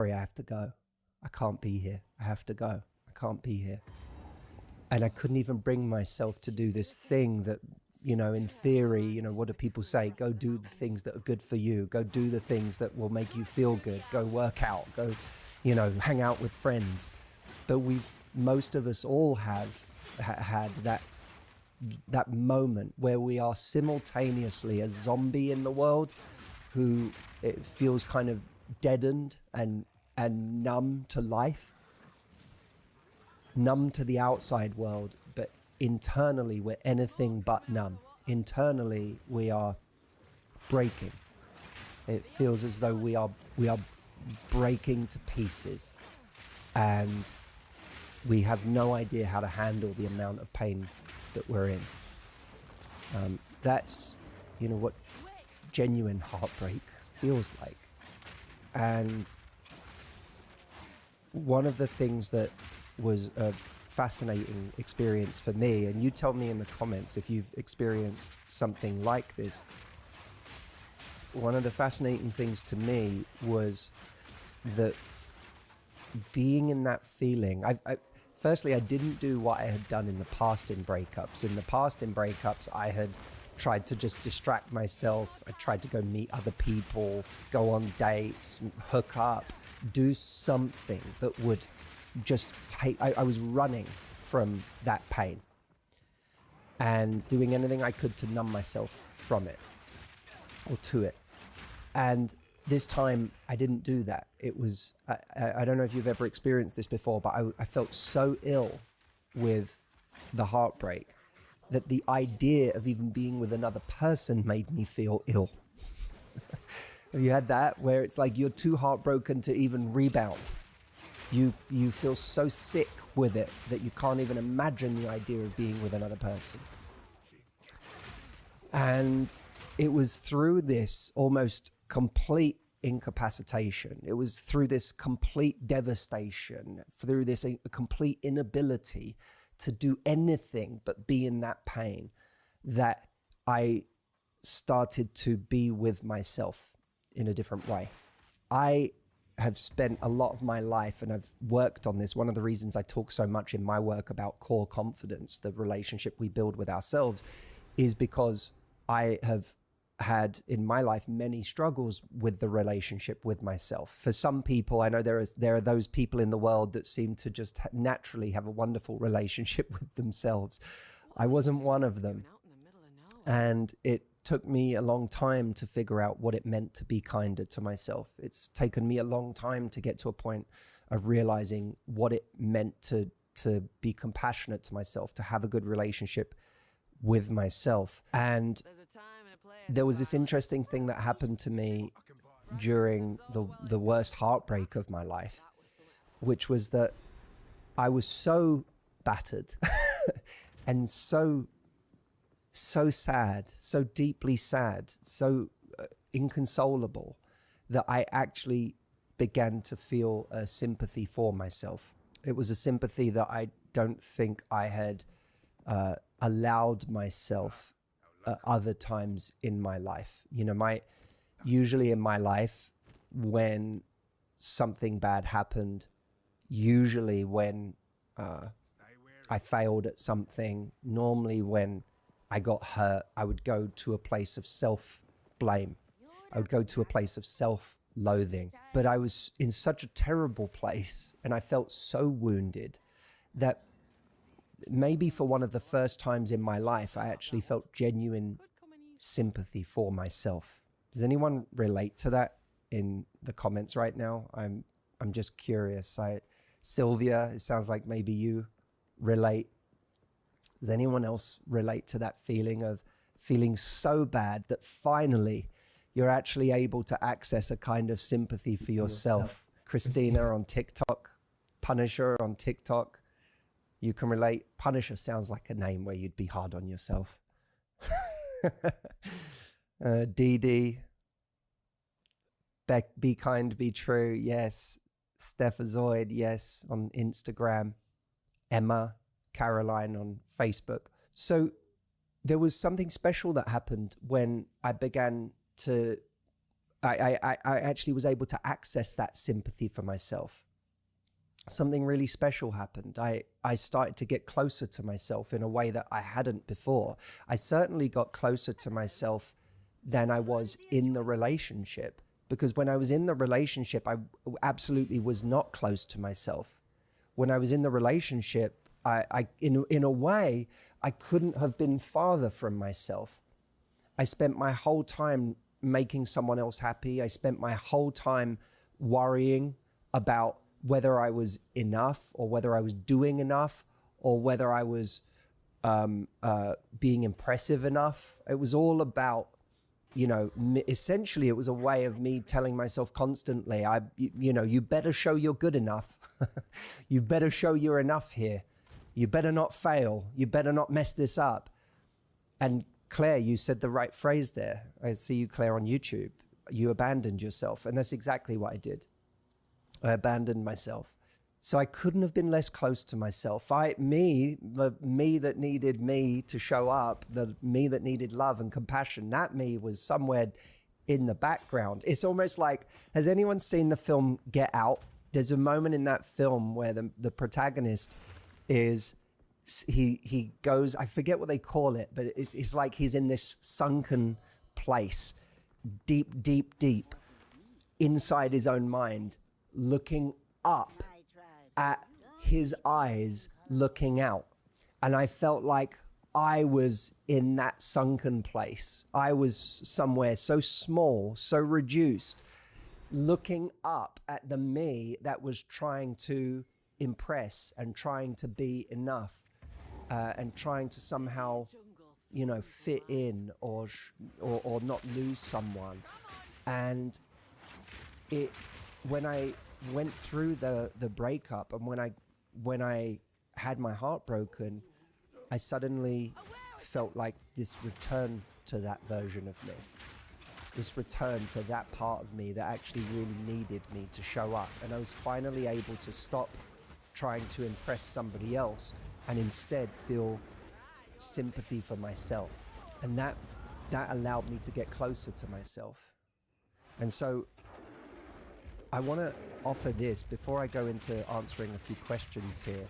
sorry, I have to go. I can't be here. I have to go. I can't be here. And I couldn't even bring myself to do this thing that, you know, in theory, you know, what do people say? Go do the things that are good for you. Go do the things that will make you feel good. Go work out. Go, you know, hang out with friends. But most of us all have had that moment where we are simultaneously a zombie in the world who it feels kind of deadened and numb to life, numb to the outside world, but internally we're anything but numb. Internally we are breaking. It feels as though we are breaking to pieces, and we have no idea how to handle the amount of pain that we're in. That's, you know, what genuine heartbreak feels like. And one of the things that was a fascinating experience for me, and you tell me in the comments if you've experienced something like this, one of the fascinating things to me was that being in that feeling, firstly, I didn't do what I had done in the past in breakups. In the past in breakups, I had tried to just distract myself. I tried to go meet other people, go on dates, hook up, do something that would just I was running from that pain and doing anything I could to numb myself from it or to it. And this time I didn't do that. It was, I don't know if you've ever experienced this before, but I felt so ill with the heartbreak that the idea of even being with another person made me feel ill. Have you had that, where it's like you're too heartbroken to even rebound? You feel so sick with it that you can't even imagine the idea of being with another person. And it was through this almost complete incapacitation. It was through this complete devastation, through this complete inability to do anything but be in that pain, that I started to be with myself in a different way. I have spent a lot of my life, and I've worked on this. One of the reasons I talk so much in my work about core confidence, the relationship we build with ourselves, is because I have had in my life many struggles with the relationship with myself. For some people, I know there are those people in the world that seem to just naturally have a wonderful relationship with themselves. I wasn't one of them. And it took me a long time to figure out what it meant to be kinder to myself. It's taken me a long time to get to a point of realizing what it meant to be compassionate to myself, to have a good relationship with myself. And there was this interesting thing that happened to me during the worst heartbreak of my life, which was that I was so battered and so sad, so deeply sad, so inconsolable, that I actually began to feel a sympathy for myself. It was a sympathy that I don't think I had allowed myself other times in my life. You know, usually in my life, when something bad happened, usually when I failed at something, normally when I got hurt, I would go to a place of self-blame. I would go to a place of self-loathing. But I was in such a terrible place, and I felt so wounded that maybe for one of the first times in my life, I actually felt genuine sympathy for myself. Does anyone relate to that in the comments right now? I'm just curious. Sylvia, it sounds like maybe you relate. Does anyone else relate to that feeling of feeling so bad that finally you're actually able to access a kind of sympathy for yourself? Christina on TikTok, Punisher on TikTok. You can relate. Punisher sounds like a name where you'd be hard on yourself. DD. Beck, be kind, be true. Yes. Stephazoid. Yes. On Instagram. Emma. Caroline on Facebook. So there was something special that happened when I began to I actually was able to access that sympathy for myself. Something really special happened. I started to get closer to myself in a way that I hadn't before. I certainly got closer to myself than I was in the relationship, because when I was in the relationship, I absolutely was not close to myself. When I was in the relationship, in a way, I couldn't have been farther from myself. I spent my whole time making someone else happy. I spent my whole time worrying about whether I was enough, or whether I was doing enough, or whether I was being impressive enough. It was all about, essentially it was a way of me telling myself constantly, you better show you're good enough. You better show you're enough here. You better not fail. You better not mess this up. And Claire, you said the right phrase there. I see you, Claire, on YouTube. You abandoned yourself. And that's exactly what I did. I abandoned myself. So I couldn't have been less close to myself. The me that needed me to show up, the me that needed love and compassion, that me was somewhere in the background. It's almost like, has anyone seen the film Get Out? There's a moment in that film where the protagonist is, he goes, I forget what they call it, but it's like he's in this sunken place, deep, deep, deep inside his own mind, looking up at his eyes looking out. And I felt like I was in that sunken place. I was somewhere so small, so reduced, looking up at the me that was trying to impress and trying to be enough, and trying to somehow, fit in or not lose someone. And when I went through the breakup, and when I had my heart broken, I suddenly felt like this return to that version of me, this return to that part of me that actually really needed me to show up. And I was finally able to stop trying to impress somebody else and instead feel sympathy for myself. And that allowed me to get closer to myself. And so I want to offer this before I go into answering a few questions here.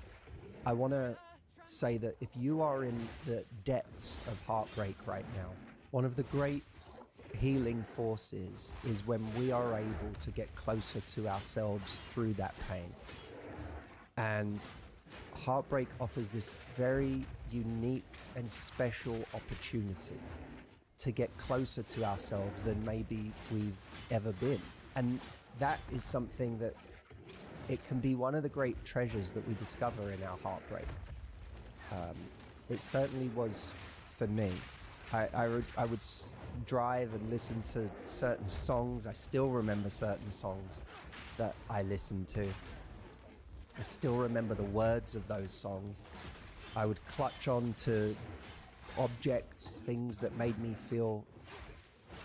I want to say that if you are in the depths of heartbreak right now, one of the great healing forces is when we are able to get closer to ourselves through that pain. And heartbreak offers this very unique and special opportunity to get closer to ourselves than maybe we've ever been. And that is something that it can be one of the great treasures that we discover in our heartbreak. It certainly was for me. I would drive and listen to certain songs. I still remember certain songs that I listened to. I still remember the words of those songs. I would clutch on to objects, things that made me feel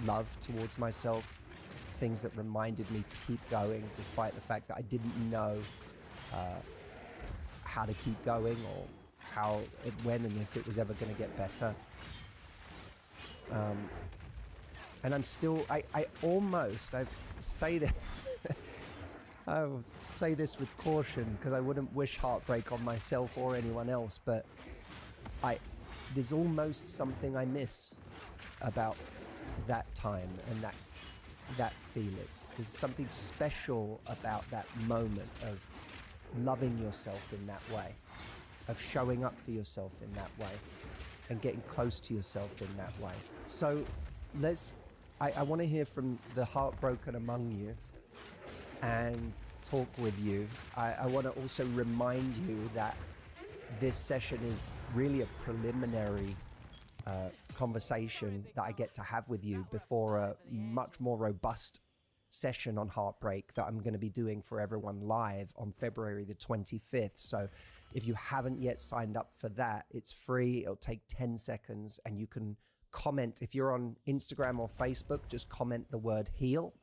love towards myself, things that reminded me to keep going despite the fact that I didn't know how to keep going, or how, when and if it was ever going to get better. And I'm still, I say that I will say this with caution, because I wouldn't wish heartbreak on myself or anyone else, but there's almost something I miss about that time and that feeling. There's something special about that moment of loving yourself in that way, of showing up for yourself in that way, and getting close to yourself in that way. So I want to hear from the heartbroken among you and talk with you. I want to also remind you that this session is really a preliminary conversation that I get to have with you before a much more robust session on heartbreak that I'm going to be doing for everyone live on February the 25th. So if you haven't yet signed up for that, it's free. It'll take 10 seconds, and you can comment. If you're on Instagram or Facebook, just comment the word heal,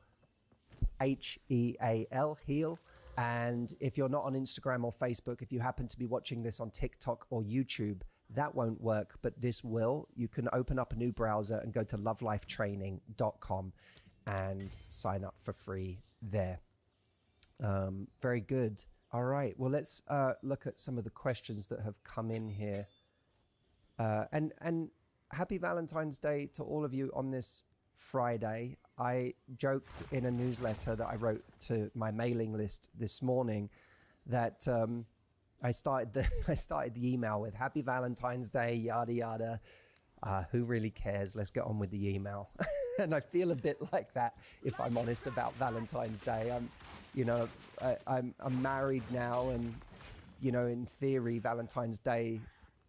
HEAL, heal. And if you're not on Instagram or Facebook, if you happen to be watching this on TikTok or YouTube, that won't work, but this will. You can open up a new browser and go to lovelifetraining.com. and sign up for free there. Very good. All right. Well, let's look at some of the questions that have come in here. And happy Valentine's Day to all of you on this Friday. I joked in a newsletter that I wrote to my mailing list this morning that I started the email with "Happy Valentine's Day, yada yada. Who really cares? Let's get on with the email." And I feel a bit like that, if I'm honest, about Valentine's Day. I'm married now, and in theory, Valentine's Day,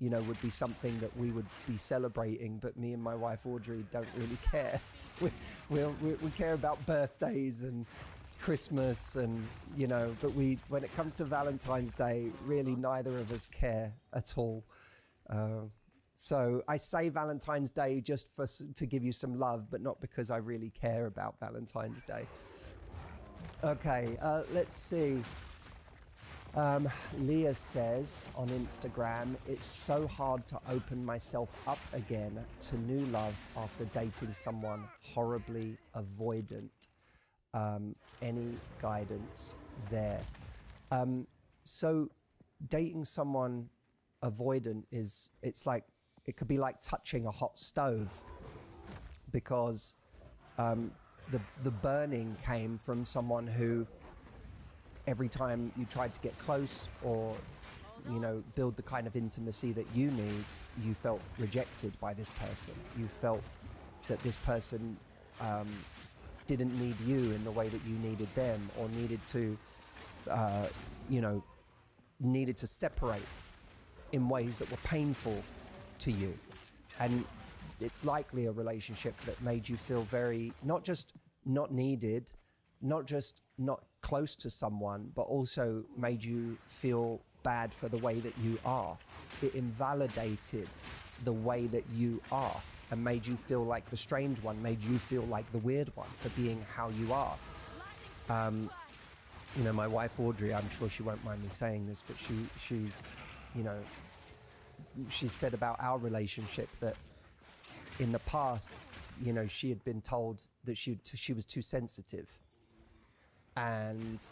would be something that we would be celebrating. But me and my wife Audrey don't really care. We care about birthdays and Christmas, and but when it comes to Valentine's Day, really neither of us care at all. So I say Valentine's Day just to give you some love, but not because I really care about Valentine's Day. Okay, let's see. Leah says on Instagram, "It's so hard to open myself up again to new love after dating someone horribly avoidant. Any guidance there?" So dating someone avoidant it could be like touching a hot stove, because the burning came from someone who, every time you tried to get close or build the kind of intimacy that you need, you felt rejected by this person. You felt that this person didn't need you in the way that you needed them, or needed to separate in ways that were painful to you. And it's likely a relationship that made you feel very, not just not needed, not just not close to someone, but also made you feel bad for the way that you are. It invalidated the way that you are and made you feel like the strange one, made you feel like the weird one for being how you are. My wife Audrey, I'm sure she won't mind me saying this, but she's said about our relationship that in the past, she had been told that she was too sensitive, and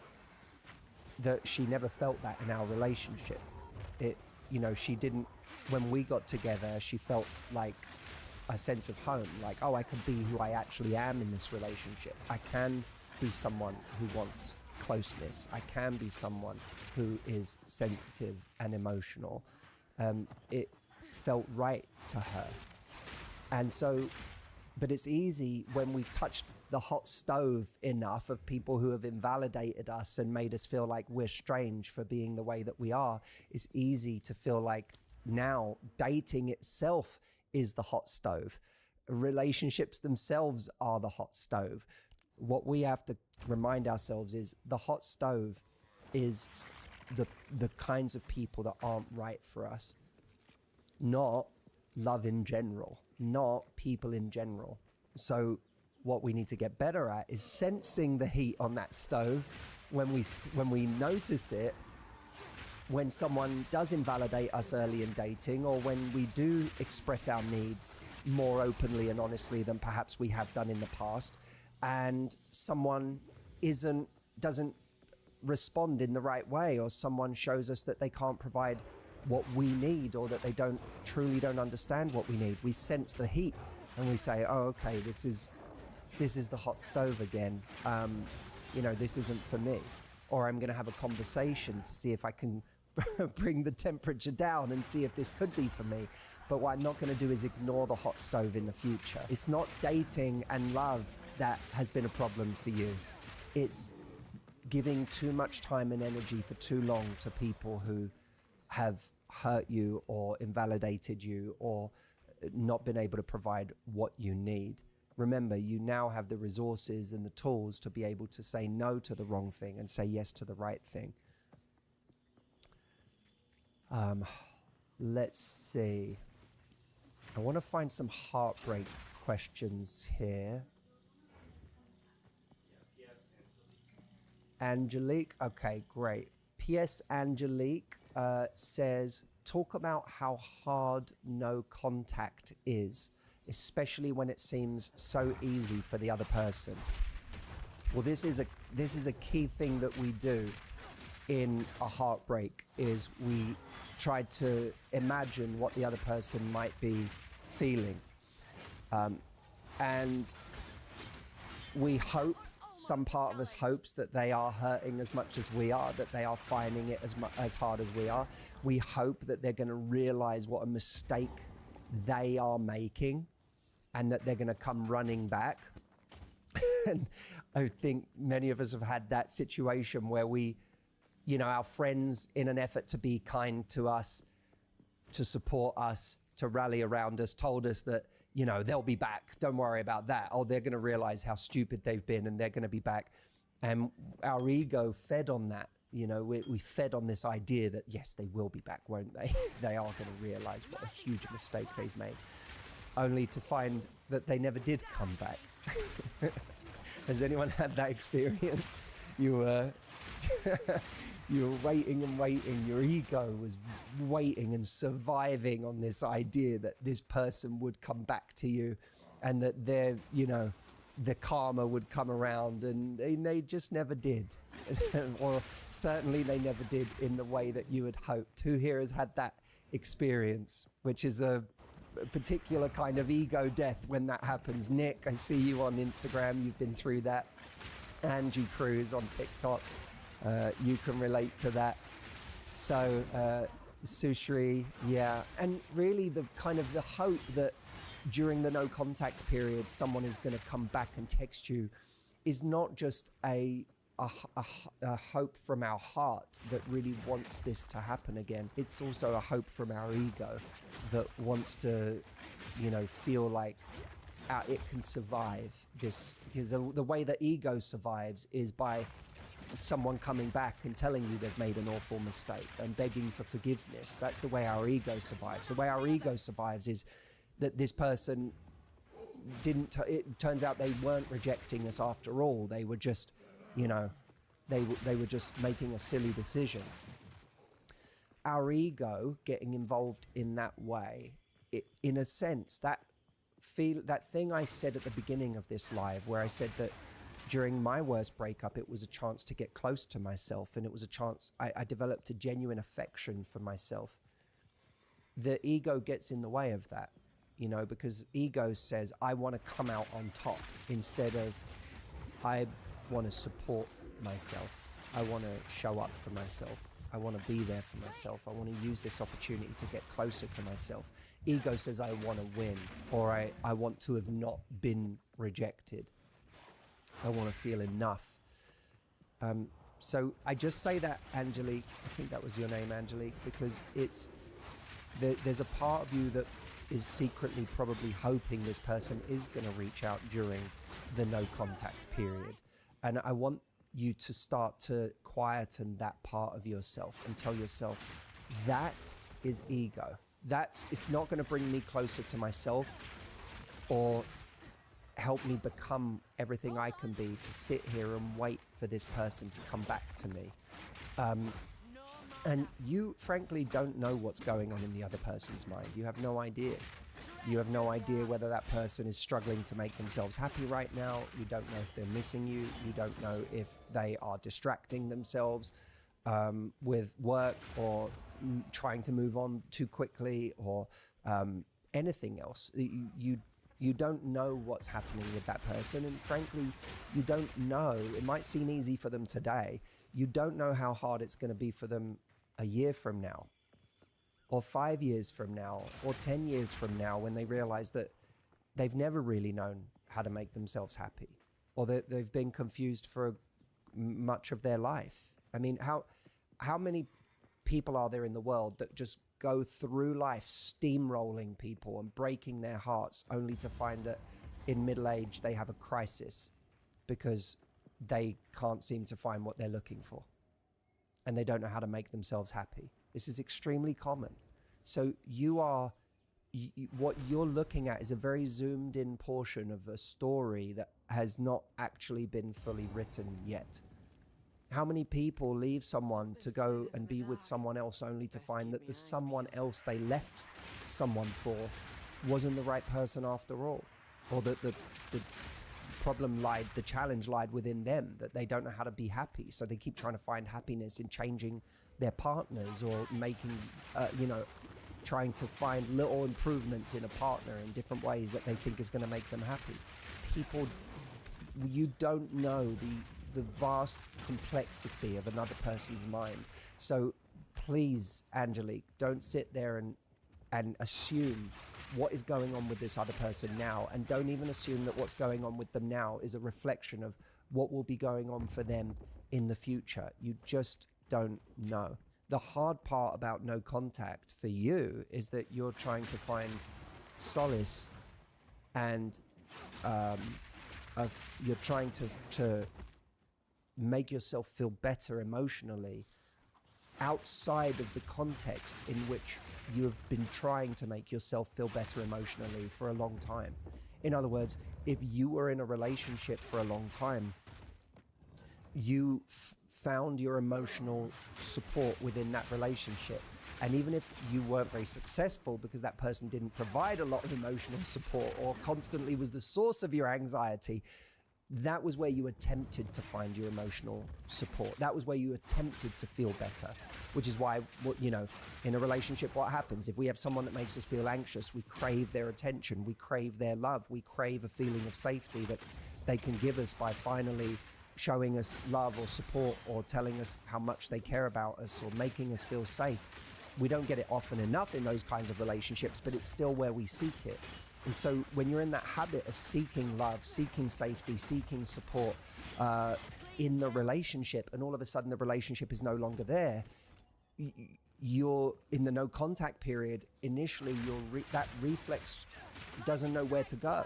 that she never felt that in our relationship. She didn't, when we got together, she felt like a sense of home, like, oh, I can be who I actually am in this relationship. I can be someone who wants closeness. I can be someone who is sensitive and emotional. It felt right to her. And so, but it's easy when we've touched the hot stove enough of people who have invalidated us and made us feel like we're strange for being the way that we are. It's easy to feel like now dating itself is the hot stove. Relationships themselves are the hot stove. What we have to remind ourselves is the hot stove is the kinds of people that aren't right for us, not love in general, not people in general. So what we need to get better at is sensing the heat on that stove when we notice it, when someone does invalidate us early in dating, or when we do express our needs more openly and honestly than perhaps we have done in the past, and someone doesn't respond in the right way, or someone shows us that they can't provide what we need, or that they truly don't understand what we need. We sense the heat and we say, oh, okay, this is the hot stove again. This isn't for me. Or I'm going to have a conversation to see if I can bring the temperature down and see if this could be for me. But what I'm not going to do is ignore the hot stove in the future. It's not dating and love that has been a problem for you. It's giving too much time and energy for too long to people who have hurt you or invalidated you or not been able to provide what you need. Remember, you now have the resources and the tools to be able to say no to the wrong thing and say yes to the right thing. Let's see. I want to find some heartbreak questions here. Angelique, okay, great. P.S. Angelique says, talk about how hard no contact is. especially when it seems so easy for the other person. Well, this is a key thing that we do in a heartbreak, is we try to imagine what the other person might be feeling. And we hope, some part of us hopes that they are hurting as much as we are, that they are finding it as hard as we are. We hope that they're going to realize what a mistake they are making and that they're going to come running back. And I think many of us have had that situation where we, you know, our friends, in an effort to be kind to us, to support us, to rally around us, told us that, you know, they'll be back. Don't worry about that. Oh, they're going to realize how stupid they've been and they're going to be back. And our ego fed on that. You know, we fed on this idea that, yes, they will be back, won't they? They are going to realize what a huge mistake they've made, only to find that they never did come back. Has anyone had that experience? You were waiting and waiting. Your ego was waiting and surviving on this idea that this person would come back to you, and that they're, you know, the karma would come around, and they just never did. Or certainly they never did in the way that you had hoped. Who here has had that experience, which is a particular kind of ego death when that happens? Nick, I see you on Instagram. You've been through that. Angie Cruz on TikTok. You can relate to that. So Sushri, yeah. And really the kind of the hope that during the no contact period someone is going to come back and text you is not just a hope from our heart that really wants this to happen again. It's also a hope from our ego that wants to, you know, feel like it can survive this. Because the way that ego survives is by someone coming back and telling you they've made an awful mistake and begging for forgiveness. That's the way our ego survives. The way our ego survives is that this person didn't, it turns out they weren't rejecting us after all. They were just, you know, they were just making a silly decision. Our ego getting involved in that way, in a sense, that thing I said at the beginning of this live, where I said that during my worst breakup, it was a chance to get close to myself, and it was a chance, I developed a genuine affection for myself. The ego gets in the way of that, you know, because ego says, I want to come out on top, instead of, I want to support myself. I want to show up for myself. I want to be there for myself. I want to use this opportunity to get closer to myself. Ego says I want to win, or I want to have not been rejected. I want to feel enough. So I just say that, Angelique, I think that was your name, Angelique, because there's a part of you that is secretly probably hoping this person is going to reach out during the no contact period. And I want you to start to quieten that part of yourself and tell yourself, that is ego. It's not going to bring me closer to myself or help me become everything I can be, to sit here and wait for this person to come back to me. And you frankly don't know what's going on in the other person's mind. You have no idea. You have no idea whether that person is struggling to make themselves happy right now. You don't know if they're missing you. You don't know if they are distracting themselves with work, or trying to move on too quickly, or anything else. You don't know what's happening with that person, and frankly, you don't know. It might seem easy for them today. You don't know how hard it's going to be for them a year from now, or 5 years from now, or 10 years from now, when they realize that they've never really known how to make themselves happy, or that they've been confused for much of their life. I mean, how many people are there in the world that just go through life steamrolling people and breaking their hearts, only to find that in middle age they have a crisis because they can't seem to find what they're looking for, and they don't know how to make themselves happy? This is extremely common. So what you're looking at is a very zoomed in portion of a story that has not actually been fully written yet. How many people leave someone to go and be with someone else, only to find that the someone else they left someone for wasn't the right person after all, or that the problem lied, the challenge lied within them, that they don't know how to be happy, so they keep trying to find happiness in changing their partners or making trying to find little improvements in a partner in different ways that they think is going to make them happy. People, you don't know the vast complexity of another person's mind. So please, Angelique, don't sit there and assume what is going on with this other person now, and don't even assume that what's going on with them now is a reflection of what will be going on for them in the future. You just don't know. The hard part about no contact for you is that you're trying to find solace, and you're trying to make yourself feel better emotionally outside of the context in which you have been trying to make yourself feel better emotionally for a long time. In other words, if you were in a relationship for a long time, you found your emotional support within that relationship. And even if you weren't very successful because that person didn't provide a lot of emotional support or constantly was the source of your anxiety, that was where you attempted to find your emotional support. That was where you attempted to feel better, which is why, in a relationship, what happens? If we have someone that makes us feel anxious, we crave their attention, we crave their love, we crave a feeling of safety that they can give us by finally showing us love or support or telling us how much they care about us or making us feel safe. We don't get it often enough in those kinds of relationships, but it's still where we seek it. And so when you're in that habit of seeking love, seeking safety, seeking support in the relationship, and all of a sudden the relationship is no longer there, you're in the no contact period. Initially, that reflex doesn't know where to go.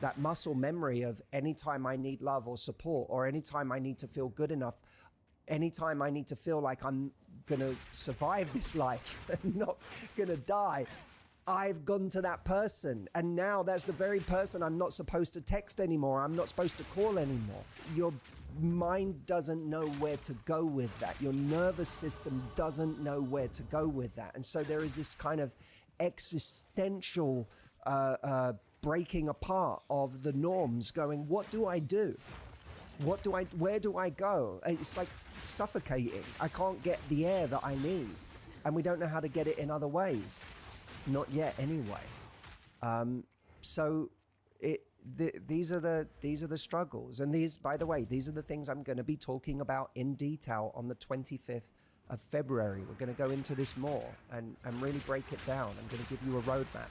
That muscle memory of anytime I need love or support, or anytime I need to feel good enough, anytime I need to feel like I'm gonna survive this life and not gonna die, I've gone to that person, and now that's the very person I'm not supposed to text anymore. I'm not supposed to call anymore. Your mind doesn't know where to go with that. Your nervous system doesn't know where to go with that. And so there is this kind of existential breaking apart of the norms, going, what do I do? Where do I go? It's like suffocating. I can't get the air that I need, and we don't know how to get it in other ways. Not yet, anyway. So these are the struggles, and these, by the way, these are the things I'm going to be talking about in detail on the 25th of February. We're going to go into this more and really break it down. I'm going to give you a roadmap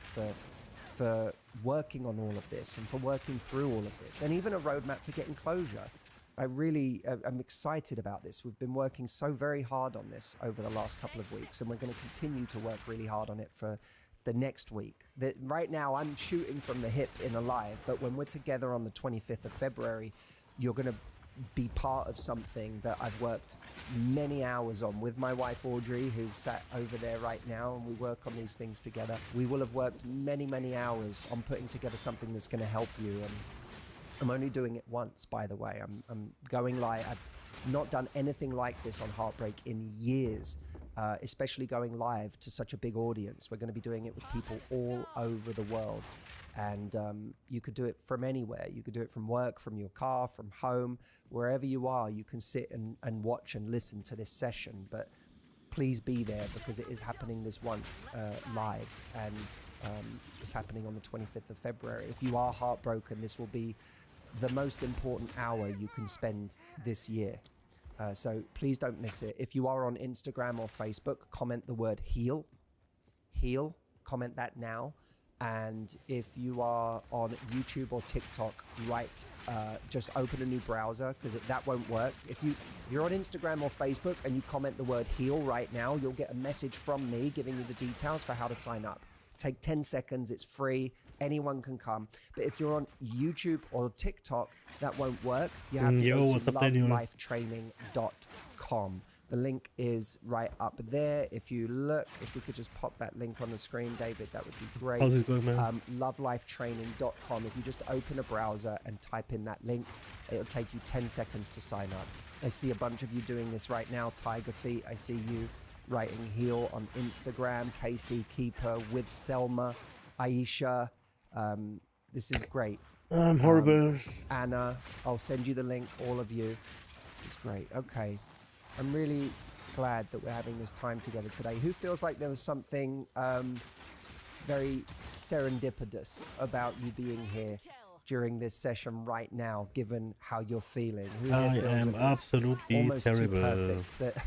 for working on all of this and for working through all of this, and even a roadmap for getting closure. I'm excited about this. We've been working so very hard on this over the last couple of weeks, and we're going to continue to work really hard on it for the next week. Right now, I'm shooting from the hip in a live, but when we're together on the 25th of February, you're going to be part of something that I've worked many hours on with my wife, Audrey, who's sat over there right now, and we work on these things together. We will have worked many, many hours on putting together something that's going to help you. And I'm only doing it once, by the way. I'm going live. I've not done anything like this on Heartbreak in years, especially going live to such a big audience. We're going to be doing it with people all over the world. And you could do it from anywhere. You could do it from work, from your car, from home, wherever you are. You can sit and watch and listen to this session. But please be there, because it is happening this once live, and it's happening on the 25th of February. If you are heartbroken, this will be the most important hour you can spend this year. So please don't miss it. If you are on Instagram or Facebook, comment the word heal, comment that now. And if you are on YouTube or TikTok, just open a new browser, because that won't work. If you're on Instagram or Facebook and you comment the word heal right now, you'll get a message from me giving you the details for how to sign up. Take 10 seconds, it's free, anyone can come. But if you're on YouTube or TikTok, that won't work. You have to go to lovelifetraining.com. The link is right up there. If you look, if we could just pop that link on the screen, David, that would be great. How's it going, man? Lovelifetraining.com. If you just open a browser and type in that link, it'll take you 10 seconds to sign up. I see a bunch of you doing this right now. Tiger Feet, I see you writing heal on Instagram. Casey Keeper with Selma. Aisha, this is great. I'm horrible. Anna, I'll send you the link, all of you. This is great. Okay. I'm really glad that we're having this time together today. Who feels like there was something very serendipitous about you being here during this session right now, given how you're feeling? Who here I feels am that it's absolutely almost terrible. too perfect that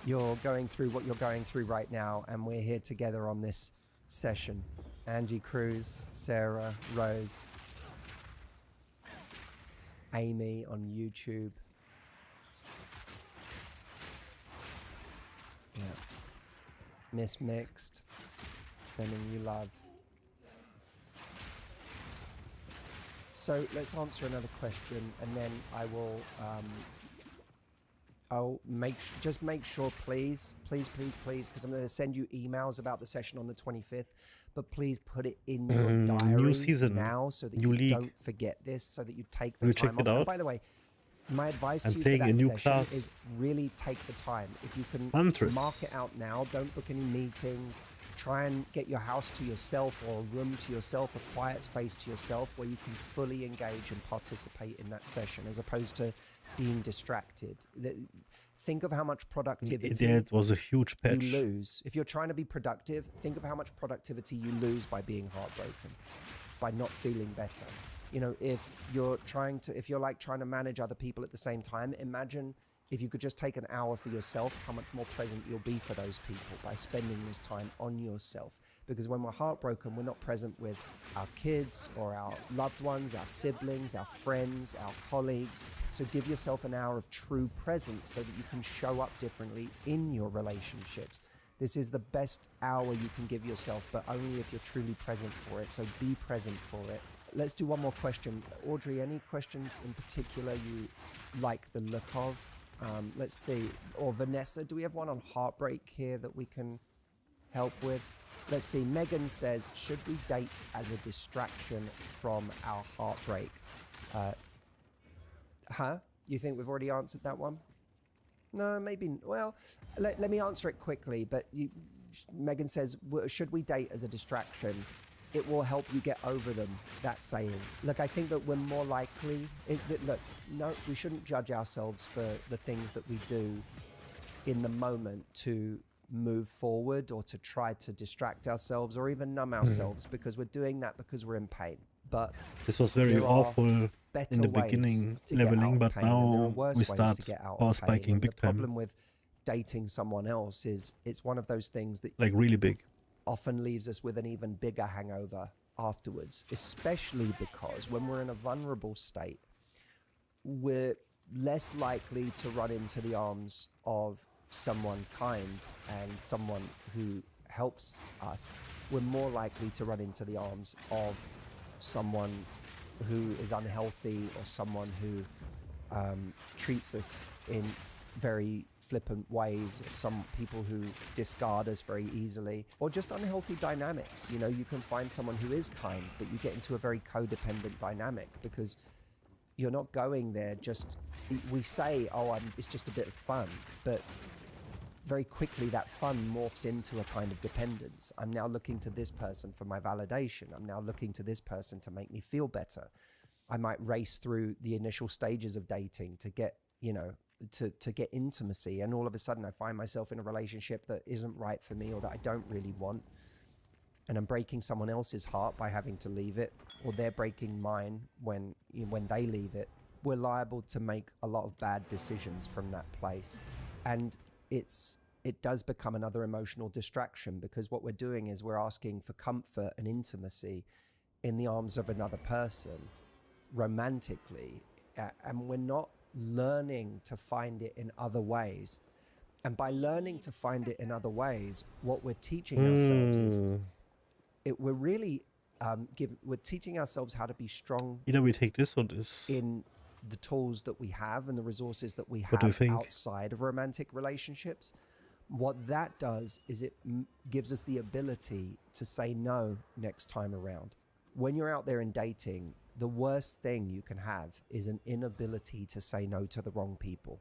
you're going through what you're going through right now, and we're here together on this session? Angie Cruz, Sarah, Rose, Amy on YouTube. Yeah. Miss Mixed, sending you love. So let's answer another question, and then I will I'll just make sure, please, because I'm going to send you emails about the session on the 25th, but please put it in your diary New season, now so that new you league. don't forget this, so that you take the Will you time check off. it And out? by the way, my advice I'm to you for playing a that new session class. is really take the time. If you can Huntress. mark it out now, don't book any meetings. Try and get your house to yourself, or a room to yourself, a quiet space to yourself, where you can fully engage and participate in that session, as opposed to being distracted. Think of how much productivity It was a huge patch. you lose. If you're trying to be productive, think of how much productivity you lose by being heartbroken, by not feeling better. You know, if you're trying to manage other people at the same time, imagine if you could just take an hour for yourself, how much more present you'll be for those people by spending this time on yourself. Because when we're heartbroken, we're not present with our kids or our loved ones, our siblings, our friends, our colleagues. So give yourself an hour of true presence so that you can show up differently in your relationships. This is the best hour you can give yourself, but only if you're truly present for it. So be present for it. Let's do one more question. Audrey, any questions in particular you like the look of? Let's see. Or Vanessa, do we have one on heartbreak here that we can help with? Let's see. Megan says, should we date as a distraction from our heartbreak? You think we've already answered that one? No, maybe. Well, let me answer it quickly. But Megan says, should we date as a distraction? It will help you get over them, that saying. Look, I think that we're more likely... we shouldn't judge ourselves for the things that we do in the moment to move forward, or to try to distract ourselves, or even numb ourselves, because we're doing that because we're in pain. But this was very awful in the beginning leveling, but now we start power spiking big time. The time. problem with dating someone else is it's one of those things that... Like really big. Often leaves us with an even bigger hangover afterwards, especially because when we're in a vulnerable state, we're less likely to run into the arms of someone kind and someone who helps us. We're more likely to run into the arms of someone who is unhealthy, or someone who treats us in very flippant ways, or some people who discard us very easily, or just unhealthy dynamics. You know, you can find someone who is kind, but you get into a very codependent dynamic because you're not going there just... We say, it's just a bit of fun, but very quickly that fun morphs into a kind of dependence. I'm now looking to this person for my validation. I'm now looking to this person to make me feel better. I might race through the initial stages of dating to get, to get intimacy, and all of a sudden I find myself in a relationship that isn't right for me, or that I don't really want, and I'm breaking someone else's heart by having to leave it, or they're breaking mine when they leave it. We're liable to make a lot of bad decisions from that place, and it does become another emotional distraction, because what we're doing is we're asking for comfort and intimacy in the arms of another person romantically, and we're not learning to find it in other ways. And by learning to find it in other ways, what we're teaching ourselves is we're really we're teaching ourselves how to be strong. Either we take this or this. In the tools that we have and the resources that we have outside of romantic relationships. What that does is it gives us the ability to say no next time around. When you're out there in dating, the worst thing you can have is an inability to say no to the wrong people.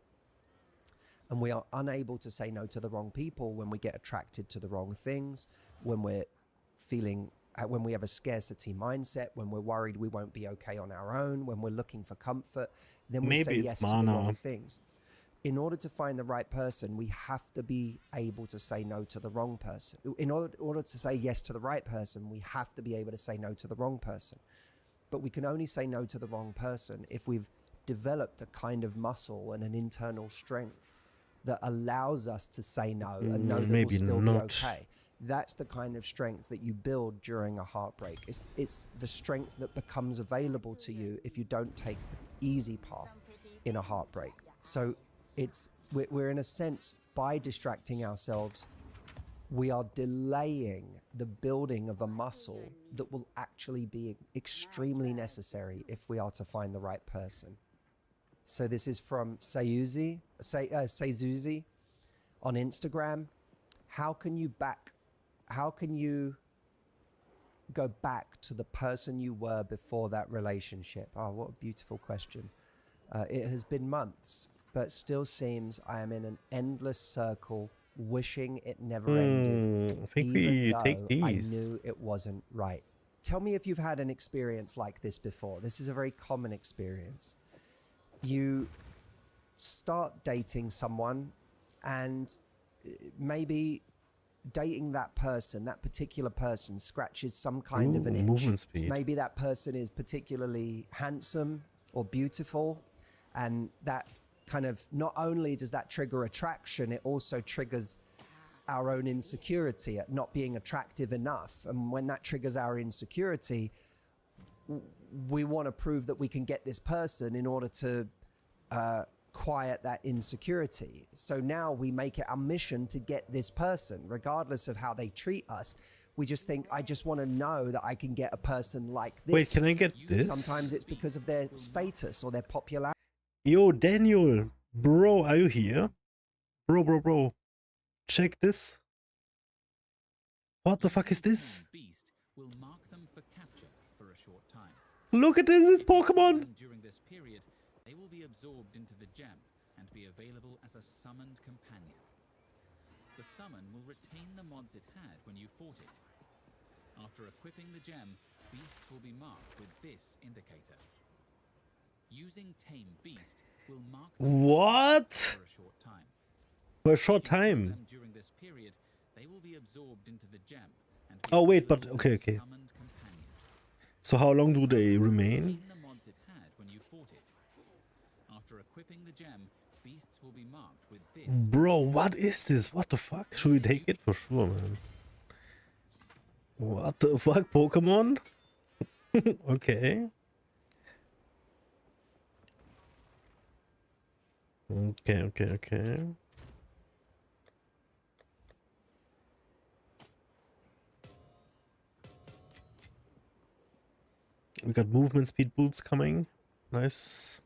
And we are unable to say no to the wrong people when we get attracted to the wrong things, when we're feeling when we have a scarcity mindset, when we're worried we won't be okay on our own, when we're looking for comfort, then we say yes to the wrong things. In order to find the right person, we have to be able to say no to the wrong person. In order to say yes to the right person, we have to be able to say no to the wrong person. But we can only say no to the wrong person if we've developed a kind of muscle and an internal strength that allows us to say no and know that we'll still be okay. That's the kind of strength that you build during a heartbreak. It's the strength that becomes available to you if you don't take the easy path in a heartbreak. So we're in a sense, by distracting ourselves, we are delaying the building of a muscle that will actually be extremely necessary if we are to find the right person. So this is from Seizuzi on Instagram. How can you go back to the person you were before that relationship? Oh, what a beautiful question. It has been months, but still seems I am in an endless circle, wishing it never ended, I think even we though take these. I knew it wasn't right. Tell me if you've had an experience like this before. This is a very common experience. You start dating someone, and maybe dating that person, that particular person, scratches some kind of an itch. Movement speed. Maybe that person is particularly handsome or beautiful, and that kind of, not only does that trigger attraction, it also triggers our own insecurity at not being attractive enough. And when that triggers our insecurity, we want to prove that we can get this person in order to quiet that insecurity. So now we make it our mission to get this person, regardless of how they treat us. We just think, I just want to know that I can get a person like this. Wait, can I get this? Sometimes it's because of their status or their popularity. Yo, Daniel, bro, are you here? Bro. Check this. What the fuck is this? Look at this, it's Pokemon. During this period, they will be absorbed into the gem and be available as a summoned companion. The summon will retain the mods it had when you fought it. After equipping the gem, beasts will be marked with this indicator. Using Tame Beast will mark what? For a short time. For a short time. During this period, they will be absorbed into the gem and oh wait, but okay. So how long do they remain? The mods it had when you fought it. After equipping the gem, beasts will be marked with this. Bro, what is this? What the fuck? Should we take it? For sure, man. What the fuck, Pokemon? Okay. Okay. We got movement speed boots coming. Nice.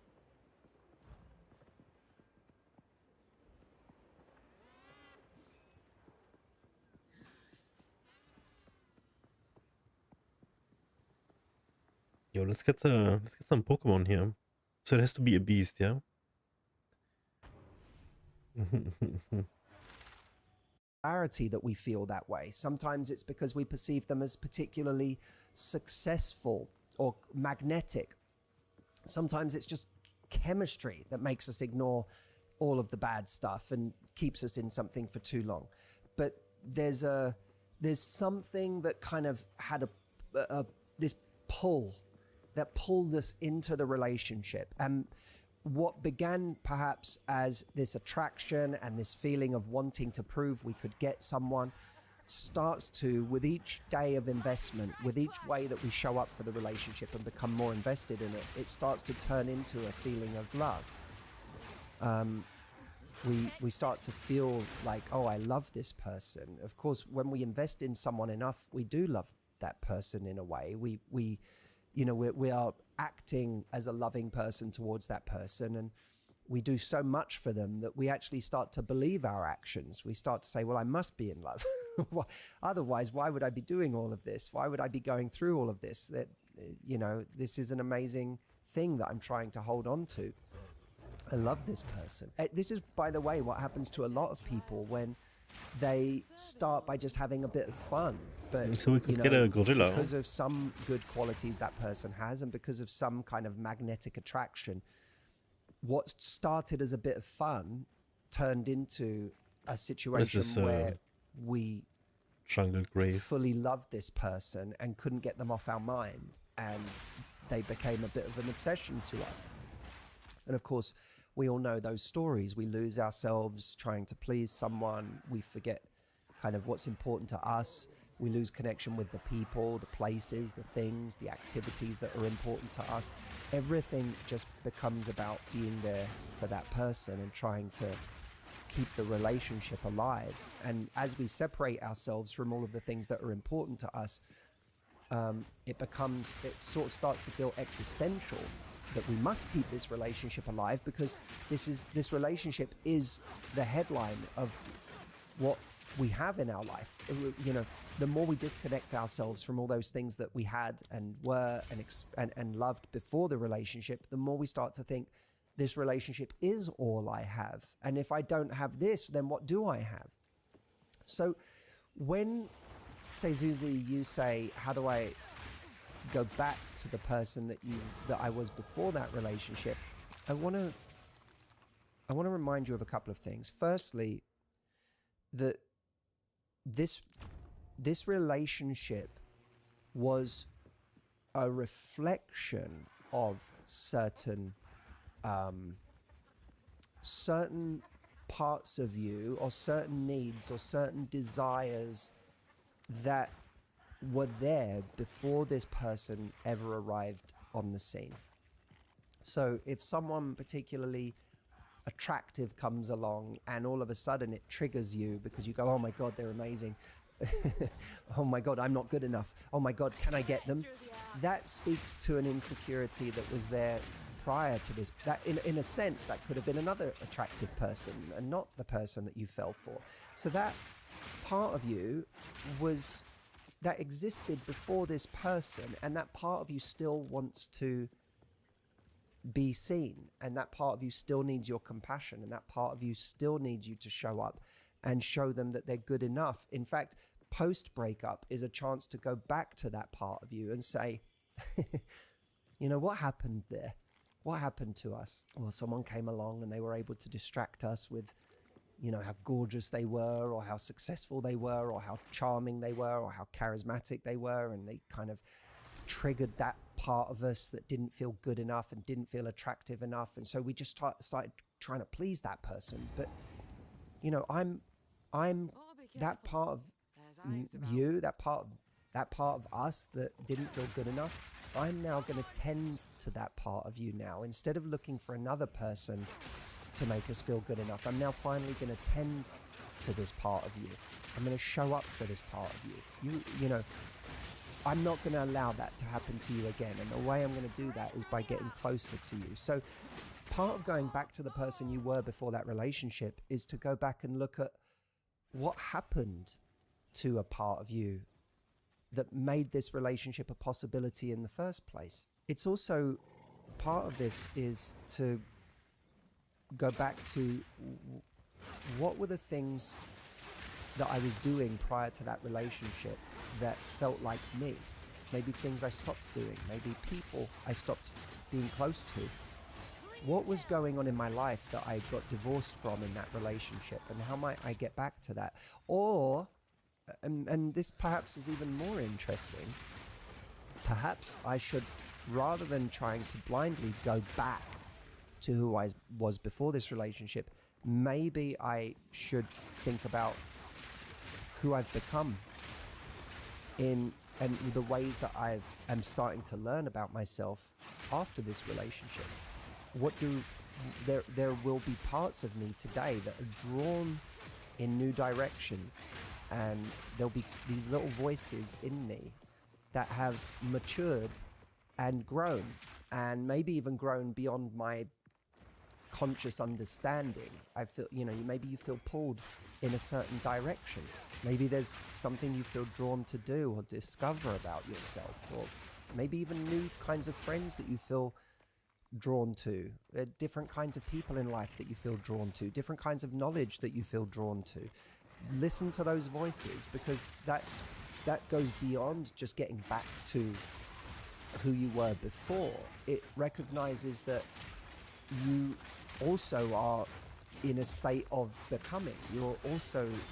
Yo, let's get some Pokemon here. So it has to be a beast, yeah? That we feel that way. Sometimes it's because we perceive them as particularly successful or magnetic. Sometimes it's just chemistry that makes us ignore all of the bad stuff and keeps us in something for too long. But there's something that kind of had this pull that pulled us into the relationship. And what began perhaps as this attraction and this feeling of wanting to prove we could get someone starts to, with each day of investment, with each way that we show up for the relationship and become more invested in it, it starts to turn into a feeling of love. We start to feel like, oh, I love this person. Of course, when we invest in someone enough, we do love that person in a way. We are acting as a loving person towards that person, and we do so much for them that we actually start to believe our actions. We start to say, well, I must be in love. Otherwise, why would I be doing all of this? Why would I be going through all of this? That, this is an amazing thing that I'm trying to hold on to. I love this person. This is, by the way, what happens to a lot of people when they start by just having a bit of fun. But So we could get a gorilla. because of some good qualities that person has, and because of some kind of magnetic attraction, what started as a bit of fun turned into a situation where we Jungle grave. fully loved this person and couldn't get them off our mind, and they became a bit of an obsession to us. And of course, we all know those stories. We lose ourselves trying to please someone. We forget kind of what's important to us. We lose connection with the people, the places, the things, the activities that are important to us. Everything just becomes about being there for that person and trying to keep the relationship alive. And as we separate ourselves from all of the things that are important to us, it sort of starts to feel existential, that we must keep this relationship alive because this relationship is the headline of what we have in our life. You know, the more we disconnect ourselves from all those things that we had and were and loved before the relationship, the more we start to think this relationship is all I have. And if I don't have this, then what do I have? So when, say, Zuzi, you say, how do I go back to the person that I was before that relationship? I want to remind you of a couple of things. Firstly, that this relationship was a reflection of certain parts of you, or certain needs, or certain desires that were there before this person ever arrived on the scene. So if someone particularly attractive comes along and all of a sudden it triggers you because you go, oh my God, they're amazing. Oh my God, I'm not good enough. Oh my God, can I get them? That speaks to an insecurity that was there prior to this. That in a sense, that could have been another attractive person and not the person that you fell for. So that part of you that existed before this person, and that part of you still wants to be seen, and that part of you still needs your compassion, and that part of you still needs you to show up and show them that they're good enough. In fact, post breakup is a chance to go back to that part of you and say, you know, what happened there? What happened to us? Well, someone came along and they were able to distract us with, you know, how gorgeous they were, or how successful they were, or how charming they were, or how charismatic they were, and they kind of triggered that part of us that didn't feel good enough and didn't feel attractive enough, and so we just started trying to please that person. But you know, I'm that part of you, that part of us that didn't feel good enough. I'm now going to tend to that part of you now, instead of looking for another person to make us feel good enough. I'm now finally going to tend to this part of you. I'm going to show up for this part of you. You know, I'm not going to allow that to happen to you again. And the way I'm going to do that is by getting closer to you. So part of going back to the person you were before that relationship is to go back and look at what happened to a part of you that made this relationship a possibility in the first place. It's also, part of this is to go back to what were the things that I was doing prior to that relationship that felt like me. Maybe things I stopped doing, maybe people I stopped being close to. What was going on in my life that I got divorced from in that relationship, and how might I get back to that? Or, and this perhaps is even more interesting, perhaps I should, rather than trying to blindly go back to who I was before this relationship, maybe I should think about who I've become and the ways that am starting to learn about myself after this relationship. There will be parts of me today that are drawn in new directions, and there'll be these little voices in me that have matured and grown, and maybe even grown beyond my conscious understanding. I feel, you know, maybe you feel pulled in a certain direction. Maybe there's something you feel drawn to do or discover about yourself, or maybe even new kinds of friends that you feel drawn to, different kinds of people in life that you feel drawn to, different kinds of knowledge that you feel drawn to, listen to those voices, because that goes beyond just getting back to who you were before. It recognizes that you also are in a state of becoming.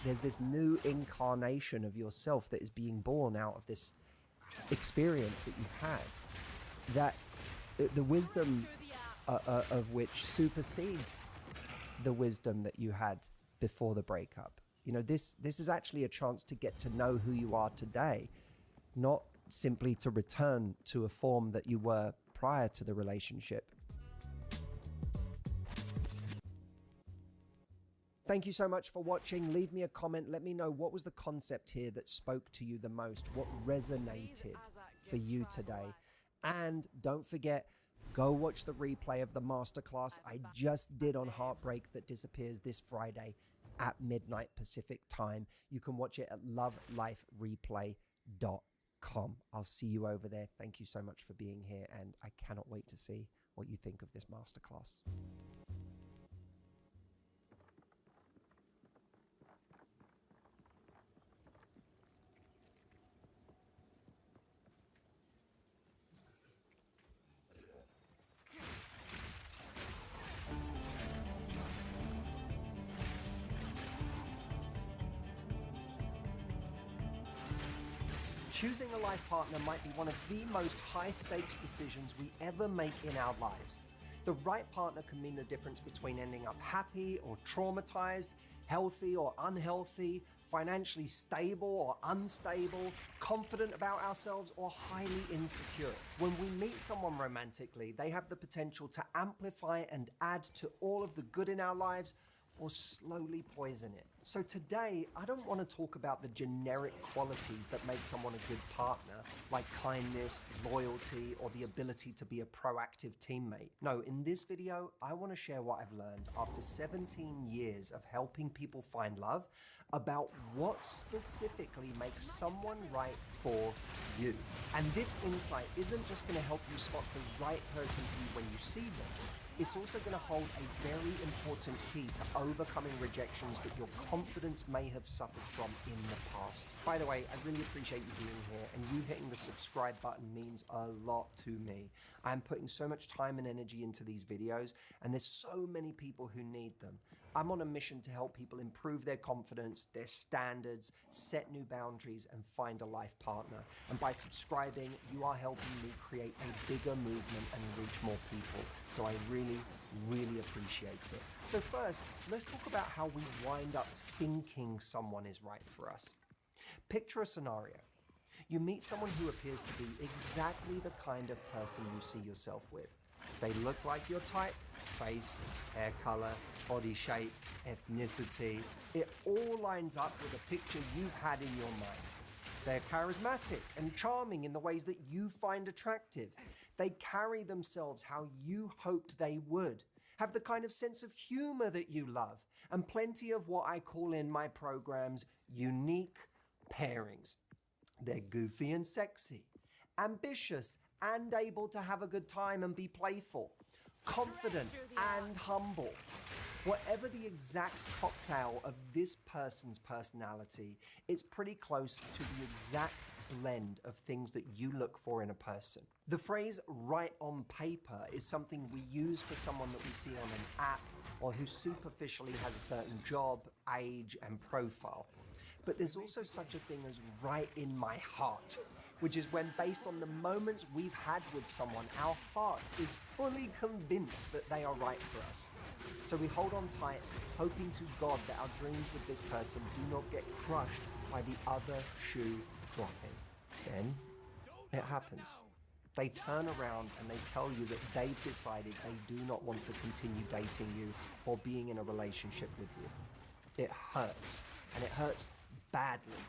There's this new incarnation of yourself that is being born out of this experience that you've had, that the wisdom of which supersedes the wisdom that you had before the breakup. You know, this is actually a chance to get to know who you are today, not simply to return to a form that you were prior to the relationship. Thank you so much for watching. Leave me a comment. Let me know what was the concept here that spoke to you the most, what resonated for you today. And don't forget, go watch the replay of the masterclass I just did on Heartbreak That Disappears this Friday at midnight Pacific time. You can watch it at lovelifereplay.com. I'll see you over there. Thank you so much for being here, and I cannot wait to see what you think of this masterclass. Choosing a life partner might be one of the most high-stakes decisions we ever make in our lives. The right partner can mean the difference between ending up happy or traumatized, healthy or unhealthy, financially stable or unstable, confident about ourselves or highly insecure. When we meet someone romantically, they have the potential to amplify and add to all of the good in our lives, or slowly poison it. So today, I don't want to talk about the generic qualities that make someone a good partner, like kindness, loyalty, or the ability to be a proactive teammate. No, in this video, I want to share what I've learned after 17 years of helping people find love about what specifically makes someone right for you. And this insight isn't just going to help you spot the right person for you when you see them. It's also going to hold a very important key to overcoming rejections that your confidence may have suffered from in the past. By the way, I really appreciate you being here, and you hitting the subscribe button means a lot to me. I'm putting so much time and energy into these videos, and there's so many people who need them. I'm on a mission to help people improve their confidence, their standards, set new boundaries, and find a life partner. And by subscribing, you are helping me create a bigger movement and reach more people. So I really, really appreciate it. So first, let's talk about how we wind up thinking someone is right for us. Picture a scenario. You meet someone who appears to be exactly the kind of person you see yourself with. They look like your type: face, hair color, body shape, ethnicity. It all lines up with a picture you've had in your mind. They're charismatic and charming in the ways that you find attractive. They carry themselves how you hoped they would, have the kind of sense of humor that you love, and plenty of what I call in my programs unique pairings. They're goofy and sexy, ambitious and able to have a good time and be playful, confident and humble. Whatever the exact cocktail of this person's personality, it's pretty close to the exact blend of things that you look for in a person. The phrase "right on paper" is something we use for someone that we see on an app or who superficially has a certain job, age, and profile. But there's also such a thing as "right in my heart," which is when, based on the moments we've had with someone, our heart is fully convinced that they are right for us. So we hold on tight, hoping to God that our dreams with this person do not get crushed by the other shoe dropping. Then it happens. They turn around and they tell you that they've decided they do not want to continue dating you or being in a relationship with you. It hurts, and it hurts badly.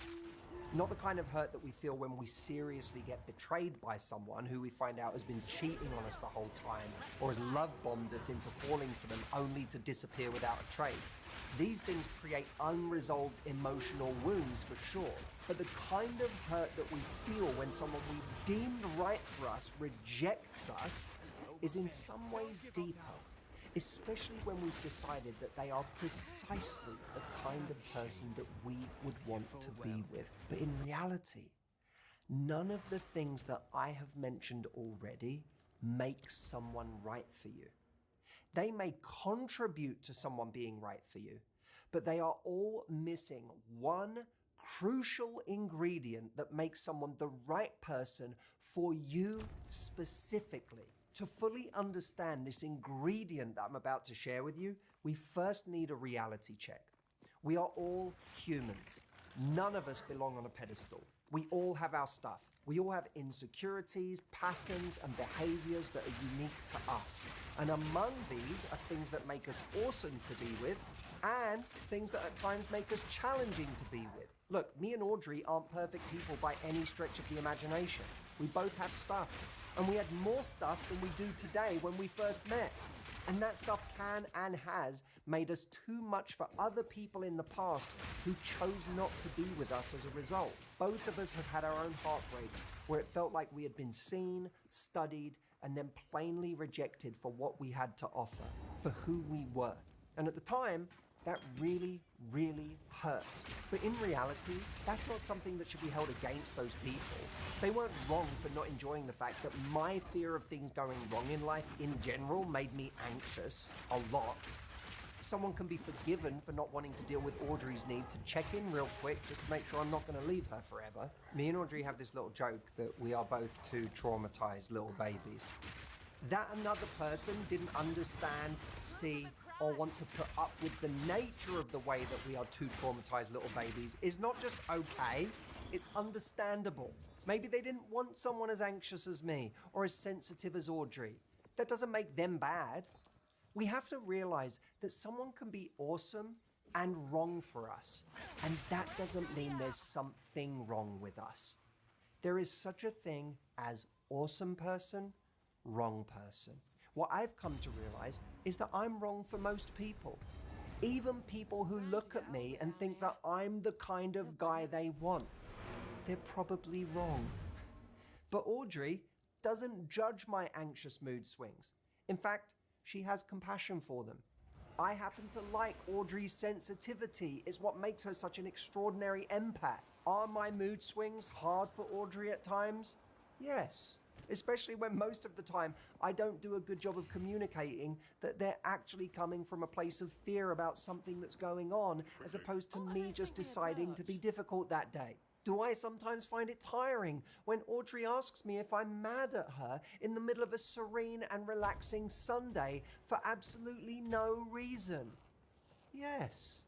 Not the kind of hurt that we feel when we seriously get betrayed by someone who we find out has been cheating on us the whole time, or has love-bombed us into falling for them only to disappear without a trace. These things create unresolved emotional wounds for sure, but the kind of hurt that we feel when someone we deemed right for us rejects us is in some ways deeper. especially when we've decided that they are precisely the kind of person that we would want to be with. But in reality, none of the things that I have mentioned already make someone right for you. They may contribute to someone being right for you, but they are all missing one crucial ingredient that makes someone the right person for you specifically. To fully understand this ingredient that I'm about to share with you, we first need a reality check. We are all humans. None of us belong on a pedestal. We all have our stuff. We all have insecurities, patterns, and behaviors that are unique to us. And among these are things that make us awesome to be with and things that at times make us challenging to be with. Look, me and Audrey aren't perfect people by any stretch of the imagination. We both have stuff, and we had more stuff than we do today when we first met. And that stuff can and has made us too much for other people in the past who chose not to be with us as a result. Both of us have had our own heartbreaks where it felt like we had been seen, studied, and then plainly rejected for what we had to offer, for who we were. And at the time, that really, really hurt. But in reality, that's not something that should be held against those people. They weren't wrong for not enjoying the fact that my fear of things going wrong in life in general made me anxious a lot. Someone can be forgiven for not wanting to deal with Audrey's need to check in real quick just to make sure I'm not going to leave her forever. Me and Audrey have this little joke that we are both two traumatized little babies. That another person didn't understand, see, or want to put up with the nature of the way that we are two traumatized little babies is not just okay, it's understandable. Maybe they didn't want someone as anxious as me or as sensitive as Audrey. That doesn't make them bad. We have to realize that someone can be awesome and wrong for us, and that doesn't mean there's something wrong with us. There is such a thing as awesome person, wrong person. What I've come to realize is that I'm wrong for most people. Even people who look at me and think that I'm the kind of guy they want. They're probably wrong. But Audrey doesn't judge my anxious mood swings. In fact, she has compassion for them. I happen to like Audrey's sensitivity. It's what makes her such an extraordinary empath. Are my mood swings hard for Audrey at times? Yes. Especially when most of the time I don't do a good job of communicating that they're actually coming from a place of fear about something that's going on, as opposed to me just deciding to be difficult that day. Do I sometimes find it tiring when Audrey asks me if I'm mad at her in the middle of a serene and relaxing Sunday for absolutely no reason? Yes.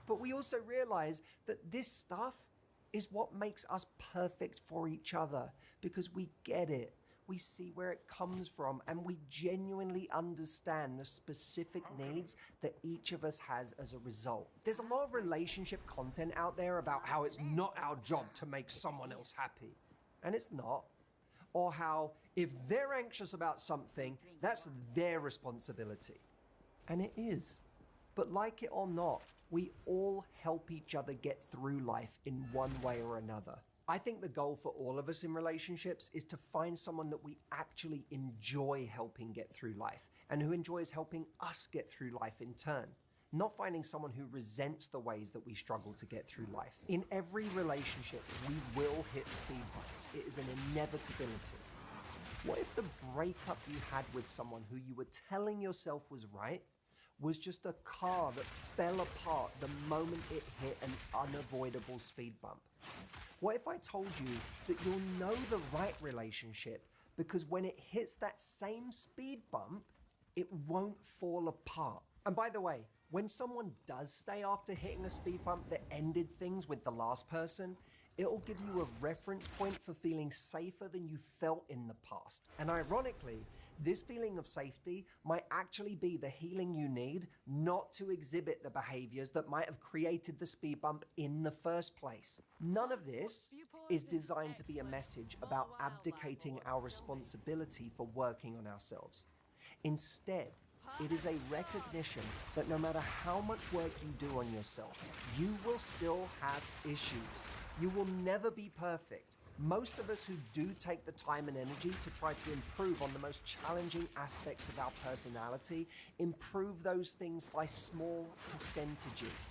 But we also realize that this stuff is what makes us perfect for each other, because we get it, we see where it comes from, and we genuinely understand the specific needs that each of us has as a result. There's a lot of relationship content out there about how it's not our job to make someone else happy, and it's not. Or how if they're anxious about something, that's their responsibility. And it is. But like it or not, we all help each other get through life in one way or another. I think the goal for all of us in relationships is to find someone that we actually enjoy helping get through life and who enjoys helping us get through life in turn. Not finding someone who resents the ways that we struggle to get through life. In every relationship, we will hit speed bumps. It is an inevitability. What if the breakup you had with someone who you were telling yourself was right was just a car that fell apart the moment it hit an unavoidable speed bump? What if I told you that you'll know the right relationship because when it hits that same speed bump, it won't fall apart? And by the way, when someone does stay after hitting a speed bump that ended things with the last person, it'll give you a reference point for feeling safer than you felt in the past. And ironically, this feeling of safety might actually be the healing you need not to exhibit the behaviors that might have created the speed bump in the first place. None of this is designed to be a message about abdicating our responsibility for working on ourselves. Instead, it is a recognition that no matter how much work you do on yourself, you will still have issues. You will never be perfect. Most of us who do take the time and energy to try to improve on the most challenging aspects of our personality, improve those things by small percentages.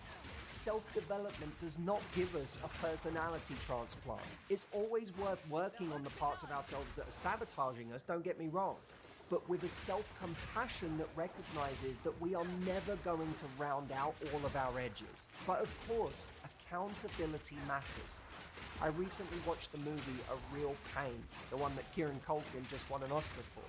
Self-development does not give us a personality transplant. It's always worth working on the parts of ourselves that are sabotaging us, don't get me wrong, but with a self-compassion that recognizes that we are never going to round out all of our edges. But of course, accountability matters. I recently watched the movie A Real Pain, the one that Kieran Culkin just won an Oscar for.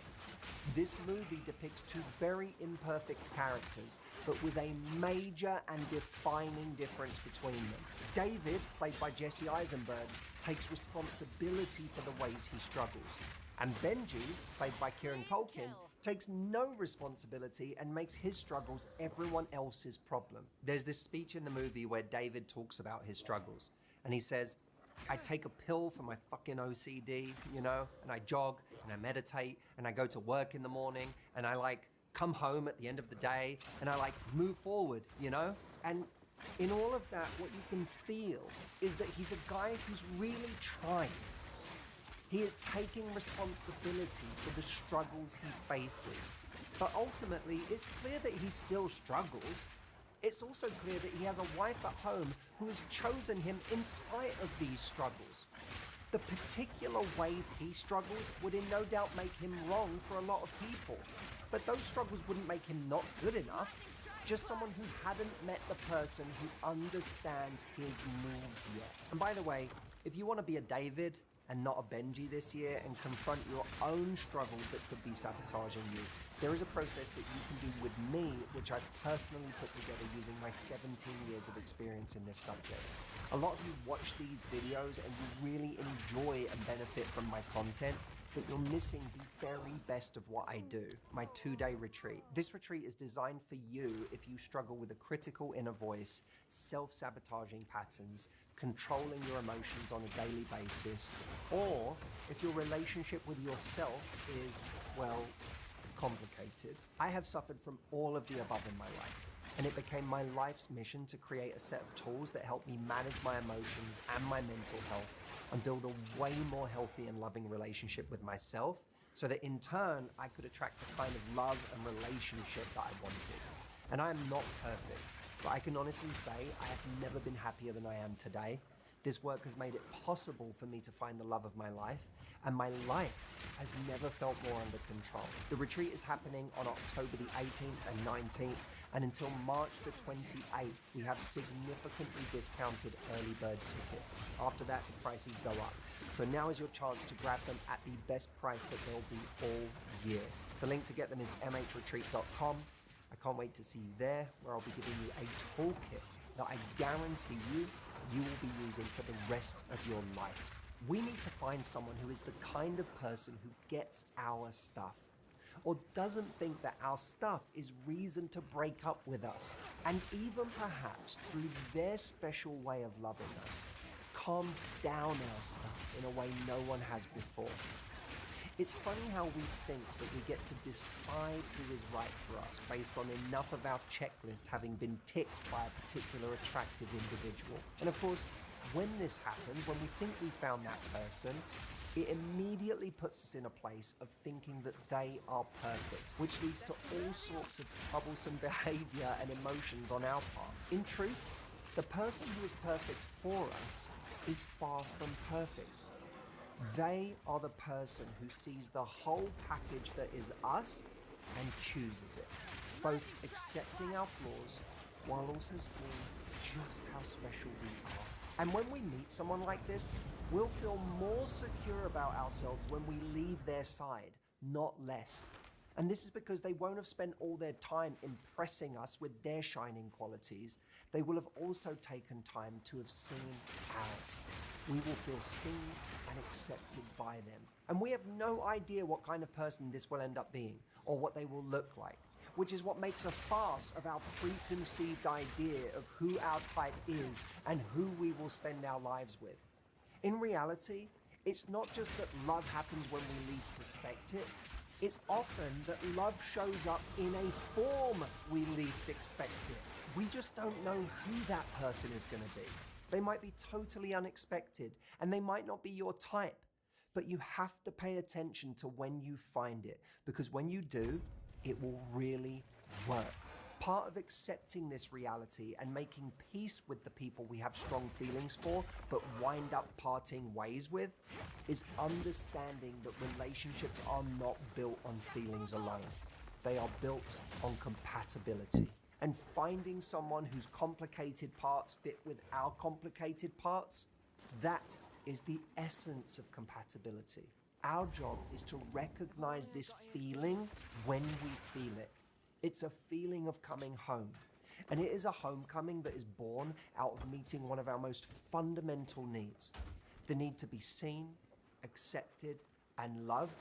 This movie depicts two very imperfect characters, but with a major and defining difference between them. David, played by Jesse Eisenberg, takes responsibility for the ways he struggles. And Benji, played by Kieran Culkin, takes no responsibility and makes his struggles everyone else's problem. There's this speech in the movie where David talks about his struggles, and he says, I take a pill for my fucking OCD, you know, and I jog and I meditate and I go to work in the morning and I come home at the end of the day and I move forward, you know? And in all of that, what you can feel is that he's a guy who's really trying. He is taking responsibility for the struggles he faces. But ultimately, it's clear that he still struggles. It's also clear that he has a wife at home who has chosen him in spite of these struggles. The particular ways he struggles would in no doubt make him wrong for a lot of people. But those struggles wouldn't make him not good enough. Just someone who hadn't met the person who understands his needs yet. And by the way, if you want to be a David and not a Benji this year and confront your own struggles that could be sabotaging you, there is a process that you can do with me, which I've personally put together using my 17 years of experience in this subject. A lot of you watch these videos and you really enjoy and benefit from my content, but you're missing the very best of what I do, my 2-day retreat. This retreat is designed for you if you struggle with a critical inner voice, self-sabotaging patterns, controlling your emotions on a daily basis, or if your relationship with yourself is, well, complicated. I have suffered from all of the above in my life, and it became my life's mission to create a set of tools that help me manage my emotions and my mental health and build a way more healthy and loving relationship with myself so that in turn I could attract the kind of love and relationship that I wanted. And I am not perfect, but I can honestly say I have never been happier than I am today. This work has made it possible for me to find the love of my life, and my life has never felt more under control. The retreat is happening on October the 18th and 19th, and until March the 28th, we have significantly discounted early bird tickets. After that, the prices go up. So now is your chance to grab them at the best price that they'll be all year. The link to get them is mhretreat.com. I can't wait to see you there, where I'll be giving you a toolkit that I guarantee you will be using for the rest of your life. We need to find someone who is the kind of person who gets our stuff, or doesn't think that our stuff is reason to break up with us, and even perhaps through their special way of loving us, calms down our stuff in a way no one has before. It's funny how we think that we get to decide who is right for us based on enough of our checklist having been ticked by a particular attractive individual. And of course, when this happens, when we think we found that person, it immediately puts us in a place of thinking that they are perfect, which leads to all sorts of troublesome behavior and emotions on our part. In truth, the person who is perfect for us is far from perfect. They are the person who sees the whole package that is us and chooses it, both accepting our flaws while also seeing just how special we are. And when we meet someone like this, we'll feel more secure about ourselves when we leave their side, not less. And this is because they won't have spent all their time impressing us with their shining qualities. They will have also taken time to have seen ours. We will feel seen and accepted by them. And we have no idea what kind of person this will end up being or what they will look like, which is what makes a farce of our preconceived idea of who our type is and who we will spend our lives with. In reality, it's not just that love happens when we least suspect it. It's often that love shows up in a form we least expect it. We just don't know who that person is going to be. They might be totally unexpected and they might not be your type, but you have to pay attention to when you find it, because when you do, it will really work. Part of accepting this reality and making peace with the people we have strong feelings for but wind up parting ways with is understanding that relationships are not built on feelings alone. They are built on compatibility. And finding someone whose complicated parts fit with our complicated parts, that is the essence of compatibility. Our job is to recognize this feeling when we feel it. It's a feeling of coming home. And it is a homecoming that is born out of meeting one of our most fundamental needs. The need to be seen, accepted, and loved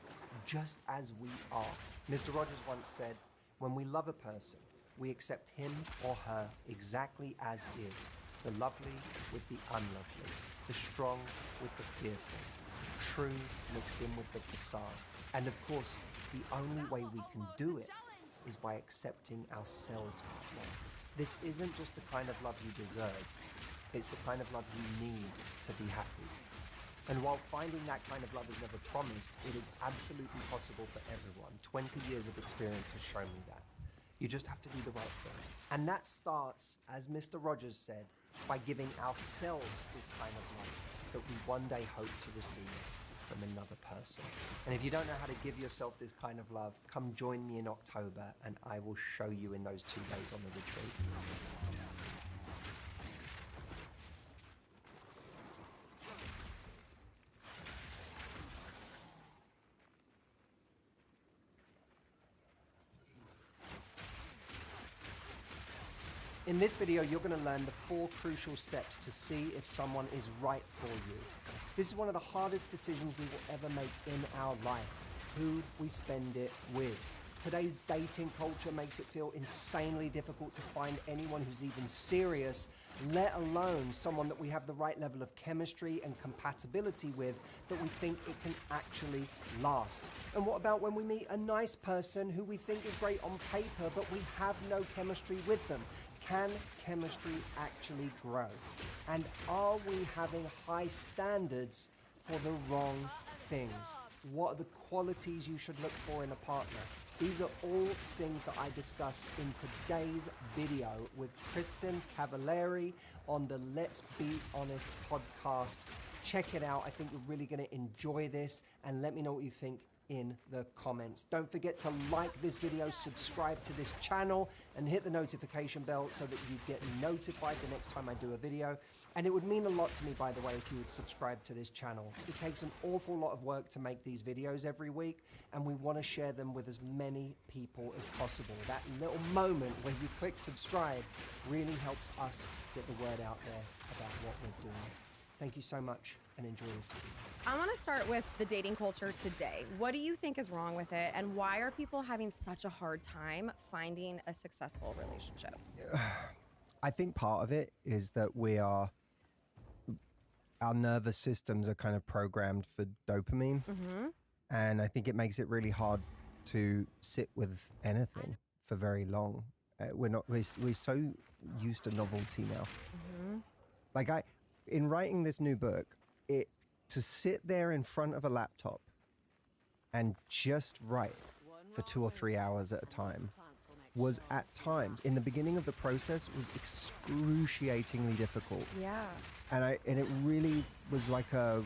just as we are. Mr. Rogers once said, when we love a person, we accept him or her exactly as is. The lovely with the unlovely, the strong with the fearful, true mixed in with the facade. And of course, the only way we can do it is by accepting ourselves that way. This isn't just the kind of love you deserve, it's the kind of love you need to be happy. And while finding that kind of love is never promised, it is absolutely possible for everyone. 20 years of experience has shown me that. You just have to do the right things. And that starts, as Mr. Rogers said, by giving ourselves this kind of love that we one day hope to receive from another person. And if you don't know how to give yourself this kind of love, come join me in October and I will show you in those 2 days on the retreat. In this video, you're going to learn the 4 crucial steps to see if someone is right for you. This is one of the hardest decisions we will ever make in our life, who we spend it with. Today's dating culture makes it feel insanely difficult to find anyone who's even serious, let alone someone that we have the right level of chemistry and compatibility with that we think it can actually last. And what about when we meet a nice person who we think is great on paper, but we have no chemistry with them? Can chemistry actually grow? And are we having high standards for the wrong things? What are the qualities you should look for in a partner? These are all things that I discuss in today's video with Kristen Cavallari on the Let's Be Honest podcast. Check it out. I think you're really going to enjoy this, and let me know what you think in the comments. Don't forget to like this video, subscribe to this channel, and hit the notification bell so that you get notified the next time I do a video. And it would mean a lot to me, by the way, if you would subscribe to this channel. It takes an awful lot of work to make these videos every week, and we want to share them with as many people as possible. That little moment where you click subscribe really helps us get the word out there about what we're doing. Thank you so much, and enjoy this video. I want to start with the dating culture today. What do you think is wrong with it, and why are people having such a hard time finding a successful relationship? I think part of it is that our nervous systems are kind of programmed for dopamine. And I think it makes it really hard to sit with anything for very long. We're so used to novelty now. Like in writing this new book, to sit there in front of a laptop and just write for 2 or 3 hours at a time was at times, in the beginning of the process, was excruciatingly difficult. Yeah. And it really was like a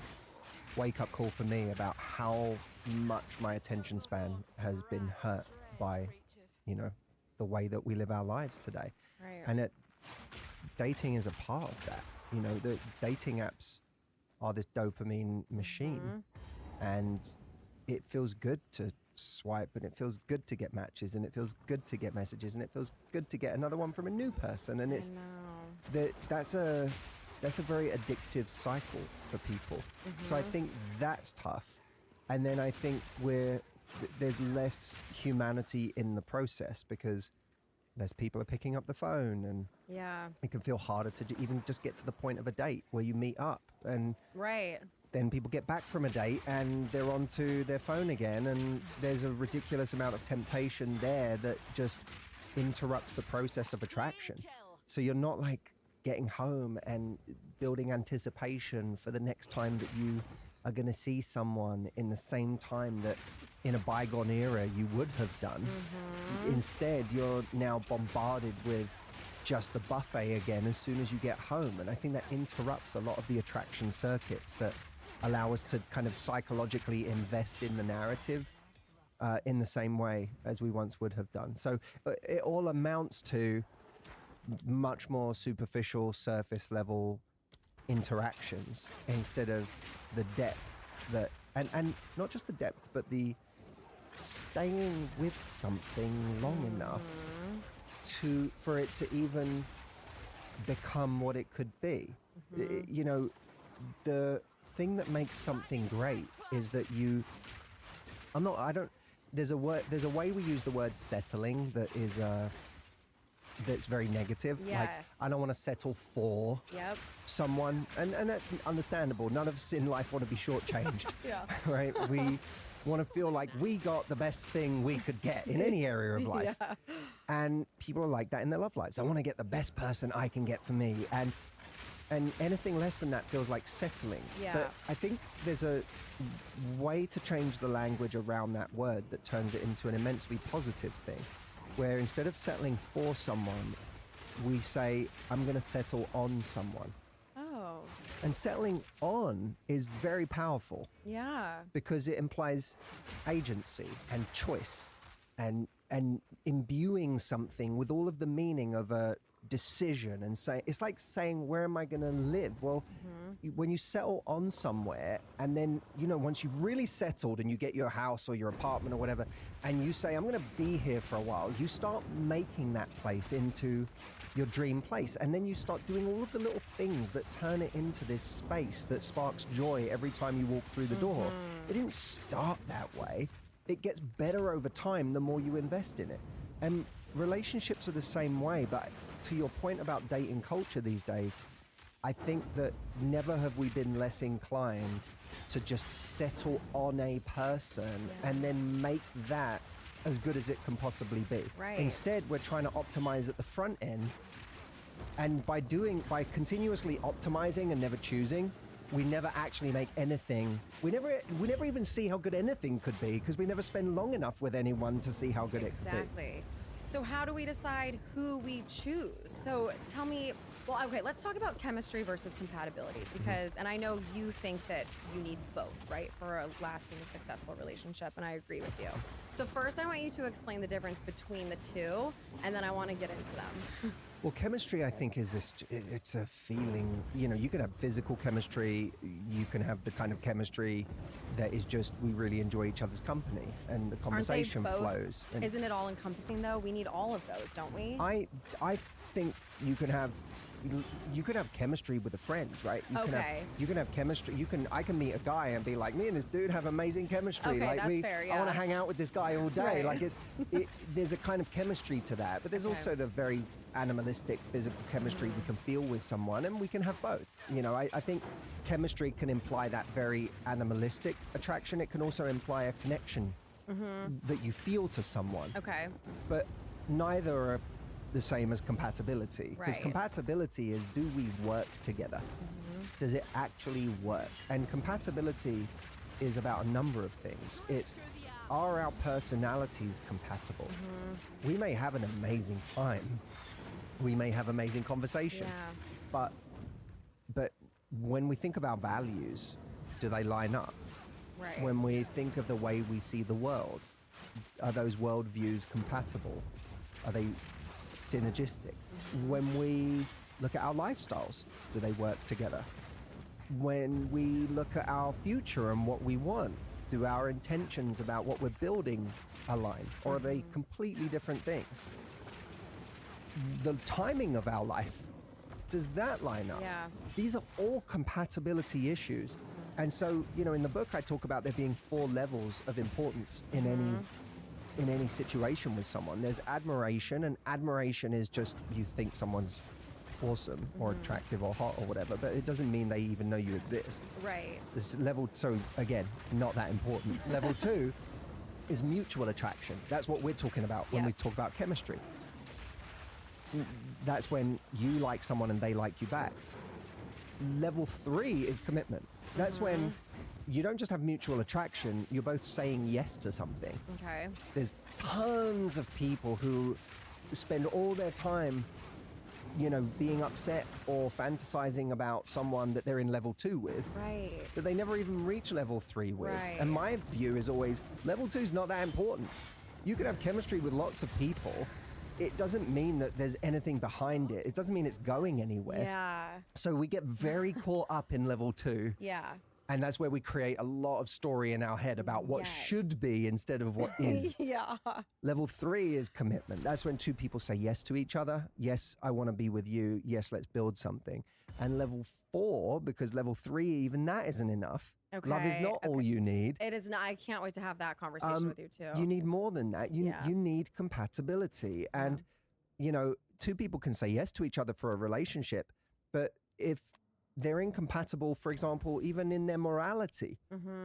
wake-up call for me about how much my attention span has been hurt by, the way that we live our lives today. Right. And dating is a part of that. The dating apps are this dopamine machine, and it feels good to swipe, and it feels good to get matches, and it feels good to get messages, and it feels good to get another one from a new person, and that's a very addictive cycle for people. So I think that's tough, and then I think there's less humanity in the process because less people are picking up the phone, and it can feel harder to even just get to the point of a date where you meet up, and then people get back from a date and they're onto their phone again, and there's a ridiculous amount of temptation there that just interrupts the process of attraction. So you're not like getting home and building anticipation for the next time that you are going to see someone in the same time that in a bygone era you would have done. Instead, you're now bombarded with just the buffet again as soon as you get home. And I think that interrupts a lot of the attraction circuits that allow us to kind of psychologically invest in the narrative in the same way as we once would have done. So it all amounts to much more superficial, surface level interactions instead of the depth that, and not just the depth, but the staying with something long enough for it to even become what it could be. You know, the thing that makes something great is that there's a way we use the word settling that is that's very negative. Yes. Like, I don't want to settle for someone, and that's understandable. None of us in life want to be shortchanged. Right? We want to feel like we got the best thing we could get in any area of life. And people are like that in their love lives. I want to get the best person I can get for me, and anything less than that feels like settling. But I think there's a way to change the language around that word that turns it into an immensely positive thing, where instead of settling for someone, we say, I'm going to settle on someone. Oh. And settling on is very powerful. Yeah. Because it implies agency and choice and imbuing something with all of the meaning of a decision, and say it's like saying, where am I going to live? Well, when you settle on somewhere, and then, you know, once you've really settled and you get your house or your apartment or whatever, and you say, I'm going to be here for a while, you start making that place into your dream place, and then you start doing all of the little things that turn it into this space that sparks joy every time you walk through the door. It didn't start that way. It gets better over time the more you invest in it. And relationships are the same way, but to your point about dating culture these days, I think that never have we been less inclined to just settle on a person and then make that as good as it can possibly be. Right. Instead, we're trying to optimize at the front end, and by continuously optimizing and never choosing, we never actually make anything. We never even see how good anything could be, because we never spend long enough with anyone to see how good it could be. Exactly. So how do we decide who we choose? So tell me, well, okay, let's talk about chemistry versus compatibility, because, and I know you think that you need both, right, for a lasting, successful relationship, and I agree with you. So first, I want you to explain the difference between the two, and then I want to get into them. Well, chemistry, I think, is it's a feeling. You know, you can have physical chemistry, you can have the kind of chemistry that is just, we really enjoy each other's company and the conversation flows. And isn't it all encompassing though? We need all of those, don't we? I think you can have chemistry with a friend, right? You can have chemistry. I can meet a guy and be like, me and this dude have amazing chemistry. Okay, like that's fair, I want to hang out with this guy all day. Right. Like there's a kind of chemistry to that, but there's also the very animalistic physical chemistry we can feel with someone, and we can have both. You know, I think chemistry can imply that very animalistic attraction. It can also imply a connection that you feel to someone. Okay. But neither are the same as compatibility. Because Right. compatibility is, do we work together? Does it actually work? And compatibility is about a number of things. It's, are our personalities compatible? We may have an amazing time. We may have amazing conversation. Yeah. But when we think of our values, do they line up? Right. When we think of the way we see the world, are those worldviews compatible? Are they synergistic? When we look at our lifestyles, do they work together? When we look at our future and what we want, do our intentions about what we're building align? Or are they completely different things? The timing of our life, does that line up? Yeah. These are all compatibility issues. And so, you know, in the book I talk about there being 4 levels of importance in any situation with someone. There's admiration, and admiration is just you think someone's awesome or attractive or hot or whatever, but it doesn't mean they even know you exist. Right. This level, so again, not that important. Level 2 is mutual attraction. That's what we're talking about when we talk about chemistry. that's when you like someone and they like you back. Level 3 is commitment. That's when you don't just have mutual attraction, you're both saying yes to something. Okay. There's tons of people who spend all their time, being upset or fantasizing about someone that they're in level 2 with. Right. That they never even reach level 3 with. Right. And my view is always, level 2 is not that important. You could have chemistry with lots of people. It doesn't mean that there's anything behind it. It doesn't mean it's going anywhere. Yeah. So we get very caught up in level 2. Yeah. And that's where we create a lot of story in our head about what should be instead of what is. Yeah. Level 3 is commitment. That's when two people say yes to each other. Yes, I want to be with you. Yes, let's build something. And level 4, because level 3, even that isn't enough. Okay. Love is not all you need. It is not. I can't wait to have that conversation with you too. You need more than that. You need compatibility. And, two people can say yes to each other for a relationship, but if they're incompatible, for example, even in their morality.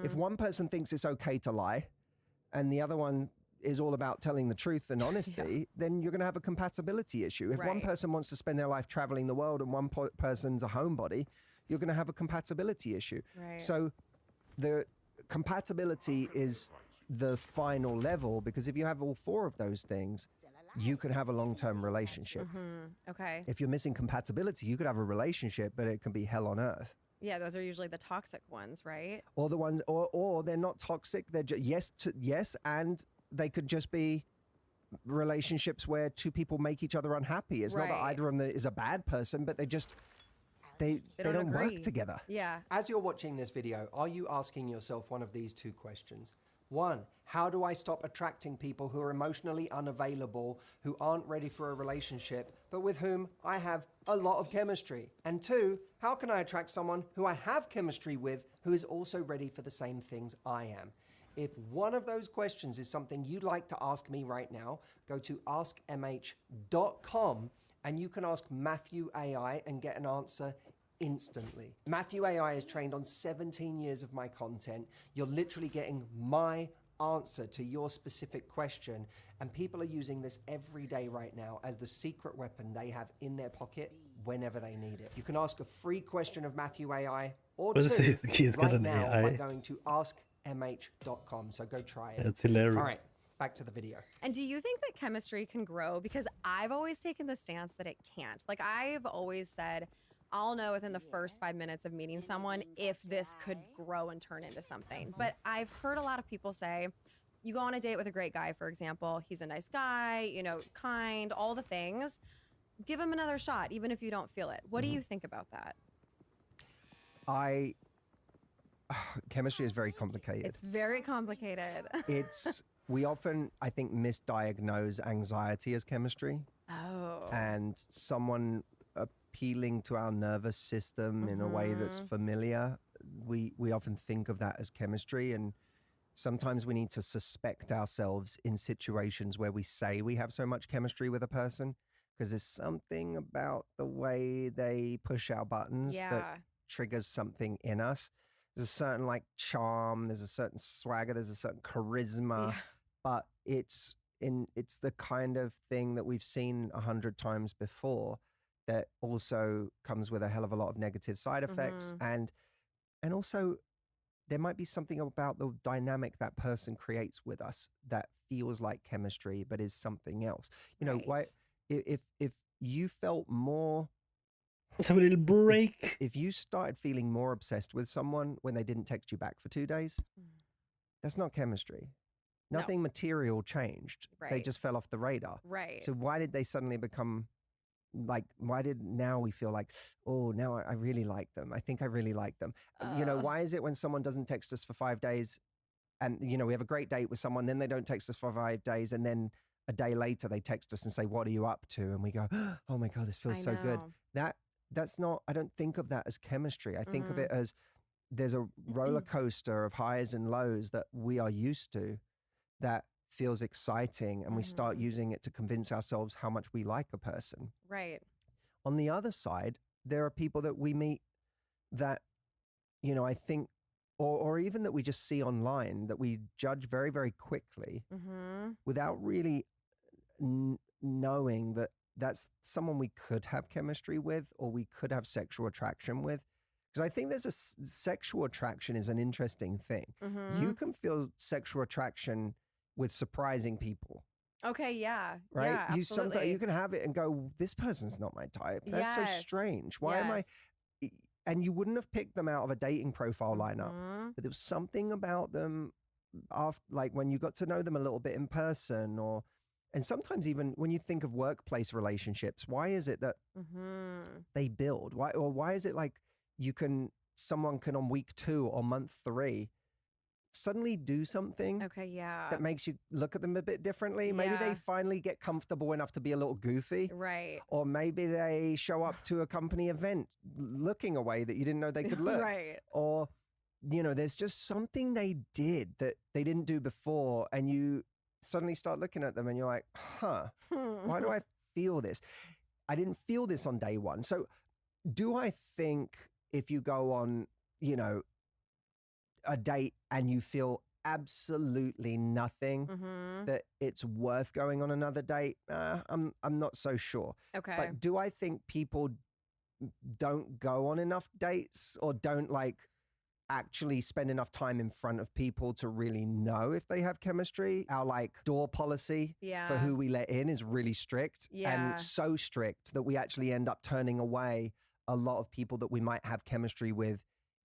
If one person thinks it's okay to lie and the other one is all about telling the truth and honesty, then you're going to have a compatibility issue. If one person wants to spend their life traveling the world and one person's a homebody, you're going to have a compatibility issue. Right. So the compatibility is the final level, because if you have all 4 of those things, you can have a long-term relationship. Okay. If you're missing compatibility, you could have a relationship, but it can be hell on earth. Yeah, those are usually the toxic ones, right? Or the ones, or they're not toxic. They're yes, and they could just be relationships where two people make each other unhappy. It's not that either of them is a bad person, but they don't work together. Yeah. As you're watching this video, are you asking yourself one of these 2 questions? 1, how do I stop attracting people who are emotionally unavailable, who aren't ready for a relationship, but with whom I have a lot of chemistry? And 2, how can I attract someone who I have chemistry with, who is also ready for the same things I am? If one of those questions is something you'd like to ask me right now, go to askmh.com and you can ask Matthew AI and get an answer instantly. Matthew AI is trained on 17 years of my content. You're literally getting my answer to your specific question, and people are using this every day right now as the secret weapon they have in their pocket whenever they need it. You can ask a free question of Matthew AI or 2 right now by going to askmh.com. So go try it. That's hilarious. All right, back to the video. And do you think that chemistry can grow? Because I've always taken the stance that it can't. Like, I've always said, I'll know within the first 5 minutes of meeting someone if this could grow and turn into something. But I've heard a lot of people say, you go on a date with a great guy, for example, he's a nice guy, kind, all the things. Give him another shot, even if you don't feel it. What do you think about that? Chemistry is very complicated. It's very complicated. We often, I think, misdiagnose anxiety as chemistry. Oh. And someone appealing to our nervous system in a way that's familiar, we often think of that as chemistry. And sometimes we need to suspect ourselves in situations where we say we have so much chemistry with a person, because there's something about the way they push our buttons that triggers something in us. There's a certain charm, there's a certain swagger, there's a certain charisma, but it's the kind of thing that we've seen 100 times before that also comes with a hell of a lot of negative side effects. And also there might be something about the dynamic that person creates with us that feels like chemistry, but is something else. Why, if you felt more, let's have a little break. If you started feeling more obsessed with someone when they didn't text you back for 2 days, that's not chemistry. Nothing material changed. They just fell off the radar. Right. So why did they suddenly become why did now we feel like, oh, now I really like them. I think I really like them. Why is it when someone doesn't text us for 5 days and, we have a great date with someone, then they don't text us for 5 days, and then a day later they text us and say, what are you up to? And we go, oh my God, this feels so good. That's not, I don't think of that as chemistry. I think of it as there's a roller coaster of highs and lows that we are used to that feels exciting, and we start using it to convince ourselves how much we like a person. Right. On the other side, there are people that we meet that, I think, or even that we just see online that we judge very, very quickly without really knowing that that's someone we could have chemistry with, or we could have sexual attraction with. Because I think there's sexual attraction is an interesting thing. You can feel sexual attraction with surprising people. Okay, yeah. Right? Yeah, absolutely. You can have it and go, this person's not my type. That's so strange. Why am I? And you wouldn't have picked them out of a dating profile lineup, but there was something about them after, like when you got to know them a little bit in person, and sometimes even when you think of workplace relationships, why is it that they build? Why is it like someone can on week 2 or month 3 suddenly do something that makes you look at them a bit differently? Maybe they finally get comfortable enough to be a little goofy. Right. Or maybe they show up to a company event looking a way that you didn't know they could look. Right. Or, there's just something they did that they didn't do before, and you suddenly start looking at them and you're like, why do I feel this? I didn't feel this on day 1. So do I think if you go on, a date and you feel absolutely nothing, that it's worth going on another date? I'm not so sure. Okay. But do I think people don't go on enough dates, or don't actually spend enough time in front of people to really know if they have chemistry? Our door policy for who we let in is really strict, and so strict that we actually end up turning away a lot of people that we might have chemistry with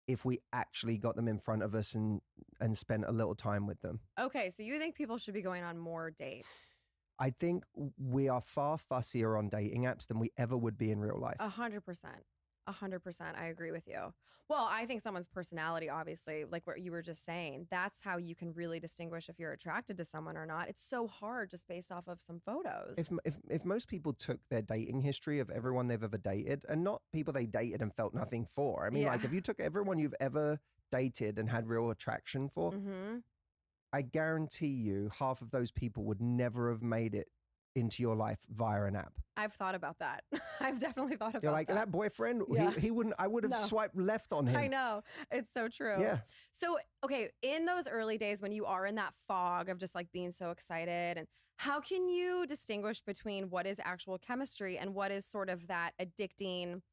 if we actually got them in front of us and spent a little time with them. Okay, so you think people should be going on more dates? I think we are far fussier on dating apps than we ever would be in real life. 100%. 100%. I agree with you. Well, I think someone's personality, obviously, like what you were just saying, that's how you can really distinguish if you're attracted to someone or not. It's so hard just based off of some photos. If most people took their dating history of everyone they've ever dated, and not people they dated and felt nothing for. I mean, if you took everyone you've ever dated and had real attraction for, I guarantee you half of those people would never have made it into your life via an app. I've thought about that. I've definitely thought about You're like, that boyfriend, he wouldn't, I would have swiped left on him. I know. It's so true. Yeah. So, okay, in those early days when you are in that fog of just being so excited, and how can you distinguish between what is actual chemistry and what is sort of that addicting,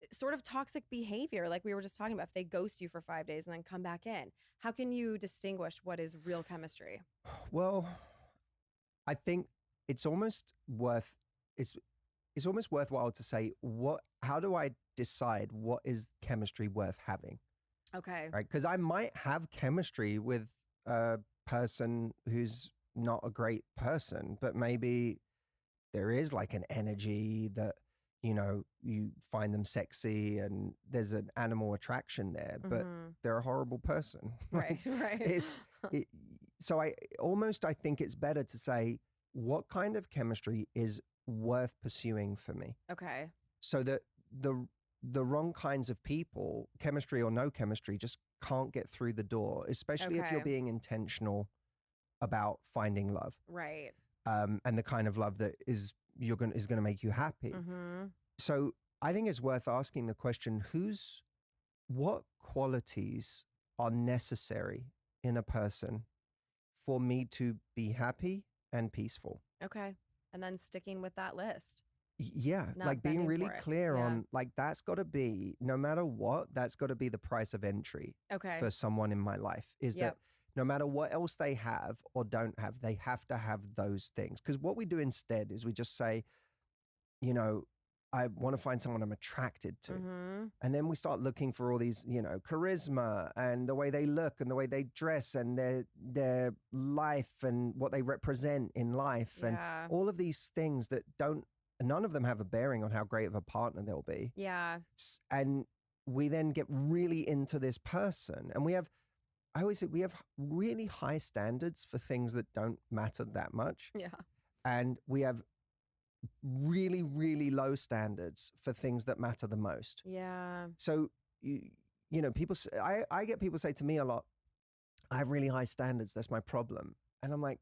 sort of toxic behavior, like we were just talking about, if they ghost you for 5 days and then come back in? How can you distinguish what is real chemistry? Well, I think it's almost worthwhile to say, how do I decide what is chemistry worth having? Okay. Right? Because I might have chemistry with a person who's not a great person, but maybe there is an energy that, you find them sexy and there's an animal attraction there, but they're a horrible person. Right. So I think it's better to say, what kind of chemistry is worth pursuing for me? Okay. So that the wrong kinds of people, chemistry or no chemistry, just can't get through the door, especially if you're being intentional about finding love. Right. And the kind of love that is going to make you happy. So I think it's worth asking the question, what qualities are necessary in a person for me to be happy and peaceful? Okay. And then sticking with that list. Yeah. Not Being bending really for it. clear Yeah. on that's got to be, no matter what, that's got to be the price of entry for someone in my life, is that no matter what else they have or don't have, they have to have those things. Because what we do instead is we just say, I want to find someone I'm attracted to. And then we start looking for all these, charisma and the way they look and the way they dress and their life and what they represent in life. And all of these things that none of them have a bearing on how great of a partner they'll be. Yeah. And we then get really into this person. And I always say we have really high standards for things that don't matter that much. Yeah. And we have really, really low standards for things that matter the most. Yeah. So, people say, I get people say to me a lot, I have really high standards. That's my problem. And I'm like,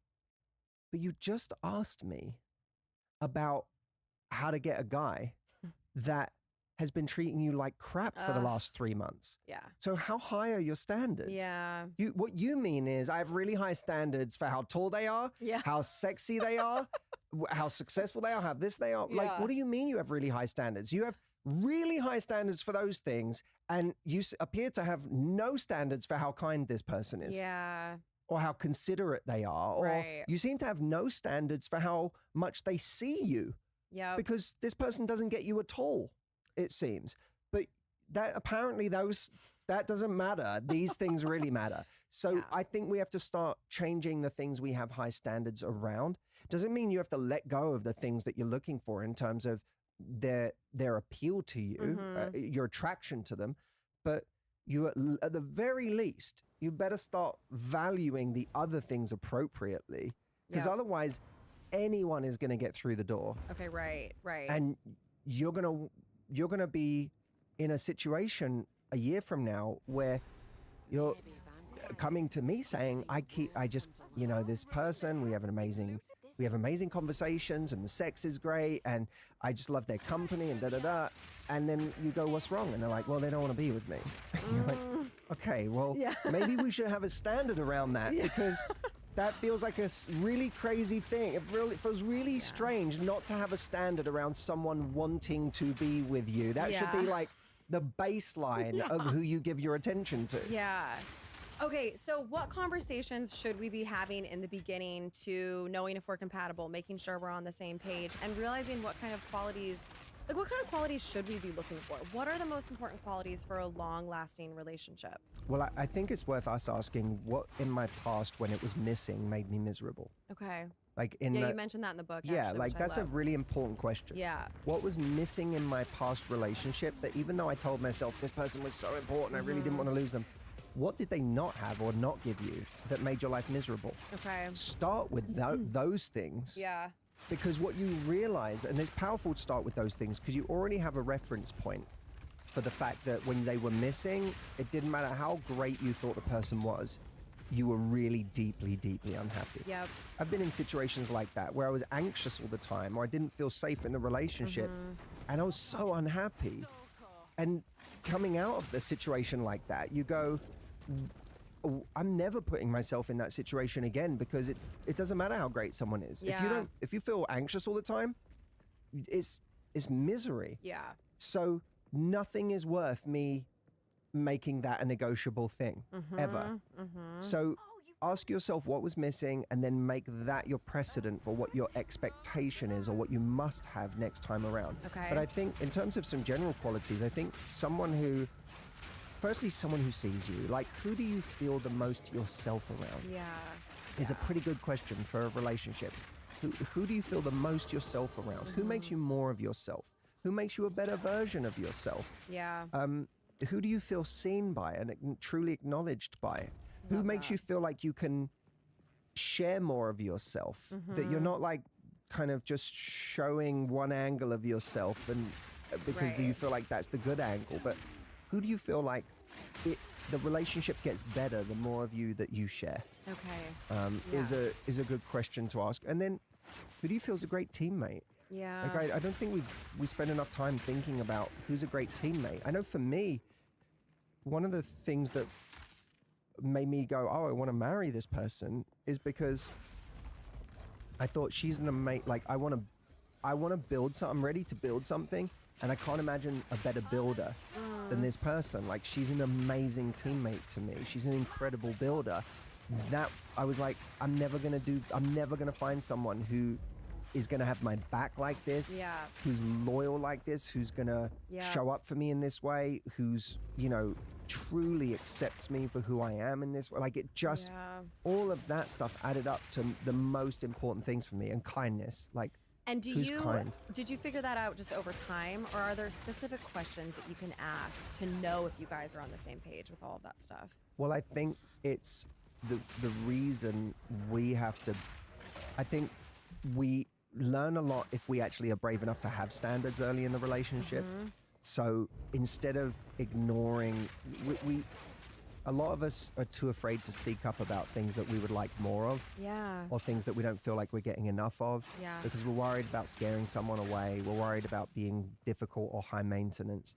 but you just asked me about how to get a guy that has been treating you like crap for the last 3 months. Yeah. So how high are your standards? Yeah. What you mean is I have really high standards for how tall they are, Yeah. how sexy they are, how successful they are, how this they are. Like, Yeah. what do you mean you have really high standards? You have really high standards for those things, and you appear to have no standards for how kind this person is. Yeah. Or how considerate they are. Or Right. you seem to have no standards for how much they see you. Yeah. Because this person doesn't get you at all, it seems. But that apparently that doesn't matter. These things really matter. So Yeah. I think we have to start changing the things we have high standards around. Doesn't mean you have to let go of the things that you're looking for in terms of their appeal to you, your attraction to them. But you, at the very least, you better start valuing the other things appropriately. Because Yeah. otherwise, anyone is going to get through the door. Okay, right. And you're gonna be in a situation a year from now where you're coming to me saying, this person, we have amazing conversations and the sex is great and I just love their company and da-da-da. And then you go, what's wrong? And they're like, well, they don't want to be with me. You're like, okay, well, maybe we should have a standard around that because that feels like a really crazy thing. It feels really strange not to have a standard around someone wanting to be with you. That should be like the baseline of who you give your attention to. Yeah. Okay, so what conversations should we be having in the beginning to knowing if we're compatible, making sure we're on the same page, and realizing what kind of qualities should we be looking for? What are the most important qualities for a long-lasting relationship? Well, I think it's worth us asking what in my past when it was missing made me miserable. Okay. Like you mentioned that in the book. Yeah, actually, like which I that's a love. really important question. Yeah. What was missing in my past relationship that even though I told myself this person was so important, I really didn't want to lose them, what did they not have or not give you that made your life miserable? Okay. Start with those things. Yeah. Because what you realize, and it's powerful to start with those things because you already have a reference point for the fact that when they were missing, it didn't matter how great you thought the person was, you were really deeply, deeply unhappy. Yep. I've been in situations like that where I was anxious all the time or I didn't feel safe in the relationship and I was so unhappy. And coming out of the situation like that, you go, I'm never putting myself in that situation again because it doesn't matter how great someone is. Yeah. If you feel anxious all the time, it's misery. Yeah. So nothing is worth me making that a negotiable thing ever. So ask yourself what was missing and then make that your precedent for what your expectation is or what you must have next time around. Okay. But I think in terms of some general qualities, I think someone who sees you. Like, who do you feel the most yourself around? Yeah. Is a pretty good question for a relationship. Who do you feel the most yourself around? Who makes you more of yourself? Who makes you a better version of yourself? Yeah. Who do you feel seen by and truly acknowledged by? Who makes you feel like you can share more of yourself? That you're not like kind of just showing one angle of yourself and because you feel like that's the good angle. But who do you feel like the relationship gets better the more of you that you share? Okay. Is a good question to ask. And then who do you feel is a great teammate? Yeah. Like I don't think we spend enough time thinking about who's a great teammate. I know for me, one of the things that made me go, oh, I want to marry this person is because I thought she's an amazing, like I want to build something, I'm ready to build something, and I can't imagine a better builder than this person. Like she's an amazing teammate to me. She's an incredible builder. That I was like, I'm never going to find someone who is going to have my back like this, who's loyal like this, who's going to show up for me in this way, who's, truly accepts me for who I am in this way. Like it just, all of that stuff added up to the most important things for me, and kindness. Like, and who's kind? Did you figure that out just over time, or are there specific questions that you can ask to know if you guys are on the same page with all of that stuff? Well, I think it's the reason we have to, I think we learn a lot if we actually are brave enough to have standards early in the relationship. So instead of ignoring, A lot of us are too afraid to speak up about things that we would like more of, Yeah. or things that we don't feel like we're getting enough of, Yeah. because we're worried about scaring someone away. We're worried about being difficult or high maintenance.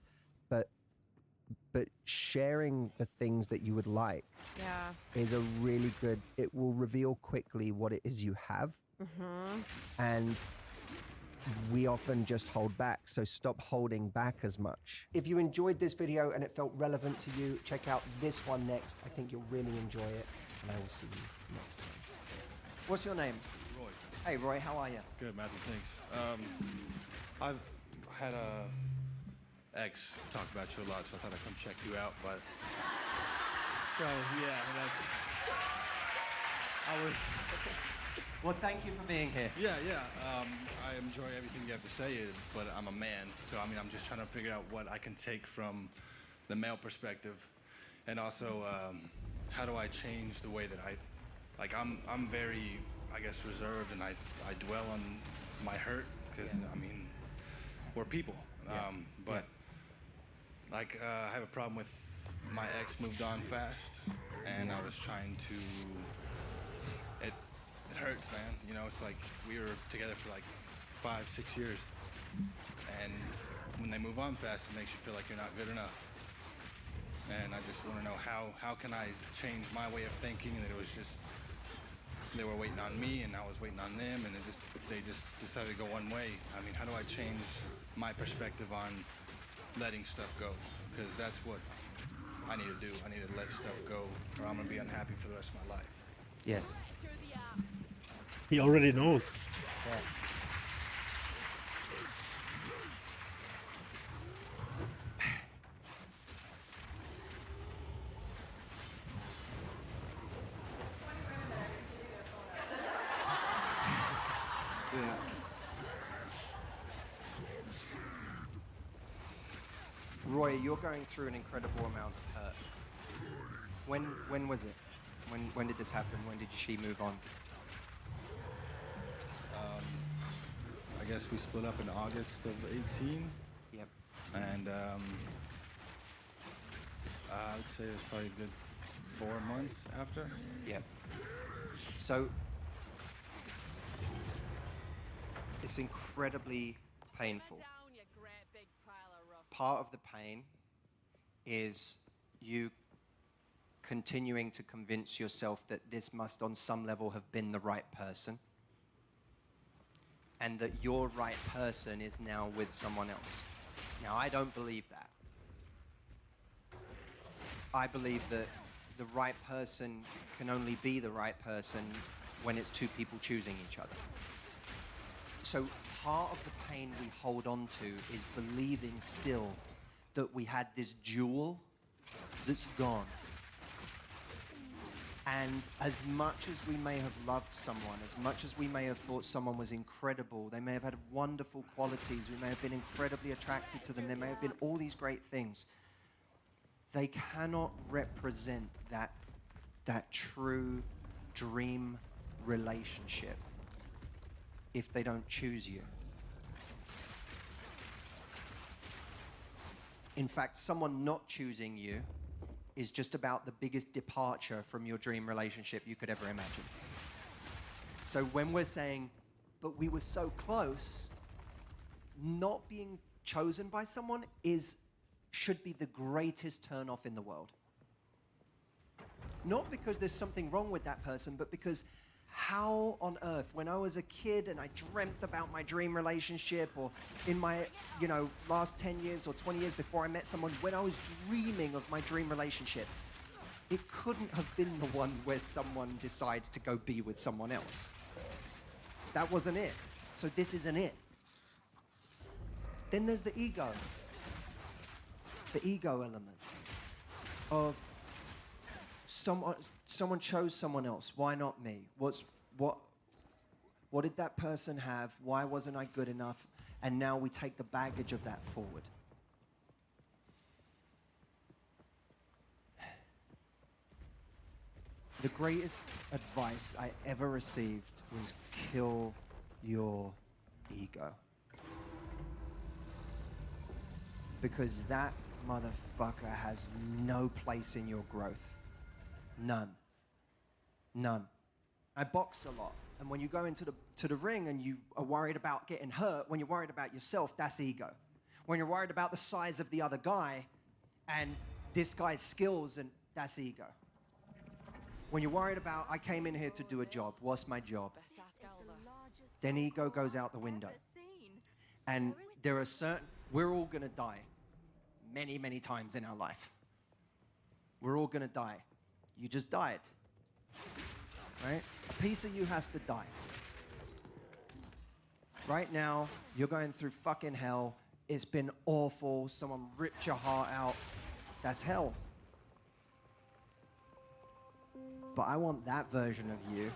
But sharing the things that you would like Yeah. is a really good, it will reveal quickly what it is you have. And we often just hold back, so stop holding back as much. If you enjoyed this video and it felt relevant to you, check out this one next. I think you'll really enjoy it, and I will see you next time. What's your name? Roy. Hey Roy, how are you? Good, Matthew, thanks. I've had a ex talk about you a lot, so I thought I'd come check you out, but... So, yeah, I was... Well, thank you for being here. Yeah. I enjoy everything you have to say, but I'm a man, so I mean, I'm just trying to figure out what I can take from the male perspective, and also how do I change the way that I'm very, I guess, reserved, and I dwell on my hurt because I mean, we're people, but like I have a problem with my ex moved on fast, and I was trying to. It hurts, man. You know, it's like we were together for like 5-6 years, and when they move on fast, it makes you feel like you're not good enough. And I just want to know how can I change my way of thinking? And that it was just they were waiting on me, and I was waiting on them, and they just decided to go one way. I mean, how do I change my perspective on letting stuff go? Because that's what I need to do. I need to let stuff go, or I'm gonna be unhappy for the rest of my life. Yes. He already knows. Yeah. Roy, you're going through an incredible amount of hurt. When was it? When did this happen? When did she move on? I guess we split up in August of 18. Yep. And I would say it was probably a good 4 months after. Yep. So it's incredibly painful. Part of the pain is you continuing to convince yourself that this must on some level have been the right person, and that your right person is now with someone else. Now, I don't believe that. I believe that the right person can only be the right person when it's two people choosing each other. So part of the pain we hold on to is believing still that we had this jewel that's gone. And as much as we may have loved someone, as much as we may have thought someone was incredible, they may have had wonderful qualities, we may have been incredibly attracted to them, there may have been all these great things, they cannot represent that true dream relationship if they don't choose you. In fact, someone not choosing you is just about the biggest departure from your dream relationship you could ever imagine. So when we're saying, but we were so close, not being chosen by someone should be the greatest turn-off in the world. Not because there's something wrong with that person, but because how on earth, when I was a kid and I dreamt about my dream relationship, or in my, last 10 years or 20 years before I met someone, when I was dreaming of my dream relationship, it couldn't have been the one where someone decides to go be with someone else. That wasn't it. So this isn't it. Then there's the ego. The ego element of someone chose someone else. Why not me? What did that person have? Why wasn't I good enough? And now we take the baggage of that forward. The greatest advice I ever received was kill your ego. Because that motherfucker has no place in your growth. None. None. I box a lot. And when you go into the ring and you are worried about getting hurt, when you're worried about yourself, that's ego. When you're worried about the size of the other guy and this guy's skills, and that's ego. When you're worried about, I came in here to do a job, what's my job? Then ego goes out the window. And there are certain, we're all gonna die many, many times in our life. We're all gonna die. You just died, right? A piece of you has to die. Right now, you're going through fucking hell. It's been awful. Someone ripped your heart out. That's hell. But I want that version of you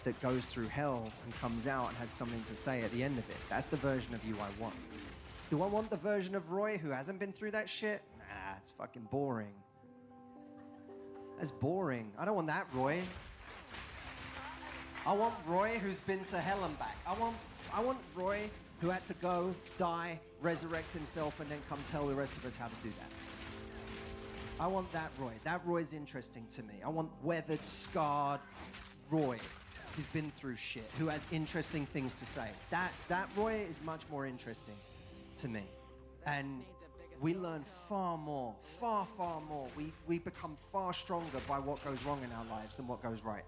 that goes through hell and comes out and has something to say at the end of it. That's the version of you I want. Do I want the version of Roy who hasn't been through that shit? Nah, it's fucking boring. That's boring. I don't want that Roy. I want Roy who's been to hell and back. I want Roy who had to go, die, resurrect himself, and then come tell the rest of us how to do that. I want that Roy. That Roy's interesting to me. I want weathered, scarred Roy who's been through shit, who has interesting things to say. That Roy is much more interesting to me. And we learn far more, far more. We become far stronger by what goes wrong in our lives than what goes right.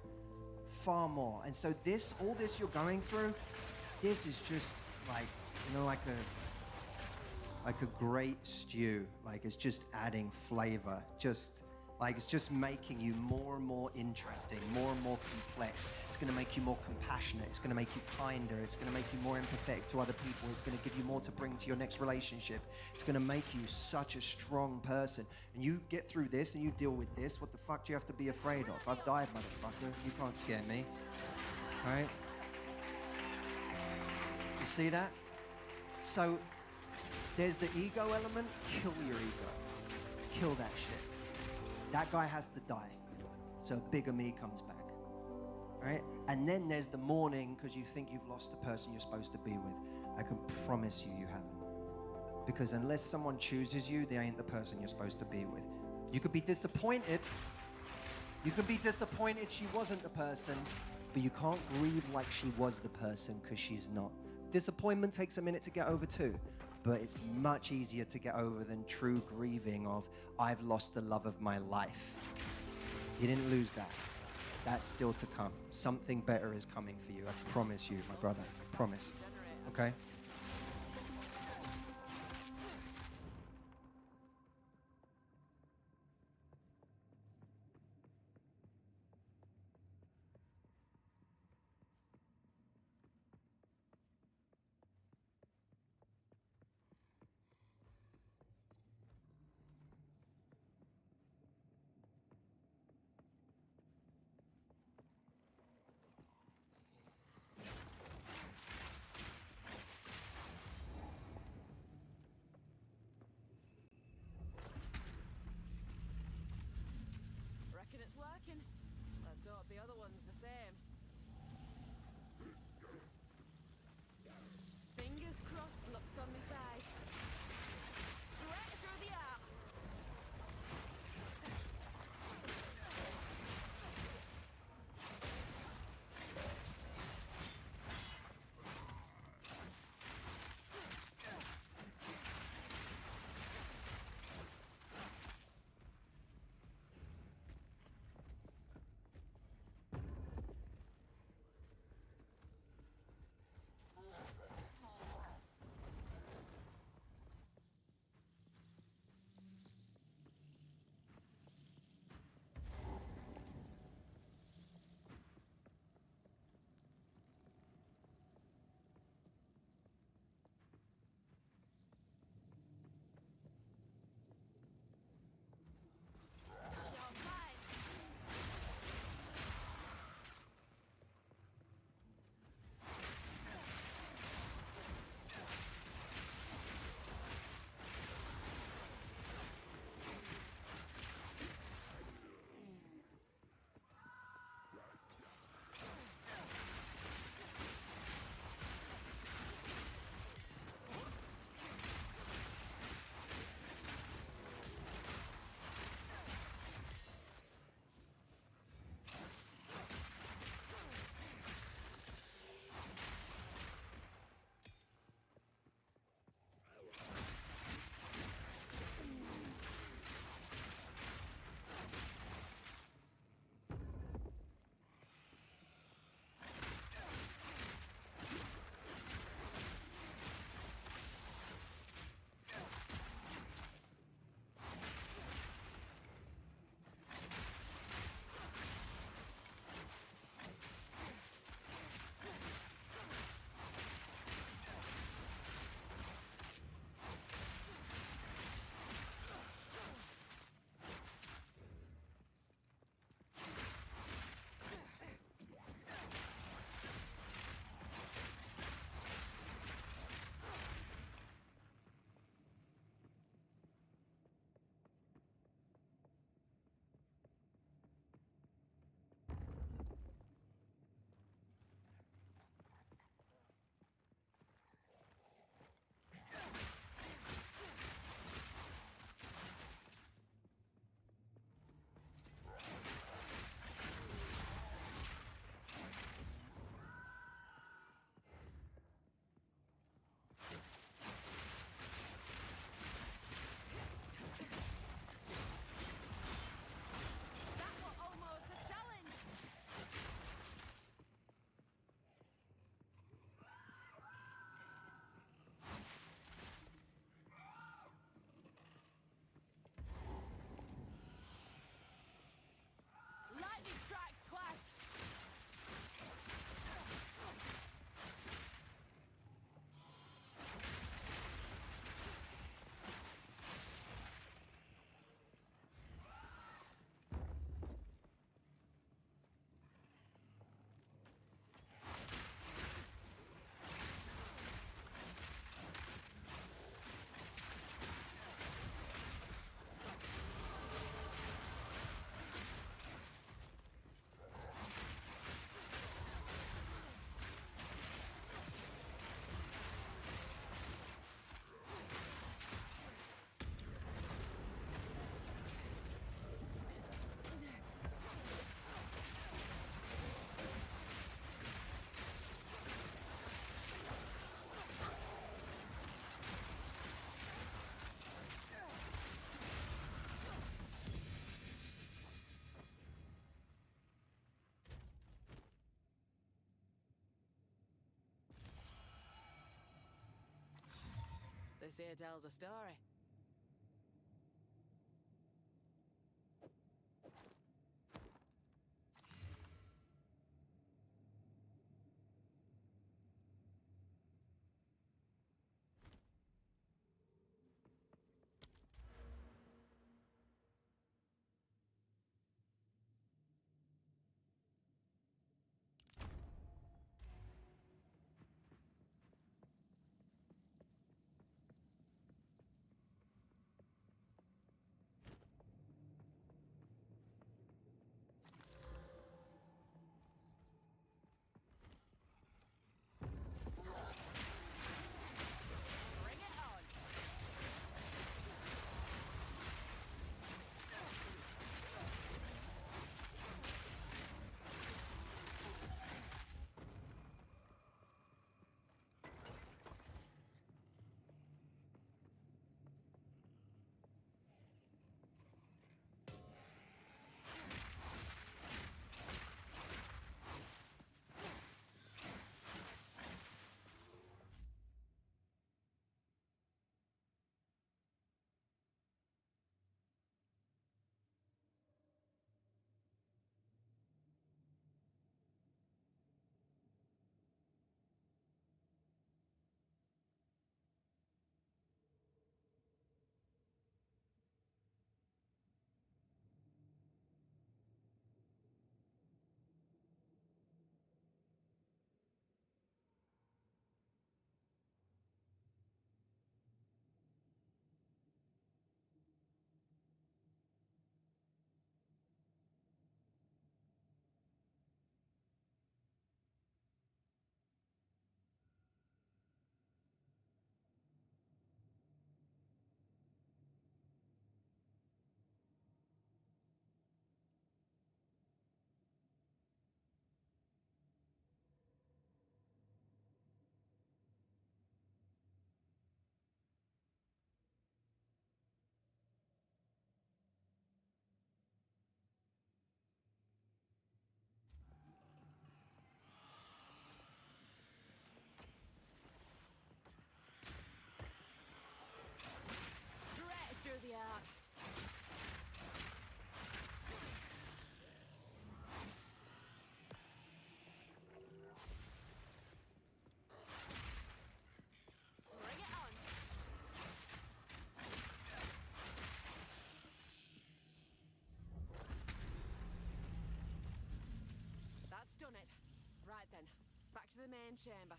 Far more. And so all this you're going through, this is just like, you know, like a great stew. Like it's just adding flavor. Just like it's just making you more and more interesting, more and more complex. It's going to make you more compassionate. It's going to make you kinder. It's going to make you more empathetic to other people. It's going to give you more to bring to your next relationship. It's going to make you such a strong person. And you get through this and you deal with this. What the fuck do you have to be afraid of? I've died, motherfucker. You can't scare me. All right? You see that? So there's the ego element. Kill your ego. Kill that shit. That guy has to die. So bigger me comes back. Right? And then there's the mourning because you think you've lost the person you're supposed to be with. I can promise you, you haven't. Because unless someone chooses you, they ain't the person you're supposed to be with. You could be disappointed. You could be disappointed she wasn't the person, but you can't grieve like she was the person because she's not. Disappointment takes a minute to get over too, but it's much easier to get over than true grieving of, I've lost the love of my life. You didn't lose that. That's still to come. Something better is coming for you. I promise you, my brother. I promise. Okay? Reckon it's working. Let's hope the other one's the same. Fingers crossed, luck's on my side. Straight through the arc. This here tells a story. Bring it on. Straight through the heart. Bring it on. That's done it. Right then, back to the main chamber.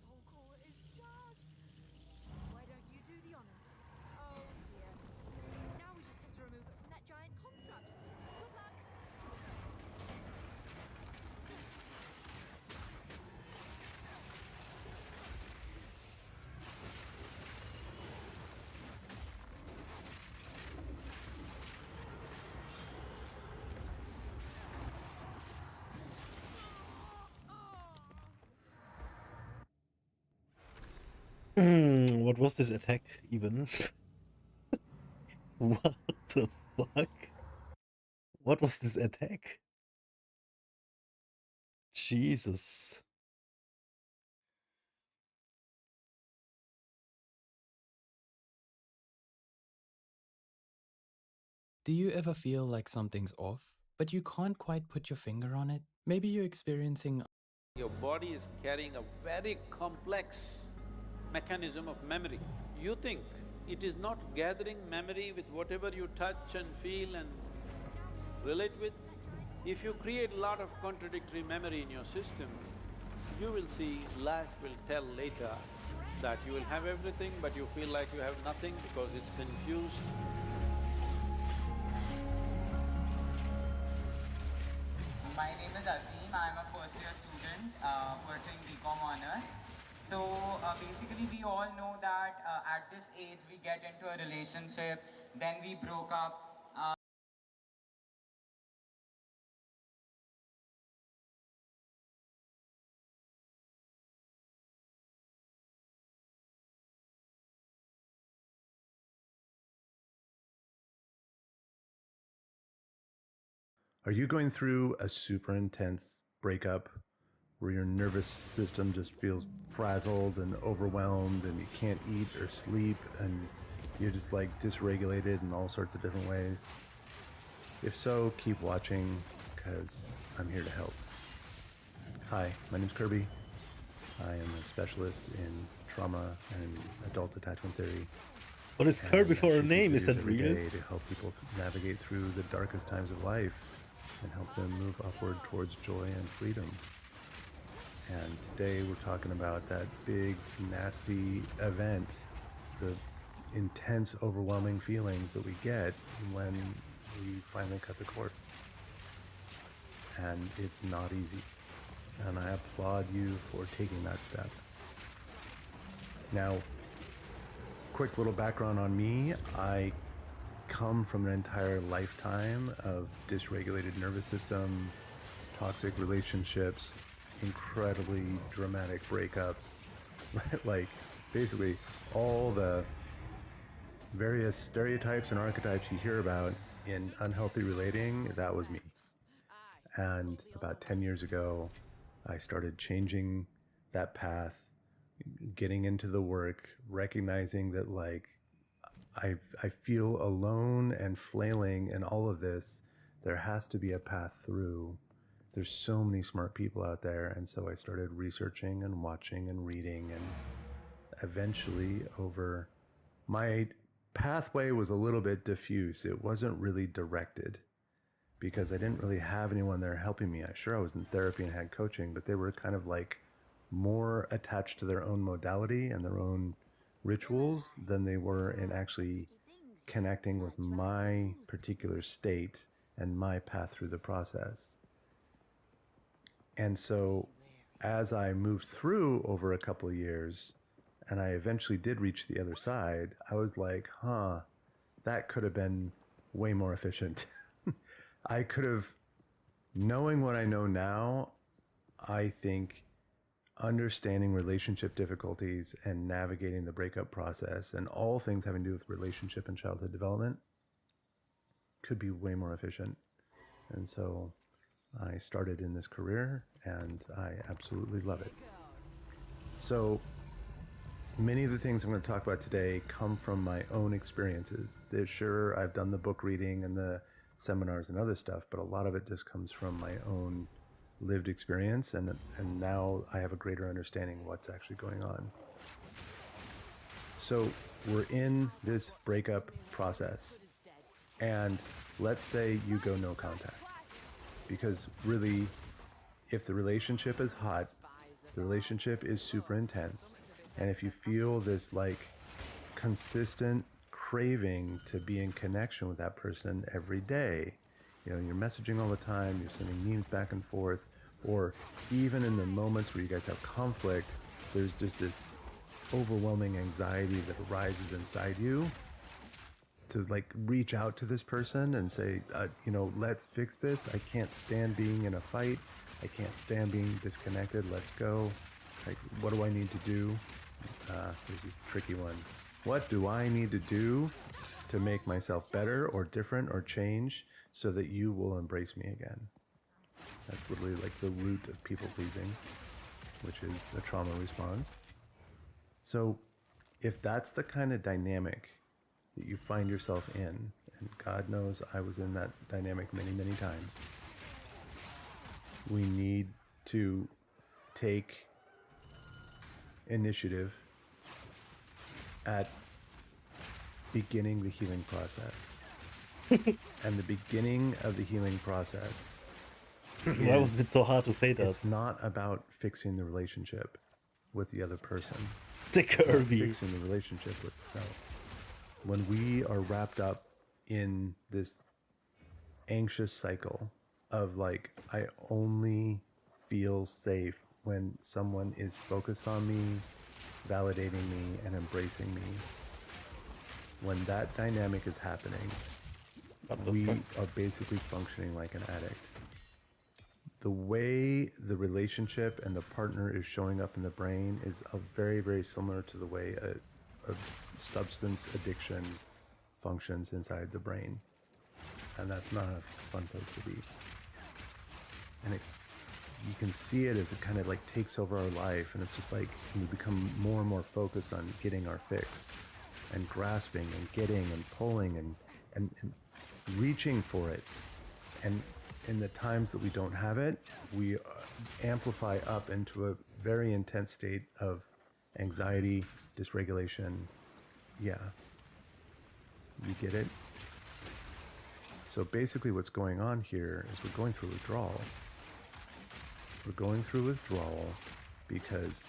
Soul core is charged. Why don't you do the honors? Oh dear. Now we just have to remove it from that giant construct. Good luck. What was this attack even? What the fuck? What was this attack? Jesus. Do you ever feel like something's off, but you can't quite put your finger on it? Maybe you're experiencing Your body is carrying a very complex mechanism of memory. You think it is not gathering memory with whatever you touch and feel and relate with? If you create a lot of contradictory memory in your system, you will see life will tell later that you will have everything but you feel like you have nothing because it's confused. My name is Azim. I'm a first-year student pursuing BCom honors. So basically, we all know that at this age we get into a relationship, then we broke up. Are you going through a super intense breakup where your nervous system just feels frazzled and overwhelmed and you can't eat or sleep and you're just like dysregulated in all sorts of different ways? If so, keep watching because I'm here to help. Hi, my name's Kirby. I am a specialist in trauma and adult attachment theory. What is Kirby for a name? Is that every real? day to help people navigate through the darkest times of life and help them move upward towards joy and freedom. And today we're talking about that big, nasty event, the intense, overwhelming feelings that we get when we finally cut the cord. And it's not easy. And I applaud you for taking that step. Now, quick little background on me. I come from an entire lifetime of dysregulated nervous system, toxic relationships, incredibly dramatic breakups, like basically all the various stereotypes and archetypes you hear about in unhealthy relating, that was me. And about 10 years ago, I started changing that path, getting into the work, recognizing that like I feel alone and flailing in all of this. There has to be a path through. There's so many smart people out there. And so I started researching and watching and reading, and eventually over my pathway was a little bit diffuse. It wasn't really directed because I didn't really have anyone there helping me. I was in therapy and had coaching, but they were kind of like more attached to their own modality and their own rituals than they were in actually connecting with my particular state and my path through the process. And so as I moved through over a couple of years and I eventually did reach the other side, I was like, that could have been way more efficient. I could have, knowing what I know now, I think understanding relationship difficulties and navigating the breakup process and all things having to do with relationship and childhood development could be way more efficient. And so I started in this career and I absolutely love it. So many of the things I'm going to talk about today come from my own experiences. Sure, I've done the book reading and the seminars and other stuff, but a lot of it just comes from my own lived experience, and now I have a greater understanding what's actually going on. So we're in this breakup process, and let's say you go no contact, because really, if the relationship is hot, the relationship is super intense, and if you feel this like consistent craving to be in connection with that person every day, you know, you're messaging all the time, you're sending memes back and forth, or even in the moments where you guys have conflict, there's just this overwhelming anxiety that arises inside you to like reach out to this person and say, let's fix this. I can't stand being in a fight. I can't stand being disconnected. Let's go. Like, what do I need to do? There's this tricky one. What do I need to do to make myself better or different or change so that you will embrace me again? That's literally like the root of people pleasing, which is a trauma response. So if that's the kind of dynamic that you find yourself in, and God knows I was in that dynamic many, many times, we need to take initiative at beginning the healing process. And the beginning of the healing process Why was it so hard to say that? It's not about fixing the relationship with the other person. to Kirby. Fixing the relationship with self. When we are wrapped up in this anxious cycle of like, I only feel safe when someone is focused on me, validating me, and embracing me. When that dynamic is happening, we are basically functioning like an addict. The way the relationship and the partner is showing up in the brain is very, very similar to the way a substance addiction functions inside the brain. And that's not a fun place to be. And you can see it as it kind of like takes over our life, and it's just like we become more and more focused on getting our fix and grasping and getting and pulling and reaching for it. And in the times that we don't have it, we amplify up into a very intense state of anxiety, dysregulation. Yeah. You get it? So basically what's going on here is we're going through withdrawal. We're going through withdrawal because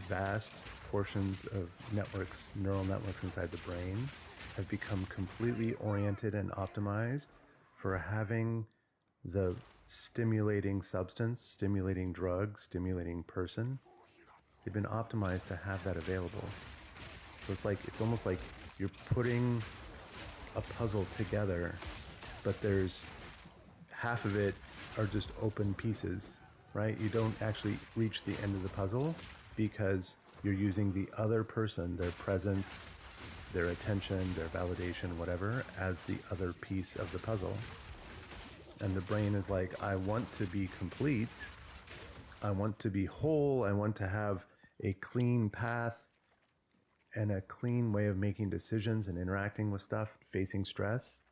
vast portions of networks, neural networks inside the brain have become completely oriented and optimized for having the stimulating substance, stimulating drug, stimulating person. They've been optimized to have that available. So it's almost like you're putting a puzzle together, but there's half of it are just open pieces, right? You don't actually reach the end of the puzzle because you're using the other person, their presence, their attention, their validation, whatever, as the other piece of the puzzle. And the brain is like, I want to be complete. I want to be whole. I want to have a clean path and a clean way of making decisions and interacting with stuff, facing stress.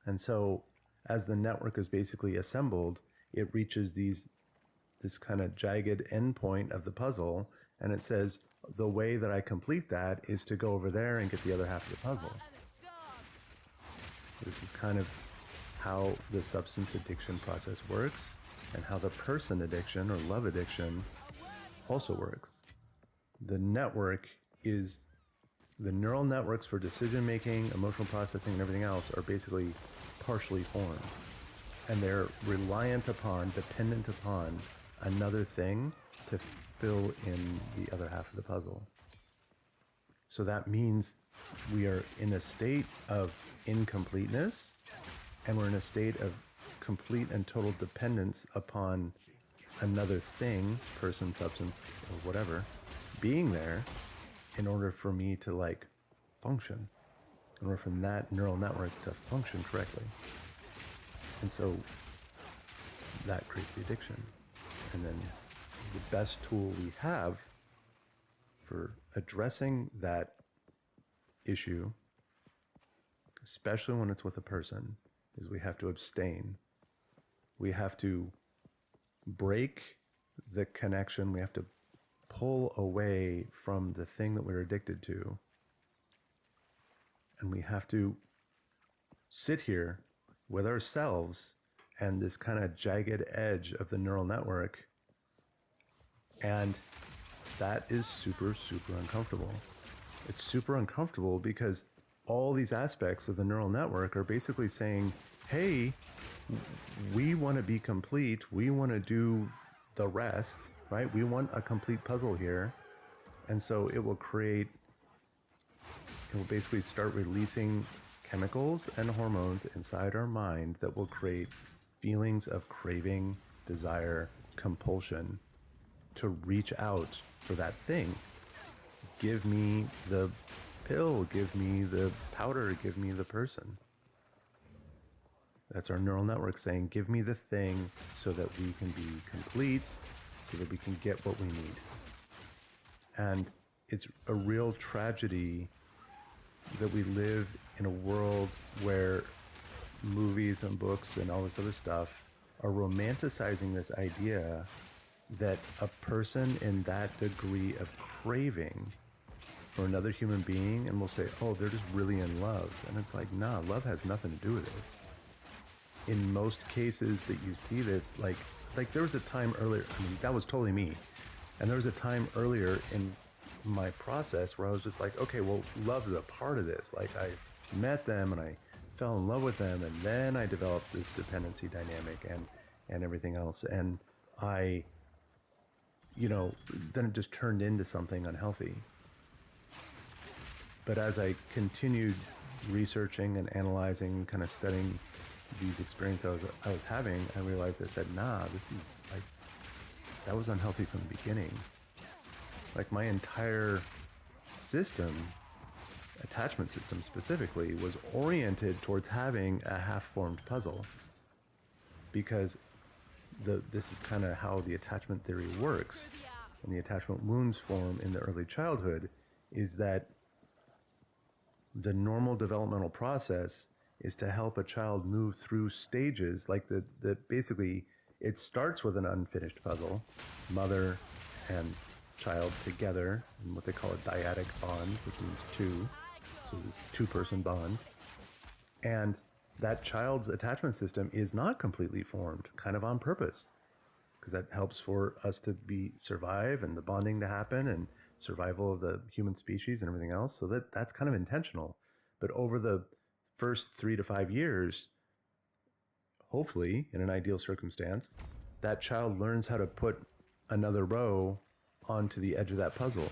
And so as the network is basically assembled, it reaches this kind of jagged endpoint of the puzzle, and it says, the way that I complete that is to go over there and get the other half of the puzzle. This is kind of how the substance addiction process works, and how the person addiction or love addiction also works. The network is, the neural networks for decision making, emotional processing, and everything else are basically partially formed. And they're reliant upon, dependent upon another thing to fill in the other half of the puzzle. So that means we are in a state of incompleteness, and we're in a state of complete and total dependence upon another thing, person, substance, or whatever, being there in order for me to like function, in order for that neural network to function correctly. And so that creates the addiction. And then the best tool we have for addressing that issue, especially when it's with a person, is we have to abstain. We have to break the connection. We have to pull away from the thing that we're addicted to. And we have to sit here with ourselves and this kind of jagged edge of the neural network. And that is super, super uncomfortable. It's super uncomfortable because all these aspects of the neural network are basically saying, hey, we want to be complete. We want to do the rest, right? We want a complete puzzle here. And so it will basically start releasing chemicals and hormones inside our mind that will create feelings of craving, desire, compulsion to reach out for that thing. Give me the pill, give me the powder, give me the person. That's our neural network saying, give me the thing so that we can be complete, so that we can get what we need. And it's a real tragedy that we live in a world where movies and books and all this other stuff are romanticizing this idea that a person in that degree of craving for another human being, and we'll say, oh, they're just really in love. And it's like, nah, love has nothing to do with this. In most cases that you see this, like there was a time earlier, I mean, that was totally me. And there was a time earlier in my process where I was just like, okay, well, love is a part of this. Like, I met them and I fell in love with them, and then I developed this dependency dynamic and everything else. And I, then it just turned into something unhealthy. But as I continued researching and analyzing, kind of studying these experiences I was having, I realized, I said, nah, this is like, that was unhealthy from the beginning. Like, my entire system, attachment system specifically, was oriented towards having a half-formed puzzle, because this is kind of how the attachment theory works, and the attachment wounds form in the early childhood, is that the normal developmental process is to help a child move through stages, like basically it starts with an unfinished puzzle, mother and child together in what they call a dyadic bond, which means two, so two-person bond. And that child's attachment system is not completely formed, kind of on purpose, because that helps for us to survive and the bonding to happen and survival of the human species and everything else. So that's kind of intentional. But over the first 3 to 5 years, hopefully, in an ideal circumstance, that child learns how to put another row onto the edge of that puzzle,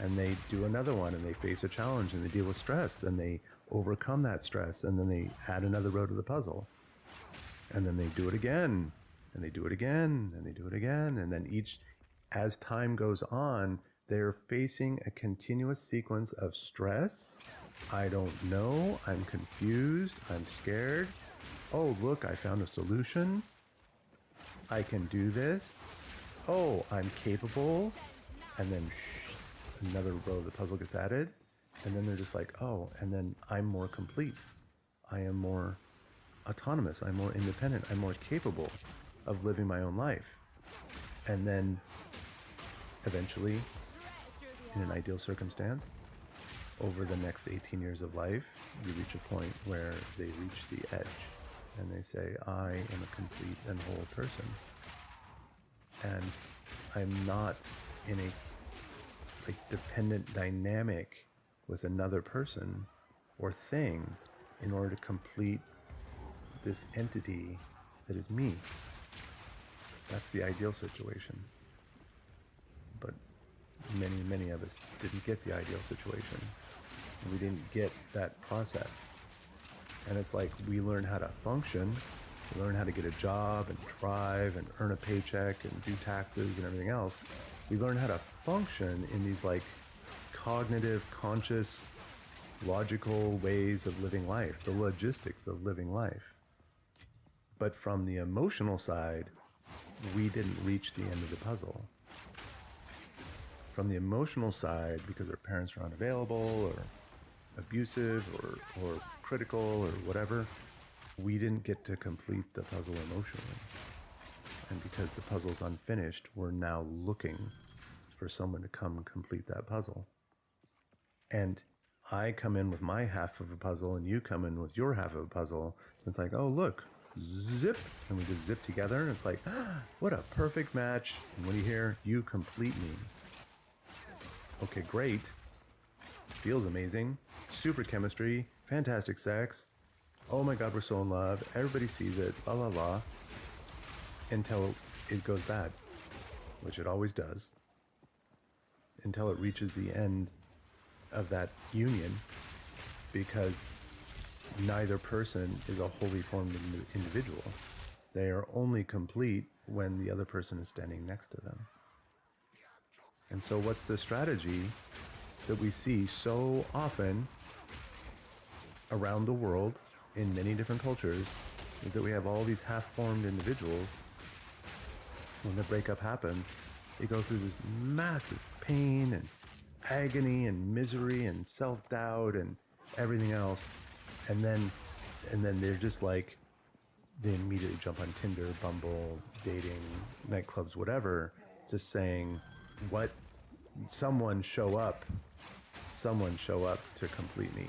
and they do another one, and they face a challenge, and they deal with stress, and they overcome that stress, and then they add another row to the puzzle, and then they do it again, and they do it again, and they do it again, and then as time goes on, they're facing a continuous sequence of stress. I don't know, I'm confused, I'm scared. Oh, look, I found a solution. I can do this. Oh, I'm capable. And then another row of the puzzle gets added. And then they're just like, oh, and then I'm more complete. I am more autonomous. I'm more independent. I'm more capable of living my own life. And then eventually, in an ideal circumstance, over the next 18 years of life, you reach a point where they reach the edge and they say, I am a complete and whole person. And I'm not in a dependent dynamic with another person or thing in order to complete this entity that is me. That's the ideal situation. But many, many of us didn't get the ideal situation. We didn't get that process. And it's like we learn how to function, we learn how to get a job and drive and earn a paycheck and do taxes and everything else. We learn how to function in these like cognitive, conscious, logical ways of living life, the logistics of living life. But from the emotional side, we didn't reach the end of the puzzle. From the emotional side, because our parents are unavailable or abusive or critical or whatever, we didn't get to complete the puzzle emotionally. And because the puzzle's unfinished, we're now looking for someone to come and complete that puzzle. And I come in with my half of a puzzle and you come in with your half of a puzzle. It's like, oh, look, zip. And we just zip together and it's like, ah, what a perfect match. And what do you hear? You complete me. Okay, great. Feels amazing. Super chemistry. Fantastic sex. Oh my God, we're so in love. Everybody sees it. La la la. Until it goes bad, which it always does. Until it reaches the end of that union, because neither person is a wholly formed individual. They are only complete when the other person is standing next to them. And so what's the strategy that we see so often around the world in many different cultures is that we have all these half-formed individuals. When the breakup happens, they go through this massive pain and agony and misery and self-doubt and everything else. And then they're just like, they immediately jump on Tinder, Bumble, dating, nightclubs, whatever, just saying, what, someone show up to complete me.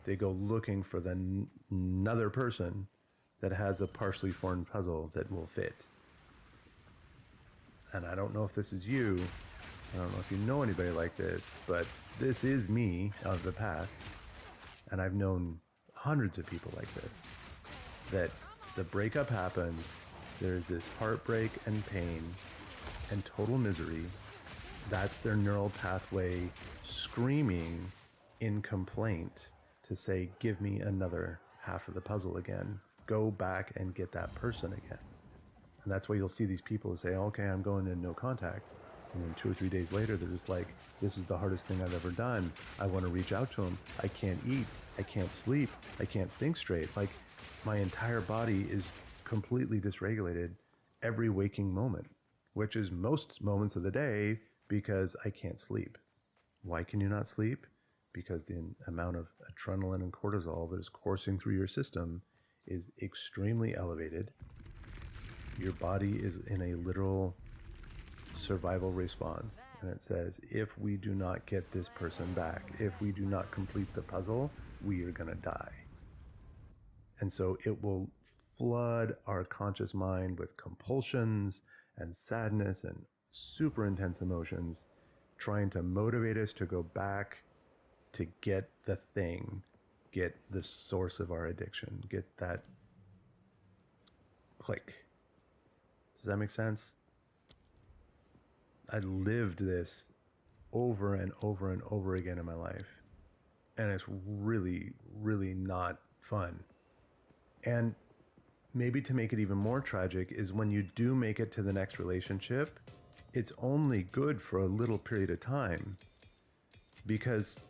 They go looking for another person that has a partially formed puzzle that will fit. And I don't know if this is you, I don't know if you know anybody like this, but this is me of the past. And I've known hundreds of people like this. That the breakup happens, there's this heartbreak and pain and total misery. That's their neural pathway screaming in complaint to say, give me another half of the puzzle again. Go back and get that person again. And that's why you'll see these people say, okay, I'm going in no contact. And then 2 or 3 days later, they're just like, this is the hardest thing I've ever done. I want to reach out to him. I can't eat. I can't sleep. I can't think straight. Like, my entire body is completely dysregulated every waking moment, which is most moments of the day because I can't sleep. Why can you not sleep? Because the amount of adrenaline and cortisol that is coursing through your system is extremely elevated. Your body is in a literal survival response, and it says, if we do not get this person back, if we do not complete the puzzle, we are going to die. And so it will flood our conscious mind with compulsions and sadness and super intense emotions, trying to motivate us to go back to get the thing, get the source of our addiction, get that click. Does that make sense? I lived this over and over and over again in my life. And it's really, really not fun. And maybe to make it even more tragic is when you do make it to the next relationship, it's only good for a little period of time. Because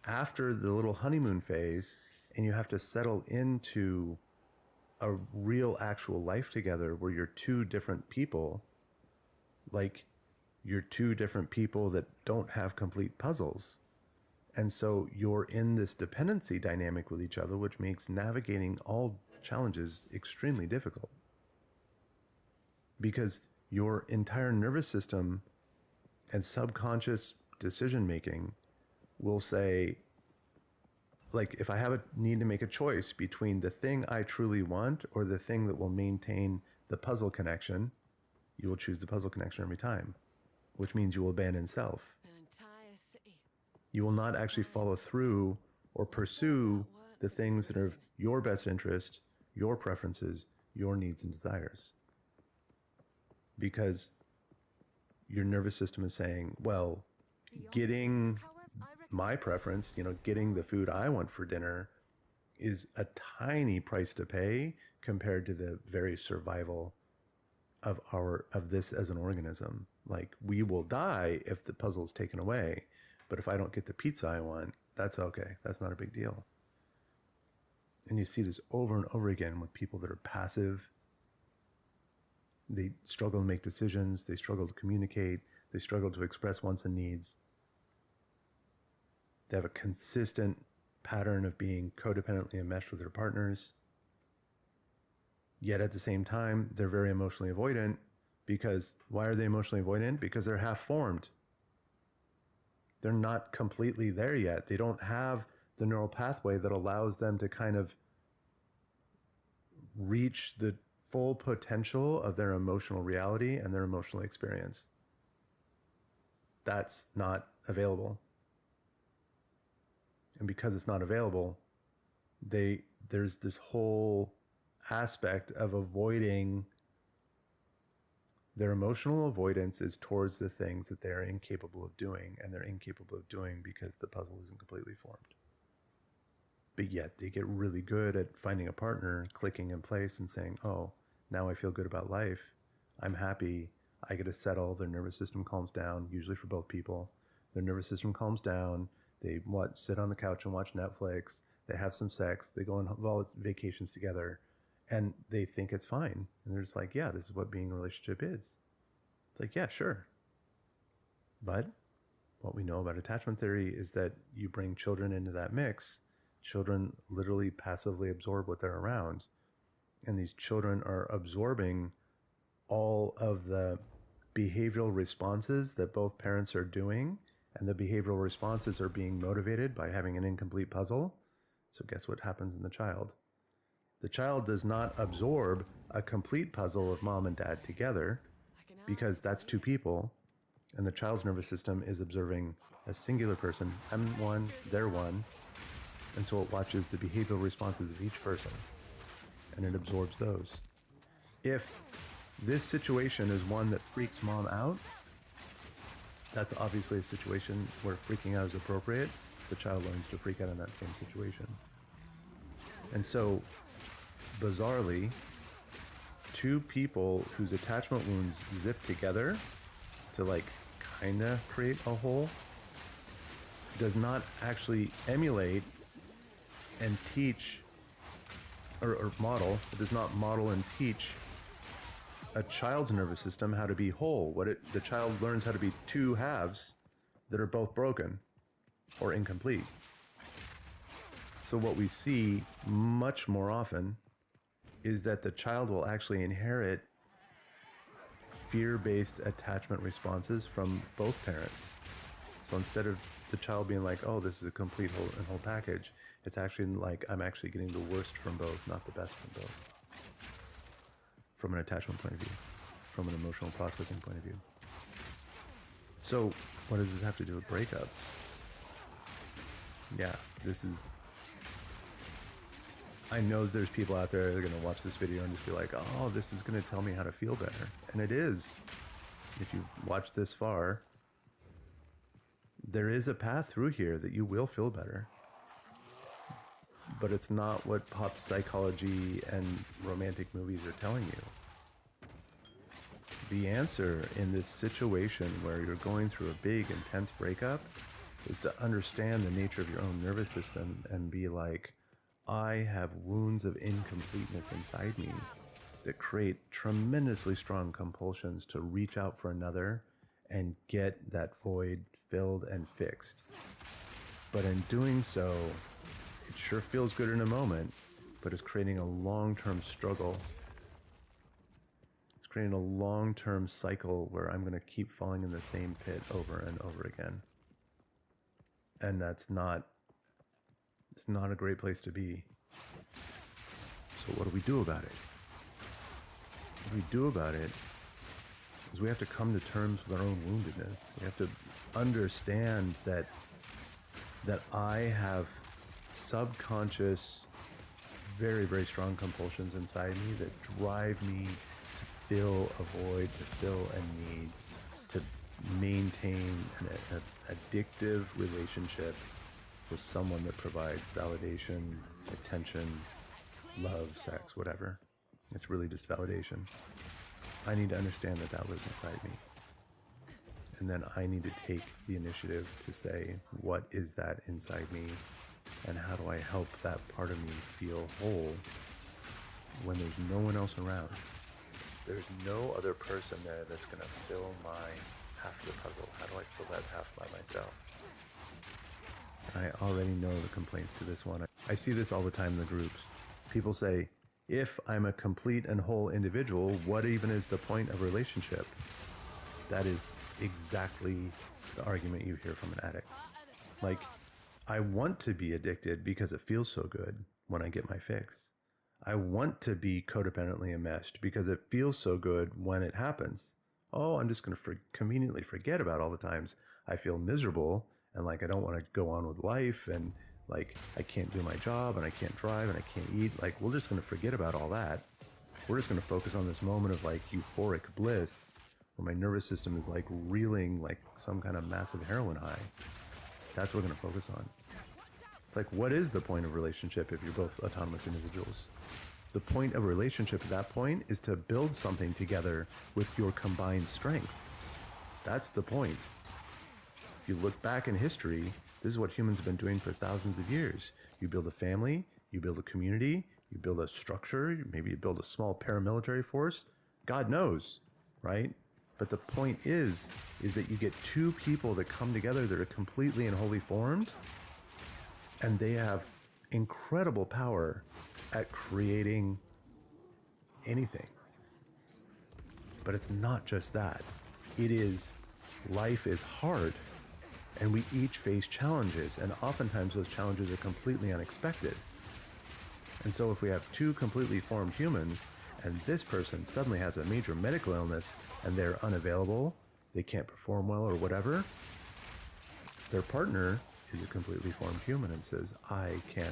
after the little honeymoon phase, and you have to settle into a real actual life together where you're two different people, like you're two different people that don't have complete puzzles. And so you're in this dependency dynamic with each other, which makes navigating all challenges extremely difficult. Because your entire nervous system and subconscious decision making will say, like, if I have a need to make a choice between the thing I truly want or the thing that will maintain the puzzle connection, you will choose the puzzle connection every time, which means you will abandon self. You will not actually follow through or pursue the things that are of your best interest, your preferences, your needs and desires. Because your nervous system is saying, well, getting my preference, getting the food I want for dinner is a tiny price to pay compared to the very survival of this as an organism. Like, we will die if the puzzle is taken away, but if I don't get the pizza I want, that's okay. That's not a big deal. And you see this over and over again with people that are passive. They struggle to make decisions. They struggle to communicate. They struggle to express wants and needs. They have a consistent pattern of being codependently enmeshed with their partners. Yet at the same time, they're very emotionally avoidant. Because why are they emotionally avoidant? Because they're half formed. They're not completely there yet. They don't have the neural pathway that allows them to kind of reach the full potential of their emotional reality and their emotional experience. That's not available. And because it's not available, there's this whole aspect of avoiding. Their emotional avoidance is towards the things that they're incapable of doing, and they're incapable of doing because the puzzle isn't completely formed. But yet they get really good at finding a partner, clicking in place and saying, oh, now I feel good about life. I'm happy. I get to settle. Their nervous system calms down, usually for both people. Their nervous system calms down. They sit on the couch and watch Netflix. They have some sex. They go on vacations together, and they think it's fine. And they're just like, yeah, this is what being in a relationship is. It's like, yeah, sure. But what we know about attachment theory is that you bring children into that mix. Children literally passively absorb what they're around. And these children are absorbing all of the behavioral responses that both parents are doing. And the behavioral responses are being motivated by having an incomplete puzzle. So guess what happens in the child? The child does not absorb a complete puzzle of mom and dad together because that's two people. And the child's nervous system is observing a singular person. I'm one, they're one. And so it watches the behavioral responses of each person and it absorbs those. If this situation is one that freaks mom out, that's obviously a situation where freaking out is appropriate. The child learns to freak out in that same situation. And so, bizarrely, two people whose attachment wounds zip together to like kind of create a whole does not actually emulate and teach or model, it does not model and teach a child's nervous system how to be whole. The child learns how to be two halves that are both broken or incomplete. So what we see much more often is that the child will actually inherit fear-based attachment responses from both parents. So instead of the child being like, oh, this is a complete whole package, it's actually like, I'm actually getting the worst from both, not the best from both. From an attachment point of view, from an emotional processing point of view. So what does this have to do with breakups? Yeah, I know there's people out there that are going to watch this video and just be like, oh, this is going to tell me how to feel better. And it is. If you watch this far, there is a path through here that you will feel better. But it's not what pop psychology and romantic movies are telling you. The answer in this situation where you're going through a big, intense breakup is to understand the nature of your own nervous system and be like, I have wounds of incompleteness inside me that create tremendously strong compulsions to reach out for another and get that void filled and fixed. But in doing so, it sure feels good in a moment, but it's creating a long-term struggle. It's creating a long-term cycle where I'm going to keep falling in the same pit over and over again. And it's not a great place to be. So what do we do about it? What we do about it is we have to come to terms with our own woundedness. We have to understand that I have subconscious, very, very strong compulsions inside me that drive me to fill a void, to fill a need, to maintain an addictive relationship with someone that provides validation, attention, love, sex, whatever. It's really just validation. I need to understand that lives inside me. And then I need to take the initiative to say, what is that inside me? And how do I help that part of me feel whole when there's no one else around? There's no other person there that's going to fill my half of the puzzle. How do I fill that half by myself? And I already know the complaints to this one. I see this all the time in the groups. People say, if I'm a complete and whole individual, what even is the point of relationship? That is exactly the argument you hear from an addict. Like, I want to be addicted because it feels so good when I get my fix. I want to be codependently enmeshed because it feels so good when it happens. Oh, I'm just going to conveniently forget about all the times I feel miserable and like I don't want to go on with life and like I can't do my job and I can't drive and I can't eat. Like, we're just going to forget about all that. We're just going to focus on this moment of like euphoric bliss where my nervous system is like reeling like some kind of massive heroin high. That's what we're going to focus on. It's like, what is the point of relationship if you're both autonomous individuals? The point of a relationship at that point is to build something together with your combined strength. That's the point. If you look back in history, this is what humans have been doing for thousands of years. You build a family, you build a community, you build a structure, maybe you build a small paramilitary force. God knows, right? But the point is that you get two people that come together that are completely and wholly formed, and they have incredible power at creating anything. But it's not just that. It is, life is hard, and we each face challenges, and oftentimes those challenges are completely unexpected. And so if we have two completely formed humans, and this person suddenly has a major medical illness, and they're unavailable, they can't perform well or whatever, their partner is a completely formed human and says, I can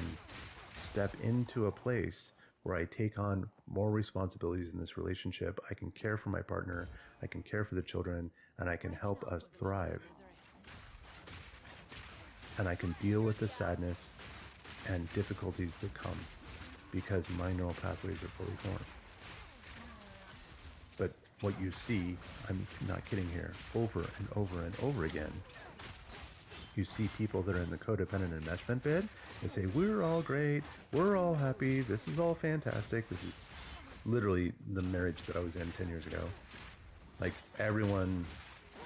step into a place where I take on more responsibilities in this relationship. I can care for my partner, I can care for the children, and I can help us thrive. And I can deal with the sadness and difficulties that come because my neural pathways are fully formed. But what you see, I'm not kidding here, over and over and over again, you see people that are in the codependent enmeshment bid, they say, we're all great, we're all happy, this is all fantastic. This is literally the marriage that I was in 10 years ago. Like everyone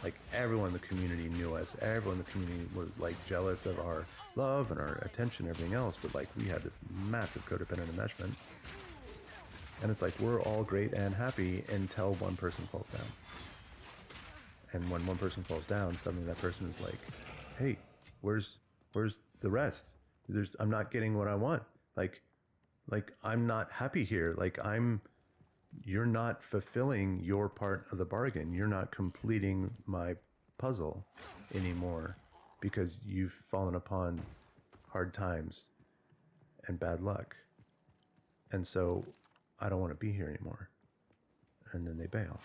in the community knew us. Everyone in the community was like jealous of our love and our attention and everything else. But like we had this massive codependent enmeshment. And it's like, we're all great and happy until one person falls down. And when one person falls down, suddenly that person is like, hey, where's the rest? I'm not getting what I want. Like I'm not happy here. You're not fulfilling your part of the bargain. You're not completing my puzzle anymore because you've fallen upon hard times and bad luck. And so I don't want to be here anymore. And then they bail.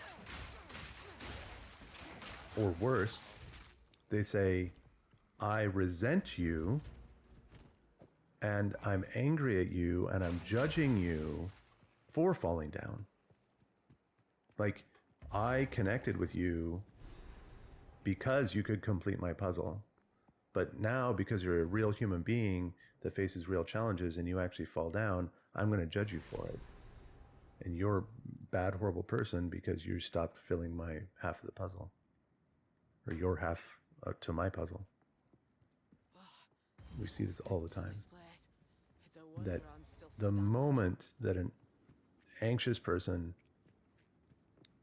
Or worse, they say, I resent you and I'm angry at you and I'm judging you for falling down. Like, I connected with you because you could complete my puzzle. But now, because you're a real human being that faces real challenges and you actually fall down, I'm going to judge you for it. And you're a bad, horrible person because you stopped filling my half of the puzzle. Or your half to my puzzle. We see this all the time. That the moment that an anxious person,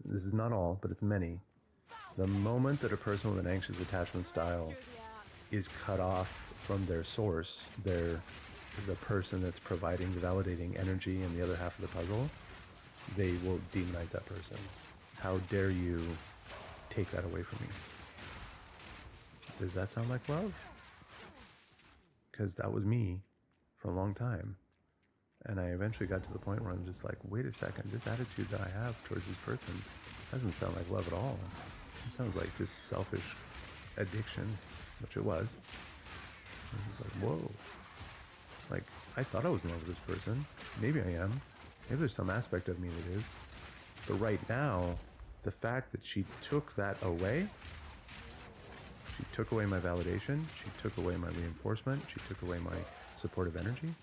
this is not all, but it's many, the moment that a person with an anxious attachment style is cut off from their source, the person that's providing the validating energy in the other half of the puzzle, they will demonize that person. How dare you take that away from me? Does that sound like love? Because that was me for a long time. And I eventually got to the point where I'm just like, wait a second, this attitude that I have towards this person doesn't sound like love at all. It sounds like just selfish addiction, which it was. I was like, whoa. Like, I thought I was in love with this person. Maybe I am. Maybe there's some aspect of me that is. But right now, the fact that she took that away, she took away my validation, she took away my reinforcement, she took away my supportive energy.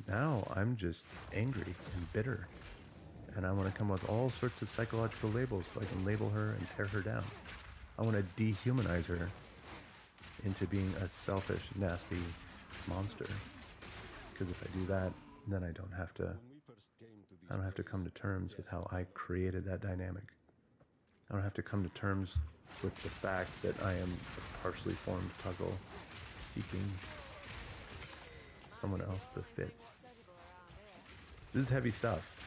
Now I'm just angry and bitter. And I want to come up with all sorts of psychological labels so I can label her and tear her down. I want to dehumanize her into being a selfish, nasty monster. Because if I do that, then I don't have to come to terms with how I created that dynamic. I don't have to come to terms with the fact that I am a partially formed puzzle seeking someone else that fits. This is heavy stuff.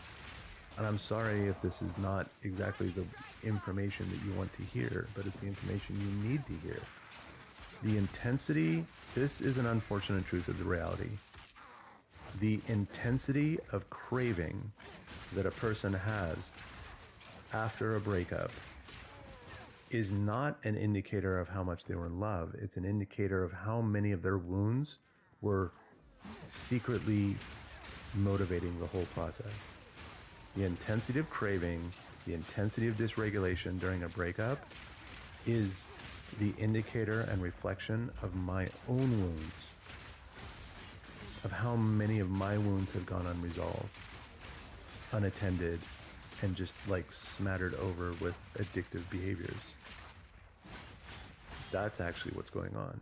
And I'm sorry if this is not exactly the information that you want to hear, but it's the information you need to hear. The intensity, this is an unfortunate truth of the reality. The intensity of craving that a person has after a breakup is not an indicator of how much they were in love. It's an indicator of how many of their wounds were secretly motivating the whole process. The intensity of craving, the intensity of dysregulation during a breakup is the indicator and reflection of my own wounds, of how many of my wounds have gone unresolved, unattended, and just like smattered over with addictive behaviors. That's actually what's going on.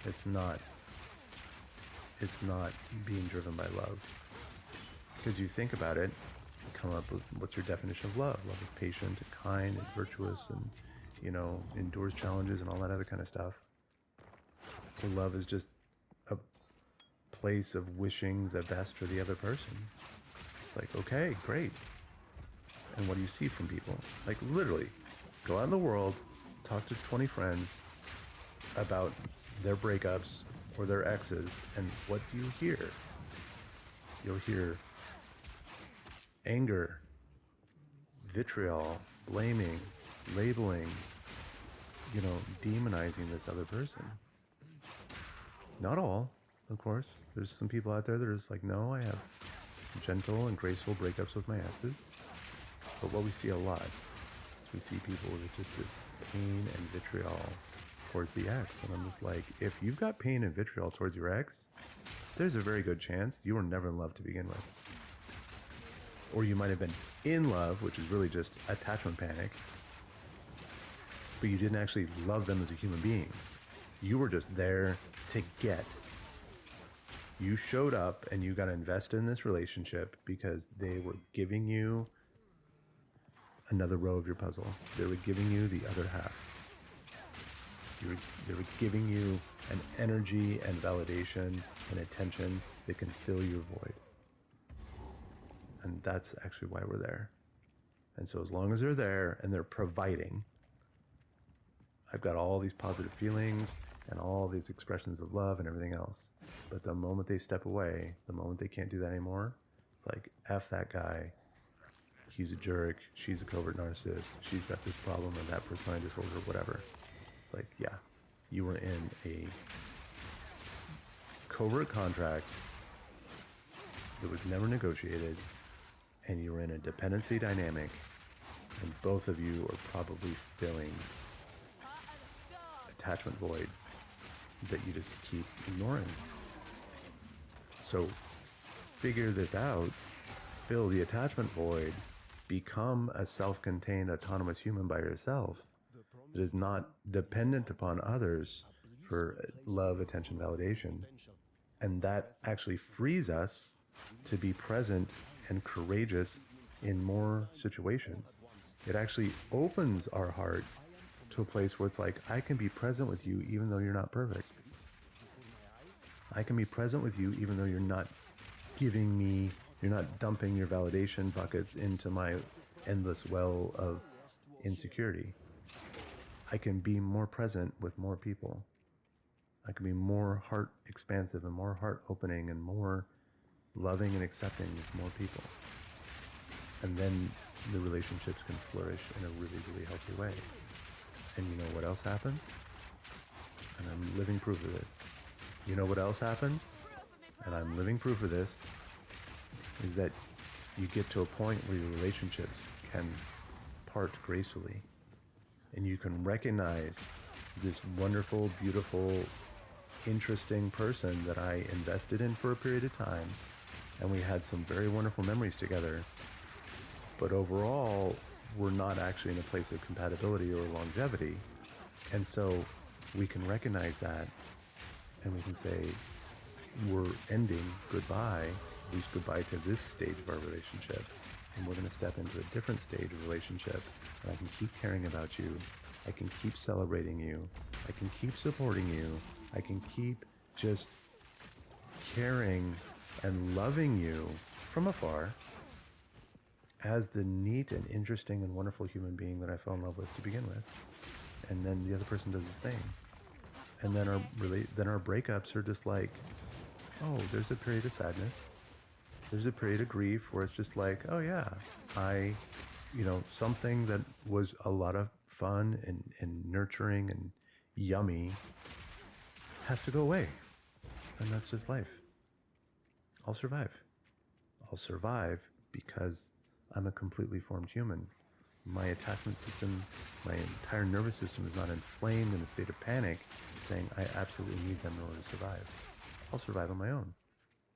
It's not being driven by love. Because you think about it, you come up with what's your definition of love? Love is patient and kind and virtuous and, endures challenges and all that other kind of stuff. Well, love is just a place of wishing the best for the other person. It's like, okay, great. And what do you see from people? Like literally, Go out in the world, talk to 20 friends about their breakups or their exes, and what do you hear? You'll hear anger, vitriol, blaming, labeling, demonizing this other person. Not all, of course. There's some people out there that are just like, no, I have gentle and graceful breakups with my exes. But what we see a lot is we see people with just this pain and vitriol towards the ex. And I'm just like, if you've got pain and vitriol towards your ex, there's a very good chance you were never in love to begin with. Or you might have been in love, which is really just attachment panic, but you didn't actually love them as a human being. You were just there to get. You showed up and you got to invest in this relationship because they were giving you another row of your puzzle. They were giving you the other half. They were giving you an energy and validation and attention that can fill your void. And that's actually why we're there. And so as long as they're there and they're providing, I've got all these positive feelings and all these expressions of love and everything else. But the moment they step away, the moment they can't do that anymore, it's like, F that guy. He's a jerk. She's a covert narcissist. She's got this problem or that personality disorder, whatever. It's like, yeah, you were in a covert contract that was never negotiated, and you were in a dependency dynamic, and both of you are probably filling attachment voids that you just keep ignoring. So figure this out, fill the attachment void, become a self-contained autonomous human by yourself that is not dependent upon others for love, attention, validation. And that actually frees us to be present and courageous in more situations. It actually opens our heart to a place where it's like, I can be present with you even though you're not perfect. I can be present with you even though you're not giving me, you're not dumping your validation buckets into my endless well of insecurity. I can be more present with more people. I can be more heart expansive and more heart opening and more loving and accepting with more people. And then the relationships can flourish in a really, really healthy way. And you know what else happens? And I'm living proof of this. You know what else happens? And I'm living proof of this, is that you get to a point where your relationships can part gracefully. And you can recognize this wonderful, beautiful, interesting person that I invested in for a period of time. And we had some very wonderful memories together. But overall, we're not actually in a place of compatibility or longevity. And so we can recognize that, and we can say, we're ending goodbye, at least goodbye to this stage of our relationship. And we're going to step into a different stage of relationship. And I can keep caring about you. I can keep celebrating you. I can keep supporting you. I can keep just caring and loving you from afar as the neat and interesting and wonderful human being that I fell in love with to begin with. And then the other person does the same. And then our breakups are just like, oh, there's a period of sadness. There's a period of grief where it's just like, oh yeah, something that was a lot of fun and nurturing and yummy has to go away. And that's just life. I'll survive. I'll survive because I'm a completely formed human. My attachment system, my entire nervous system is not inflamed in a state of panic saying I absolutely need them in order to survive. I'll survive on my own.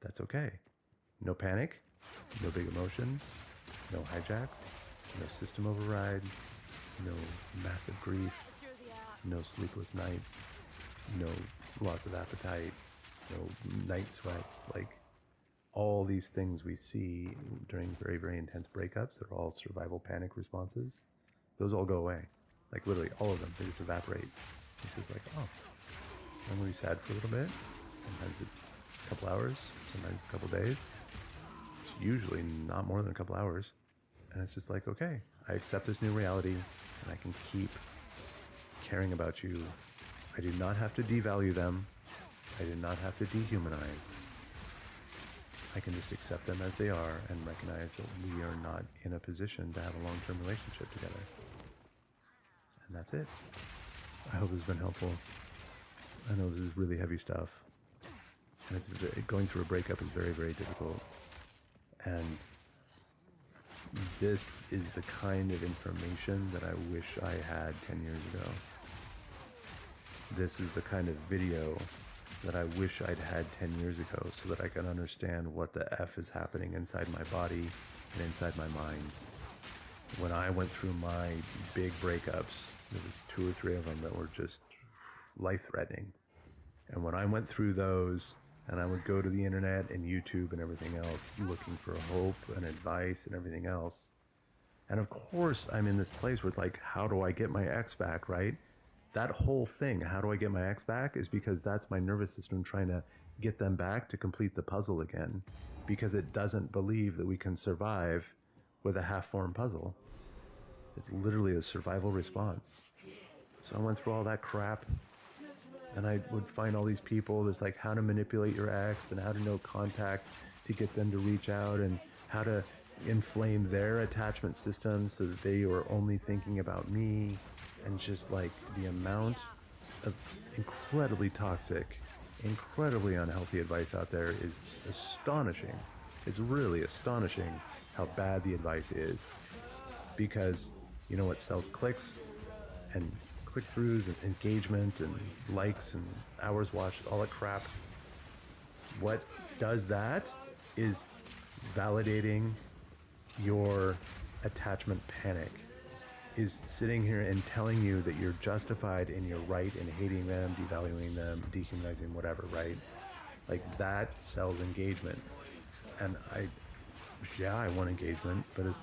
That's okay. No panic, no big emotions, no hijacks, no system override, no massive grief, no sleepless nights, no loss of appetite, no night sweats. Like, all these things we see during very, very intense breakups, they're all survival panic responses. Those all go away. Like literally all of them, they just evaporate. It's just like, oh, I'm gonna be sad for a little bit. Sometimes it's a couple hours, sometimes a couple days. It's usually not more than a couple hours. And it's just like, okay, I accept this new reality and I can keep caring about you. I do not have to devalue them. I do not have to dehumanize. I can just accept them as they are and recognize that we are not in a position to have a long-term relationship together. And that's it. I hope this has been helpful. I know this is really heavy stuff. And it's going through a breakup is very, very difficult. And this is the kind of information that I wish I had 10 years ago. This is the kind of video that I wish I'd had 10 years ago so that I could understand what the F is happening inside my body and inside my mind. When I went through my big breakups, there was 2 or 3 of them that were just life-threatening. And when I went through those, and I would go to the internet and YouTube and everything else, looking for hope and advice and everything else. And of course, I'm in this place where it's like, how do I get my ex back, right? That whole thing, how do I get my ex back, is because that's my nervous system trying to get them back to complete the puzzle again, because it doesn't believe that we can survive with a half-formed puzzle. It's literally a survival response. So I went through all that crap, and I would find all these people. There's like how to manipulate your ex and how to know contact to get them to reach out, and how to inflame their attachment system so that they are only thinking about me. And just like the amount of incredibly toxic, incredibly unhealthy advice out there is astonishing. It's really astonishing how bad the advice is. Because you know what sells clicks and click-throughs and engagement and likes and hours watched, all that crap. What does that is validating your attachment panic, is sitting here and telling you that you're justified and you're right in hating them, devaluing them, dehumanizing, whatever, right? Like that sells engagement. And I want engagement, but it's,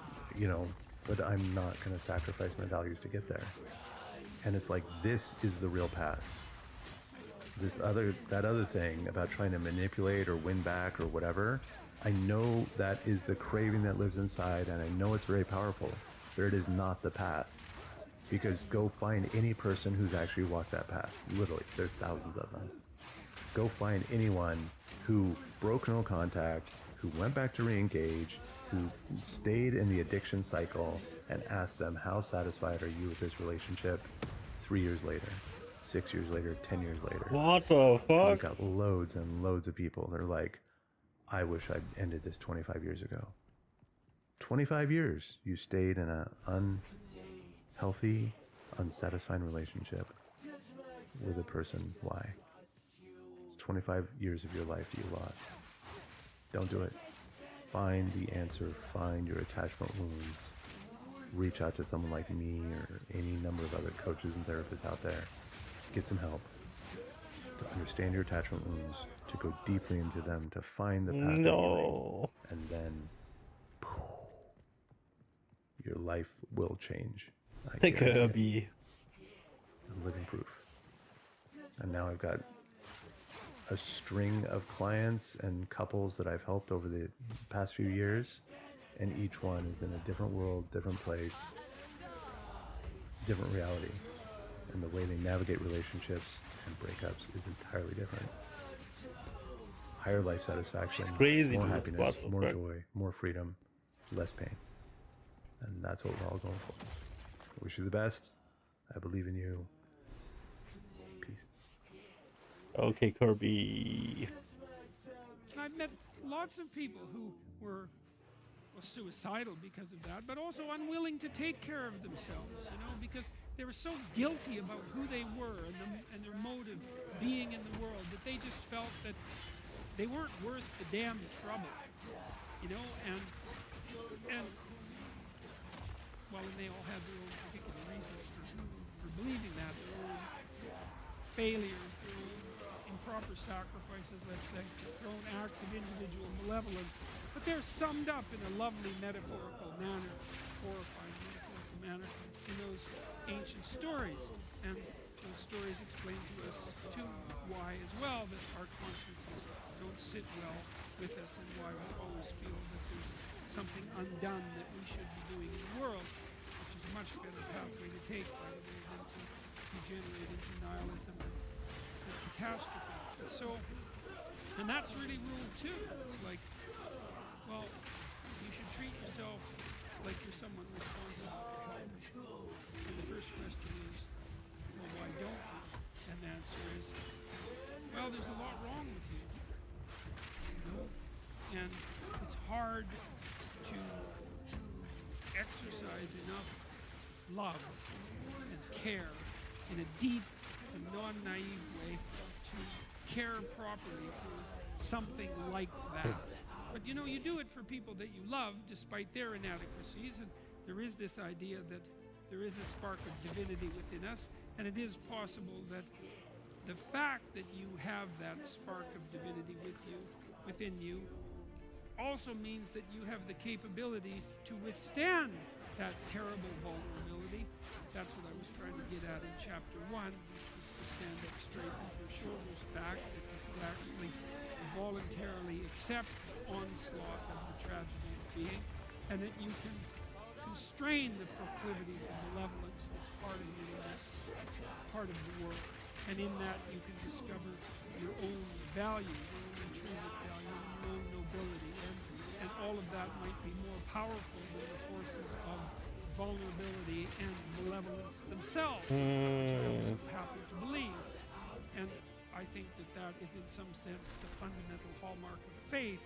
but I'm not going to sacrifice my values to get there. And it's like, this is the real path. That other thing about trying to manipulate or win back or whatever, I know that is the craving that lives inside, and I know it's very powerful. But it is not the path. Because go find any person who's actually walked that path. Literally, there's thousands of them. Go find anyone who broke no contact, who went back to re-engage, who stayed in the addiction cycle, and ask them, how satisfied are you with this relationship 3 years later, 6 years later, 10 years later? What the fuck? We've got loads and loads of people. They're like, I wish I'd ended this 25 years ago. 25 years you stayed in an unhealthy, unsatisfying relationship with a person. Why? It's 25 years of your life you lost. Don't do it. Find the answer. Find your attachment wounds. Reach out to someone like me or any number of other coaches and therapists out there. Get some help to understand your attachment wounds, to go deeply into them, to find the path of healing, and then your life will change. Take Kirby. I'm living proof. And now I've got a string of clients and couples that I've helped over the past few years, and each one is in a different world, different place, different reality. And the way they navigate relationships and breakups is entirely different. Higher life satisfaction, It's crazy, more dude. happiness, What the more fuck? joy, more freedom, less pain. And that's what we're all going for. I wish you the best. I believe in you. Peace. Okay, Kirby. I've met lots of people who were suicidal because of that, but also unwilling to take care of themselves, because they were so guilty about who they were and their mode of being in the world that they just felt that they weren't worth the damn trouble, and well, and they all had their own particular reasons for believing that, their own failures, their own improper sacrifices, let's say, their own acts of individual malevolence. But they're summed up in a lovely metaphorical manner, horrifying metaphorical manner, in those ancient stories. And those stories explain to us, too, why as well that our consciences don't sit well with us, and why we always feel that there's something undone that we should be doing in the world, which is a much better pathway to take, by the way, than to degenerate into nihilism and catastrophe. So, and that's really rule 2. It's like, well, you should treat yourself like you're someone responsible for help. And the first question is, well, why don't you? And the answer is, well, there's a lot wrong with you. You know? And it's hard to exercise enough love and care in a deep and non-naive way to care properly for something like that. But you know, you do it for people that you love despite their inadequacies, and there is this idea that there is a spark of divinity within us, and it is possible that the fact that you have that spark of divinity within you also means that you have the capability to withstand that terrible vulnerability. That's what I was trying to get at in chapter 1, which was to stand up straight with your shoulders back, that you could actually voluntarily accept the onslaught of the tragedy of being, and that you can constrain the proclivity for malevolence that's part of you in this part of the world. And in that you can discover your own value, your own intrinsic value, your own nobility, and all of that might be more powerful than the forces of vulnerability and malevolence themselves, which I also happen to believe. And I think that that is in some sense the fundamental hallmark of faith.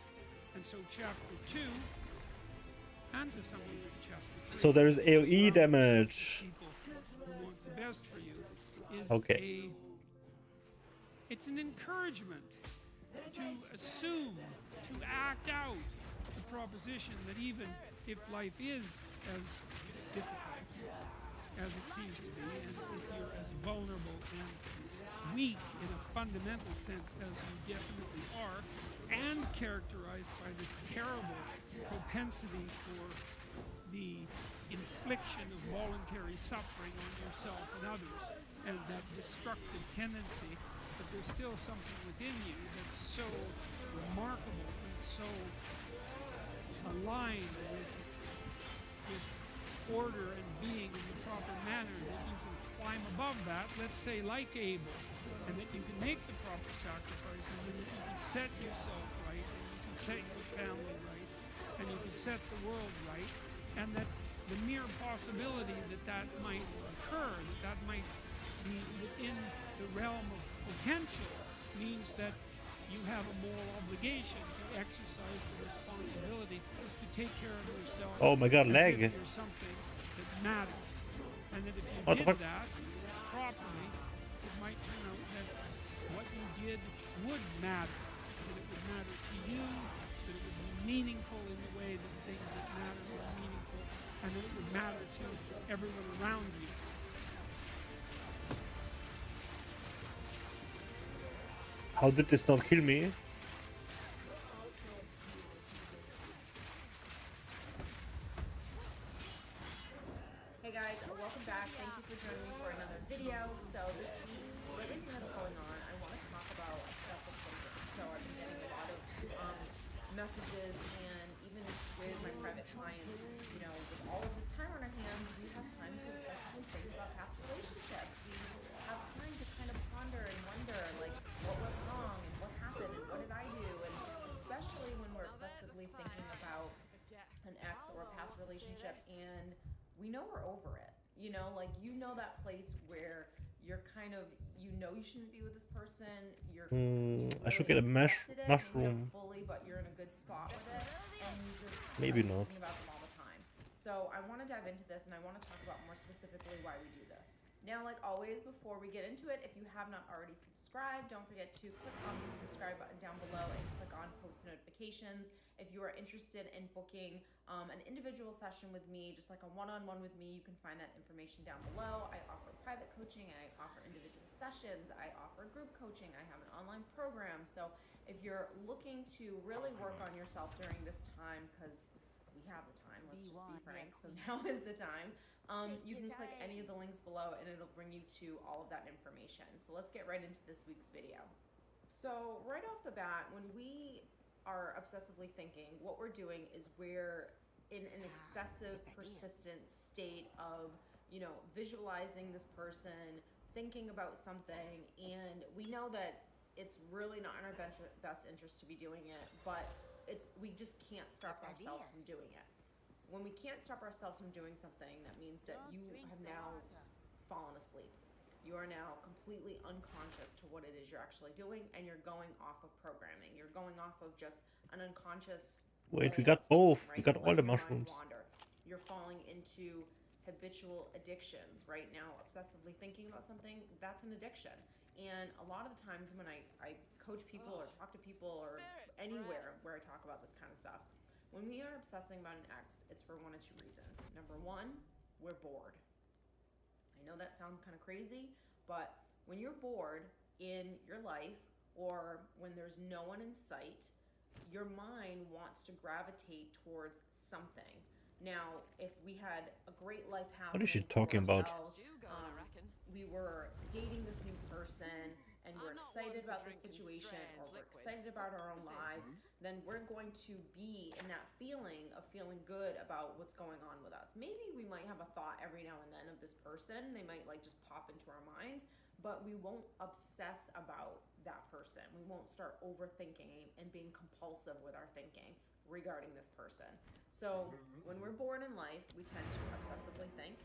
And so chapter 2, and to some degree chapter 3, So there is AoE damage. people who want the best for you is Okay. it's an encouragement to assume, to act out the proposition that even if life is as difficult as it seems to be, and if you're as vulnerable and weak in a fundamental sense as you definitely are, and characterized by this terrible propensity for the infliction of voluntary suffering on yourself and others, and that destructive tendency, but there's still something within you that's so remarkable and so aligned with order and being in the proper manner that you can climb above that, let's say like Abel, and that you can make the proper sacrifices, and that you can set yourself right, and you can set your family right, and you can set the world right, and that the mere possibility that that might occur, that might be within the realm of potential, means that you have a moral obligation to exercise the responsibility to take care of yourself. Oh my god, as lag. if you're something that matters. And that if you What the did fuck? that properly, it might turn out that what you did would matter. That it would matter to you, that it would be meaningful in the way that things that matter are meaningful, and that it would matter to everyone around you. How did this not kill me? Hey guys, welcome back. Thank you for joining me for another video. So this week, with everything that's going on, I want to talk about obsessive thinking. So I've been getting a lot of messages, and even with my private clients, you know, with all of this time on our hands, we have time to obsessively think about past relationships. We have time to kind of ponder and wonder, like, what went wrong and what happened and what did I do? And especially when we're obsessively thinking about an ex or a past relationship, and we know we're over it. You know, like, you know that place where you're kind of, you know you shouldn't be with this person. You're I should get a accepted it, maybe mushroom. not fully, but you're in a good spot with it, and you just Maybe end up not. thinking about them all the time. So I want to dive into this, and I want to talk about more specifically why we do this. Now, like always, before we get into it, if you have not already subscribed, don't forget to click on the subscribe button down below and click on post notifications. If you are interested in booking an individual session with me, just like a one-on-one with me, you can find that information down below. I offer private coaching, I offer individual sessions, I offer group coaching, I have an online program. So if you're looking to really work on yourself during this time, because we have the time, let's just be frank, so now is the time. You can click any of the links below and it'll bring you to all of that information. So let's get right into this week's video. So right off the bat, when we are obsessively thinking, what we're doing is we're in an excessive, persistent state of, you know, visualizing this person, thinking about something, and we know that it's really not in our best interest to be doing it, but we just can't stop ourselves from doing it. When we can't stop ourselves from doing something, that means that you have now fallen asleep. You are now completely unconscious to what it is you're actually doing, and you're going off of programming. You're going off of just an unconscious Wait, way we got of thinking, both. right? We got You're all the letting your mind mushrooms. wander. You're falling into habitual addictions. Right now, obsessively thinking about something, that's an addiction. And a lot of the times when I coach people or talk to people or anywhere where I talk about this kind of stuff, when we are obsessing about an ex, it's for one of two reasons. Number one, we're bored. I know that sounds kind of crazy, but when you're bored in your life or when there's no one in sight, your mind wants to gravitate towards something. Now, if we had a great life happening, What is she talking about? We were dating this new person and we're excited about the situation or we're excited about our own lives, then we're going to be in that feeling of feeling good about what's going on with us. Maybe we might have a thought every now and then of this person. They might like just pop into our minds, but we won't obsess about that person. We won't start overthinking and being compulsive with our thinking regarding this person. So when we're bored in life, we tend to obsessively think,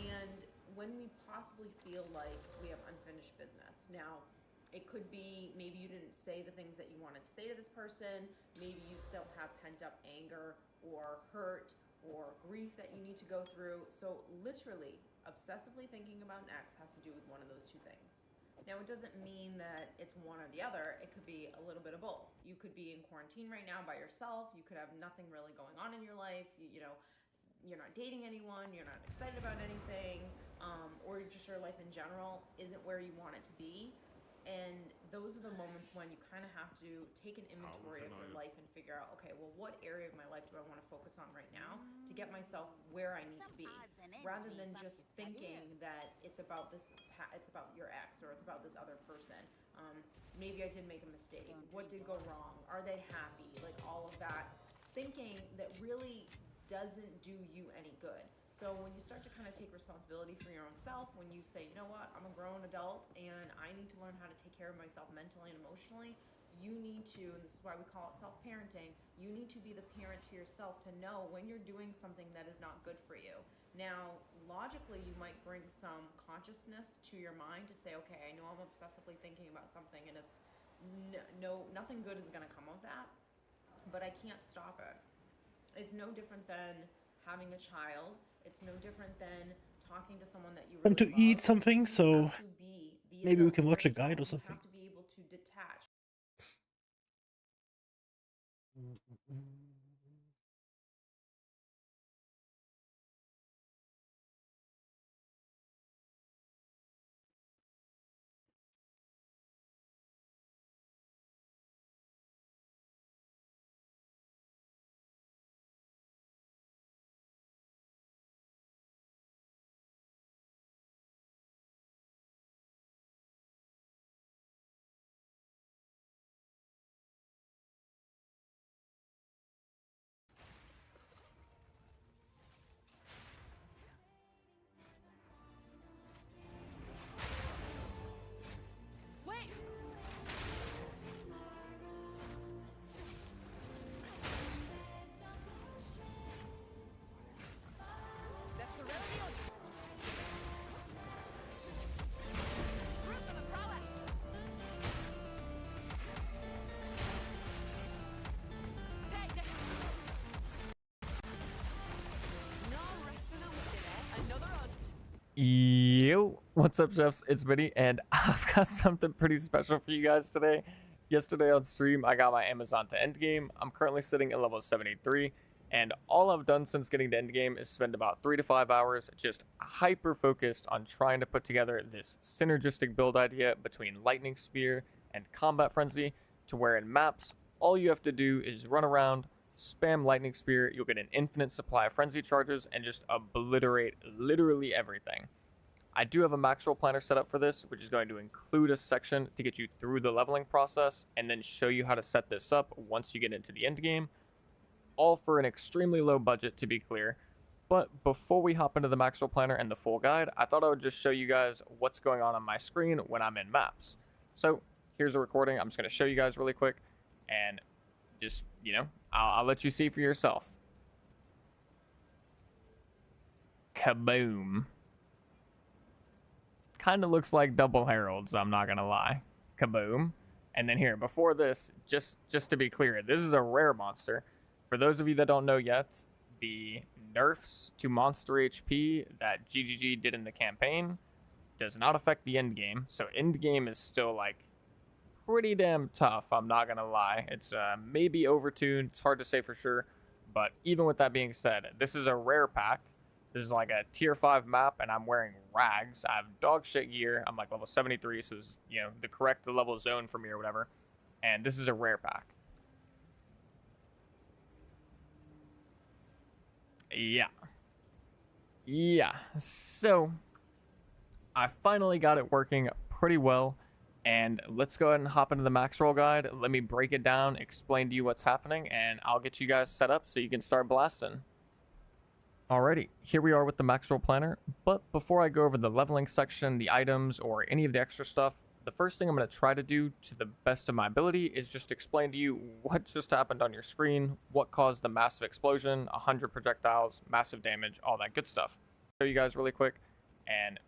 and when we possibly feel like we have unfinished business. Now, it could be maybe you didn't say the things that you wanted to say to this person, maybe you still have pent up anger or hurt or grief that you need to go through. So literally, obsessively thinking about an ex has to do with one of those two things. Now, it doesn't mean that it's one or the other. It could be a little bit of both. You could be in quarantine right now by yourself. You could have nothing really going on in your life. You know, you're not dating anyone. You're not excited about anything. Or just your life in general isn't where you want it to be. And those are the moments when you kind of have to take an inventory of your life and figure out, okay, well, what area of my life do I want to focus on right now to get myself where I need to be, rather than just thinking that it's about it's about your ex or it's about this other person. Maybe I did make a mistake. What did go wrong? Are they happy? Like all of that thinking that really doesn't do you any good. So when you start to kind of take responsibility for your own self, when you say, you know what, I'm a grown adult and I need to learn how to take care of myself mentally and emotionally, you need to, and this is why we call it self-parenting, you need to be the parent to yourself to know when you're doing something that is not good for you. Now, logically, you might bring some consciousness to your mind to say, okay, I know I'm obsessively thinking about something and it's nothing good is going to come of that, but I can't stop it. It's no different than having a child. It's no different than talking to someone that you really Time to love. eat something, so You have to be the maybe we adult can watch a yourself. guide or You something. have to be able to detach. Yo, what's up, chefs? It's Vinny, and I've got something pretty special for you guys today. Yesterday on stream, I got my Amazon to endgame. I'm currently sitting at level 73, and all I've done since getting to endgame is spend about 3 to 5 hours just hyper focused on trying to put together this synergistic build idea between Lightning Spear and Combat Frenzy, to where in maps, all you have to do is run around, spam Lightning Spear, you'll get an infinite supply of Frenzy charges, and just obliterate literally everything. I do have a Maxwell planner set up for this, which is going to include a section to get you through the leveling process and then show you how to set this up once you get into the end game. All for an extremely low budget, to be clear. But before we hop into the Maxwell planner and the full guide, I thought I would just show you guys what's going on my screen when I'm in maps. So here's a recording. I'm just going to show you guys really quick and just, you know, I'll let you see for yourself. Kaboom. Kind of looks like double heralds, I'm not gonna lie. Kaboom. And then here, before this, just to be clear, this is a rare monster. For those of you that don't know yet, the nerfs to monster HP that GGG did in the campaign does not affect the end game. So end game is still like pretty damn tough, I'm not gonna lie. It's maybe overtuned, it's hard to say for sure. But even with that being said, this is a rare pack. This is like a tier 5 map, and I'm wearing rags. I have dog shit gear. I'm like level 73, so this is, you know, the correct level zone for me or whatever. And this is a rare pack. Yeah. So I finally got it working pretty well. And let's go ahead and hop into the max roll guide. Let me break it down, explain to you what's happening, and I'll get you guys set up so you can start blasting. Alrighty, here we are with the max roll planner, but before I go over the leveling section, the items, or any of the extra stuff, the first thing I'm going to try to do to the best of my ability is just explain to you what just happened on your screen, what caused the massive explosion, 100 projectiles, massive damage, all that good stuff. Show you guys really quick, and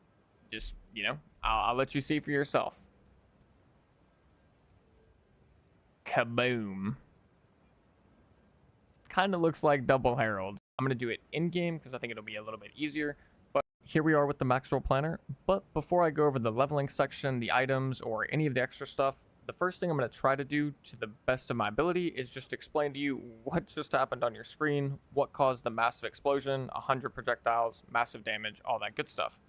just, you know, I'll let you see for yourself. Kaboom. Kind of looks like double heralds. I'm going to do it in-game because I think it'll be a little bit easier. But here we are with the max roll planner. But before I go over the leveling section, the items, or any of the extra stuff, the first thing I'm going to try to do to the best of my ability is just explain to you what just happened on your screen, what caused the massive explosion, 100 projectiles, massive damage, all that good stuff.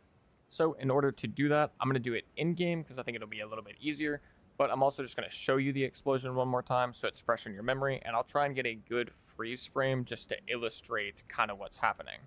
So in order to do that, I'm going to do it in-game because I think it'll be a little bit easier. But I'm also just going to show you the explosion one more time so it's fresh in your memory, and I'll try and get a good freeze frame just to illustrate kind of what's happening.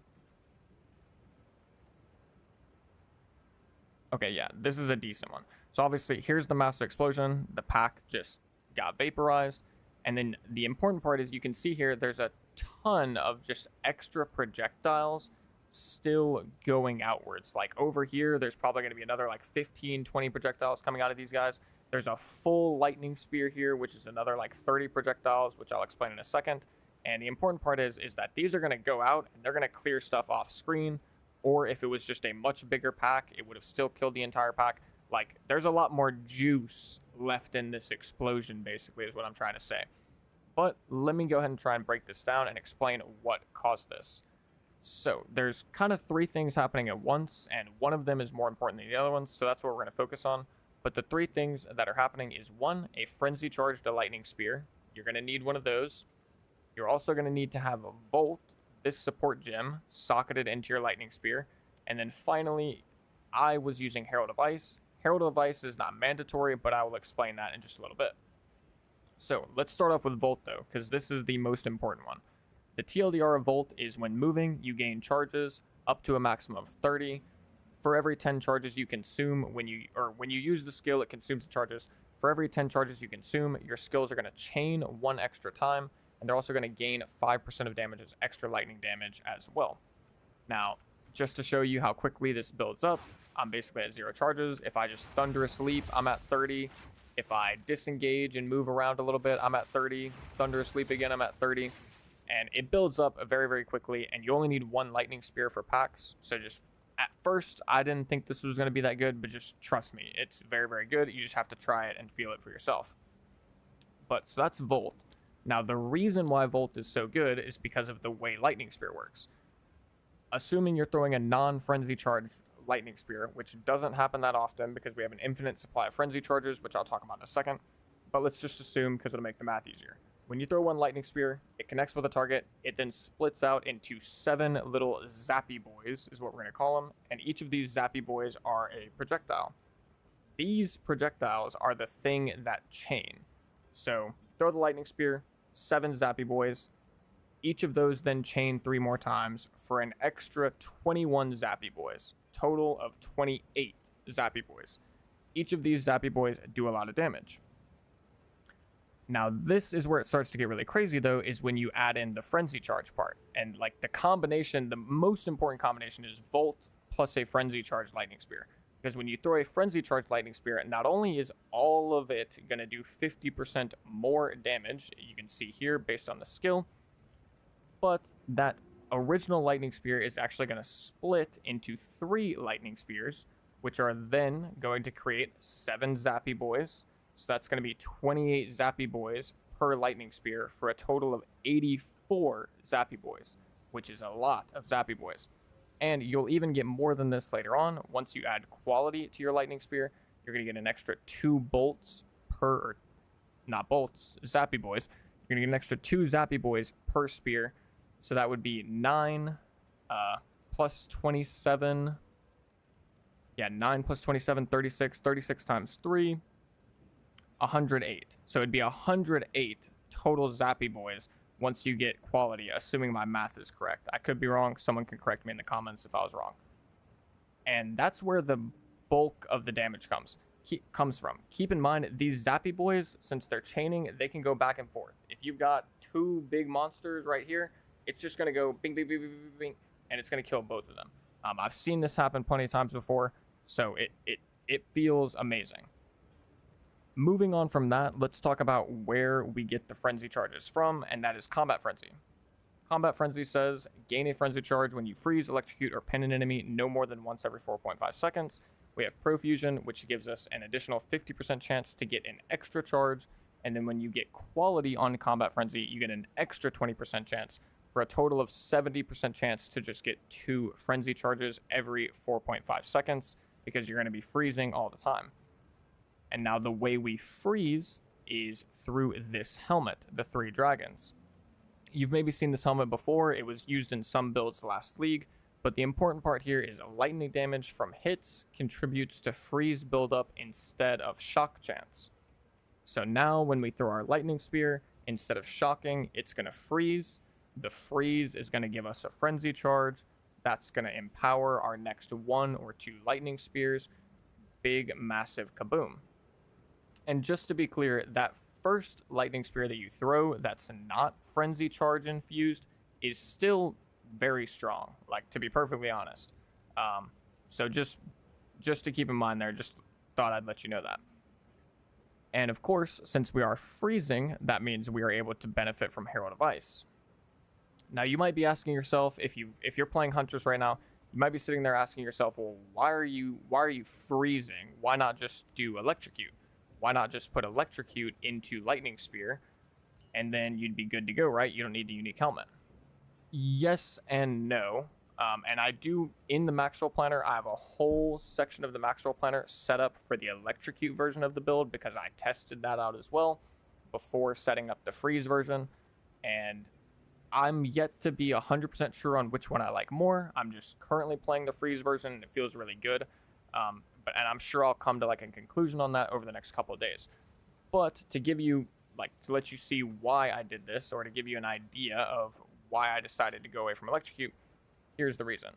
Okay, yeah, this is a decent one. So obviously, here's the massive explosion. The pack just got vaporized. And then the important part is you can see here there's a ton of just extra projectiles still going outwards. Like over here, there's probably going to be another like 15, 20 projectiles coming out of these guys. There's a full lightning spear here, which is another like 30 projectiles, which I'll explain in a second. And the important part is that these are going to go out and they're going to clear stuff off screen. Or if it was just a much bigger pack, it would have still killed the entire pack. Like, there's a lot more juice left in this explosion, basically, is what I'm trying to say. But let me go ahead and try and break this down and explain what caused this. So there's kind of 3 things happening at once, and one of them is more important than the other ones, so that's what we're going to focus on. But the 3 things that are happening is 1, a frenzy charged a lightning spear. You're going to need one of those. You're also going to need to have a Volt, this support gem, socketed into your lightning spear. And then finally, I was using Herald of Ice. Herald of Ice is not mandatory, but I will explain that in just a little bit. So let's start off with Volt though, because this is the most important one. The TLDR of Volt is when moving, you gain charges up to a maximum of 30. For every 10 charges you consume when you use the skill, it consumes the charges. For every 10 charges you consume, your skills are going to chain 1 extra time, and they're also going to gain 5% of damage as extra lightning damage as well. Now, just to show you how quickly this builds up, I'm basically at 0 charges. If I just Thunderous Leap, I'm at 30. If I disengage and move around a little bit, I'm at 30. Thunderous Leap again, I'm at 30. And it builds up very, very quickly, and you only need 1 lightning spear for packs, so just at first, I didn't think this was going to be that good, but just trust me, it's very, very good. You just have to try it and feel it for yourself. But, so that's Volt. Now, the reason why Volt is so good is because of the way Lightning Spear works. Assuming you're throwing a non-frenzy charged Lightning Spear, which doesn't happen that often because we have an infinite supply of frenzy charges, which I'll talk about in a second, but let's just assume because it'll make the math easier. When you throw 1 lightning spear, it connects with a target. It then splits out into 7 little zappy boys, is what we're going to call them. And each of these zappy boys are a projectile. These projectiles are the thing that chain. So throw the lightning spear, 7 zappy boys. Each of those then chain 3 more times for an extra 21 Zappy Boys. Total of 28 Zappy Boys. Each of these Zappy Boys do a lot of damage. Now, this is where it starts to get really crazy, though, is when you add in the Frenzy Charge part. And, like, the combination, the most important combination is Volt plus a Frenzy Charge Lightning Spear. Because when you throw a Frenzy Charge Lightning Spear, not only is all of it going to do 50% more damage, you can see here based on the skill, but that original Lightning Spear is actually going to split into 3 Lightning Spears, which are then going to create 7 Zappy Boys. So that's going to be 28 Zappy Boys per Lightning Spear for a total of 84 Zappy Boys, which is a lot of Zappy Boys. And you'll even get more than this later on. Once you add quality to your Lightning Spear, you're going to get an extra 2 bolts per, or not bolts, Zappy Boys. You're going to get an extra 2 Zappy Boys per spear. So that would be 9 plus 27. Yeah, 9 plus 27, 36. 36 times 3. 108. So it'd be 108 total Zappy Boys once you get quality, assuming my math is correct. I could be wrong. Someone can correct me in the comments if I was wrong. And that's where the bulk of the damage comes from. Keep in mind, these Zappy Boys, since they're chaining, they can go back and forth. If you've got 2 big monsters right here, it's just going to go bing, bing, bing, bing, bing, bing, and it's going to kill both of them. I've seen this happen plenty of times before, so it feels amazing. Moving on from that, let's talk about where we get the frenzy charges from, and that is Combat Frenzy. Combat Frenzy says, gain a frenzy charge when you freeze, electrocute, or pin an enemy no more than once every 4.5 seconds. We have Profusion, which gives us an additional 50% chance to get an extra charge, and then when you get quality on Combat Frenzy, you get an extra 20% chance for a total of 70% chance to just get 2 frenzy charges every 4.5 seconds because you're going to be freezing all the time. And now the way we freeze is through this helmet, the 3 dragons. You've maybe seen this helmet before. It was used in some builds last league, but the important part here is lightning damage from hits contributes to freeze buildup instead of shock chance. So now when we throw our lightning spear, instead of shocking, it's going to freeze. The freeze is going to give us a frenzy charge. That's going to empower our next 1 or 2 lightning spears. Big, massive kaboom. And just to be clear, that first lightning spear that you throw that's not frenzy charge infused is still very strong, like, to be perfectly honest. So just to keep in mind there, just thought I'd let you know that. And of course, since we are freezing, that means we are able to benefit from Herald of Ice. Now you might be asking yourself, if you're playing Huntress right now, you might be sitting there asking yourself, well, why are you freezing? Why not just do Electrocute? Why not just put Electrocute into Lightning Spear, and then you'd be good to go, right? You don't need the unique helmet. Yes and no. And I do, in the Maxwell Planner, I have a whole section of the Maxwell Planner set up for the Electrocute version of the build because I tested that out as well before setting up the Freeze version. And I'm yet to be 100% sure on which one I like more. I'm just currently playing the Freeze version, and it feels really good. And I'm sure I'll come to like a conclusion on that over the next couple of days. But to give you, like, to let you see why I did this, or to give you an idea of why I decided to go away from Electrocute, here's the reason.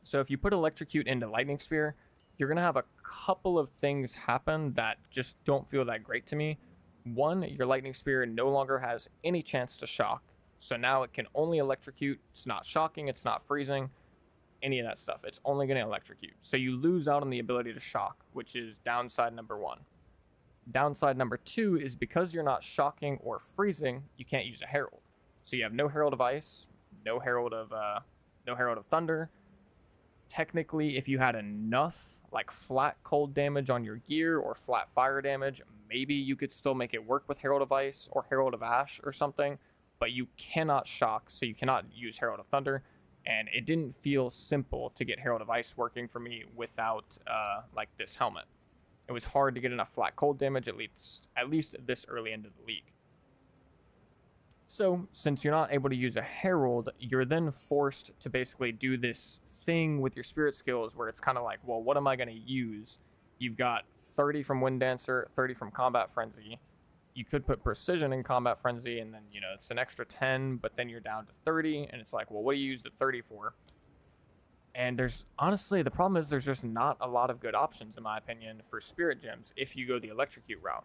So if you put Electrocute into Lightning Spear, you're going to have a couple of things happen that just don't feel that great to me. One, your Lightning Spear no longer has any chance to shock. So now it can only Electrocute. It's not shocking, it's not freezing, any of that stuff. It's only going to Electrocute. So you lose out on the ability to shock, which is downside number 1. Downside number 2 is because you're not shocking or freezing, you can't use a Herald. So you have no Herald of Ice, no Herald of Thunder. Technically, if you had enough like flat cold damage on your gear or flat fire damage, maybe you could still make it work with Herald of Ice or Herald of Ash or something, but you cannot shock, so you cannot use Herald of Thunder. And it didn't feel simple to get Herald of Ice working for me without like this helmet. It was hard to get enough flat cold damage, at least this early into the league. So since you're not able to use a Herald, you're then forced to basically do this thing with your spirit skills where it's kind of like, well, what am I going to use? You've got 30 from Wind Dancer, 30 from Combat Frenzy. you could put precision in Combat Frenzy, and then, you know, it's an extra 10, but then you're down to 30, and it's like, well, what do you use the 30 for? And there's, honestly, the problem is there's just not a lot of good options, in my opinion, for Spirit Gems if you go the Electrocute route.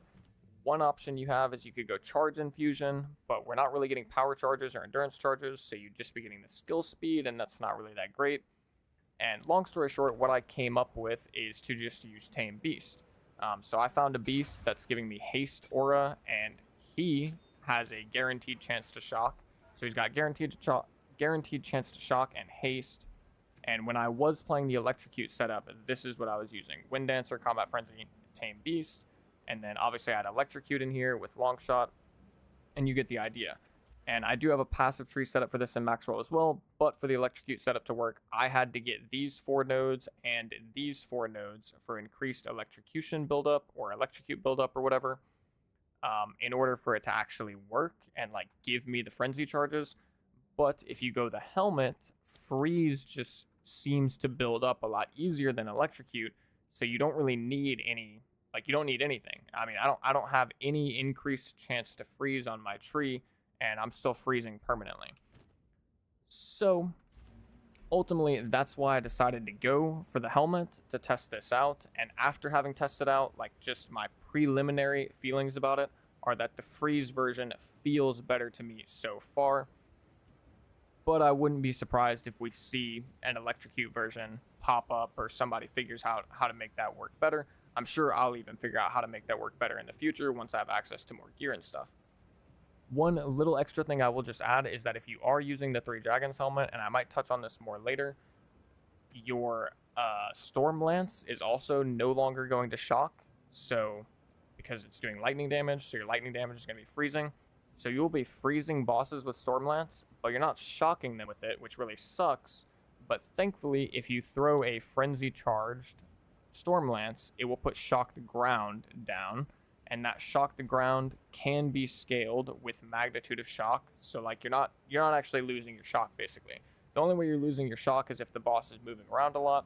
One option you have is you could go Charge Infusion, but we're not really getting power charges or endurance charges, so you'd just be getting the skill speed, and that's not really that great. And long story short, what I came up with is to just use Tame Beast. So I found a beast that's giving me haste aura, and he has a guaranteed chance to shock. So he's got guaranteed chance to shock and haste. And when I was playing the Electrocute setup, this is what I was using: Wind Dancer, Combat Frenzy, Tame Beast, and then obviously I had Electrocute in here with Long Shot, and you get the idea. And I do have a passive tree setup for this in Maxwell as well, but for the Electrocute setup to work, I had to get these 4 nodes and these 4 nodes for increased electrocution buildup or Electrocute buildup or whatever, in order for it to actually work and like give me the frenzy charges. But if you go the helmet, freeze just seems to build up a lot easier than Electrocute, so you don't really need any, like, you don't need anything. I mean, I don't have any increased chance to freeze on my tree, and I'm still freezing permanently. So ultimately, that's why I decided to go for the helmet to test this out. And after having tested out, like, just my preliminary feelings about it are that the freeze version feels better to me so far. But I wouldn't be surprised if we see an Electrocute version pop up, or somebody figures out how to make that work better. I'm sure I'll even figure out how to make that work better in the future once I have access to more gear and stuff. One little extra thing I will just add is that if you are using the 3 Dragons helmet, and I might touch on this more later, your Storm Lance is also no longer going to shock, so because it's doing lightning damage, so your lightning damage is going to be freezing. So you'll be freezing bosses with Storm Lance, but you're not shocking them with it, which really sucks. But thankfully, if you throw a frenzy charged Storm Lance, it will put Shock to Ground down, and that Shock to Ground can be scaled with magnitude of shock. So like you're not actually losing your shock, basically. The only way you're losing your shock is if the boss is moving around a lot,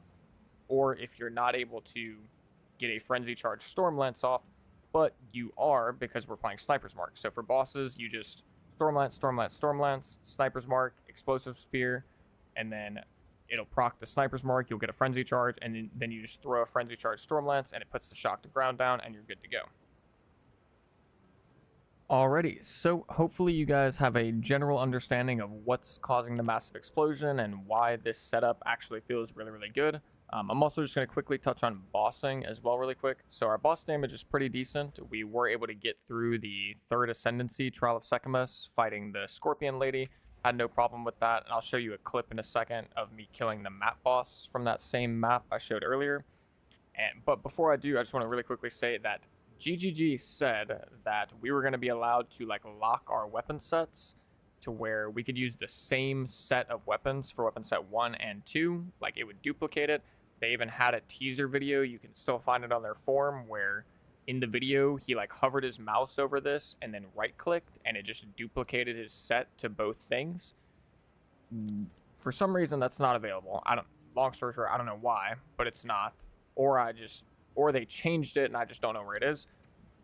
or if you're not able to get a frenzy charged Storm Lance off, but you are, because we're playing Sniper's Mark. So for bosses, you just Storm Lance, Storm Lance, Storm Lance, Sniper's Mark, Explosive Spear, and then it'll proc the Sniper's Mark, you'll get a frenzy charge, and then you just throw a frenzy charge Storm Lance, and it puts the Shock to Ground down, and you're good to go. Alrighty, so hopefully you guys have a general understanding of what's causing the massive explosion and why this setup actually feels really, really good. I'm also just going to quickly touch on bossing as well really quick. So our boss damage is pretty decent. We were able to get through the 3rd Ascendancy Trial of Sechamus fighting the Scorpion Lady. Had no problem with that, and I'll show you a clip in a second of me killing the map boss from that same map I showed earlier. But before I do, I just want to really quickly say that GGG said that we were going to be allowed to like lock our weapon sets to where we could use the same set of weapons for weapon set 1 and 2, like it would duplicate it. They even had a teaser video, you can still find it on their forum, where in the video he like hovered his mouse over this and then right clicked and it just duplicated his set to both things. For some reason that's not available. Long story short, I don't know why, but it's not. Or they changed it and I just don't know where it is.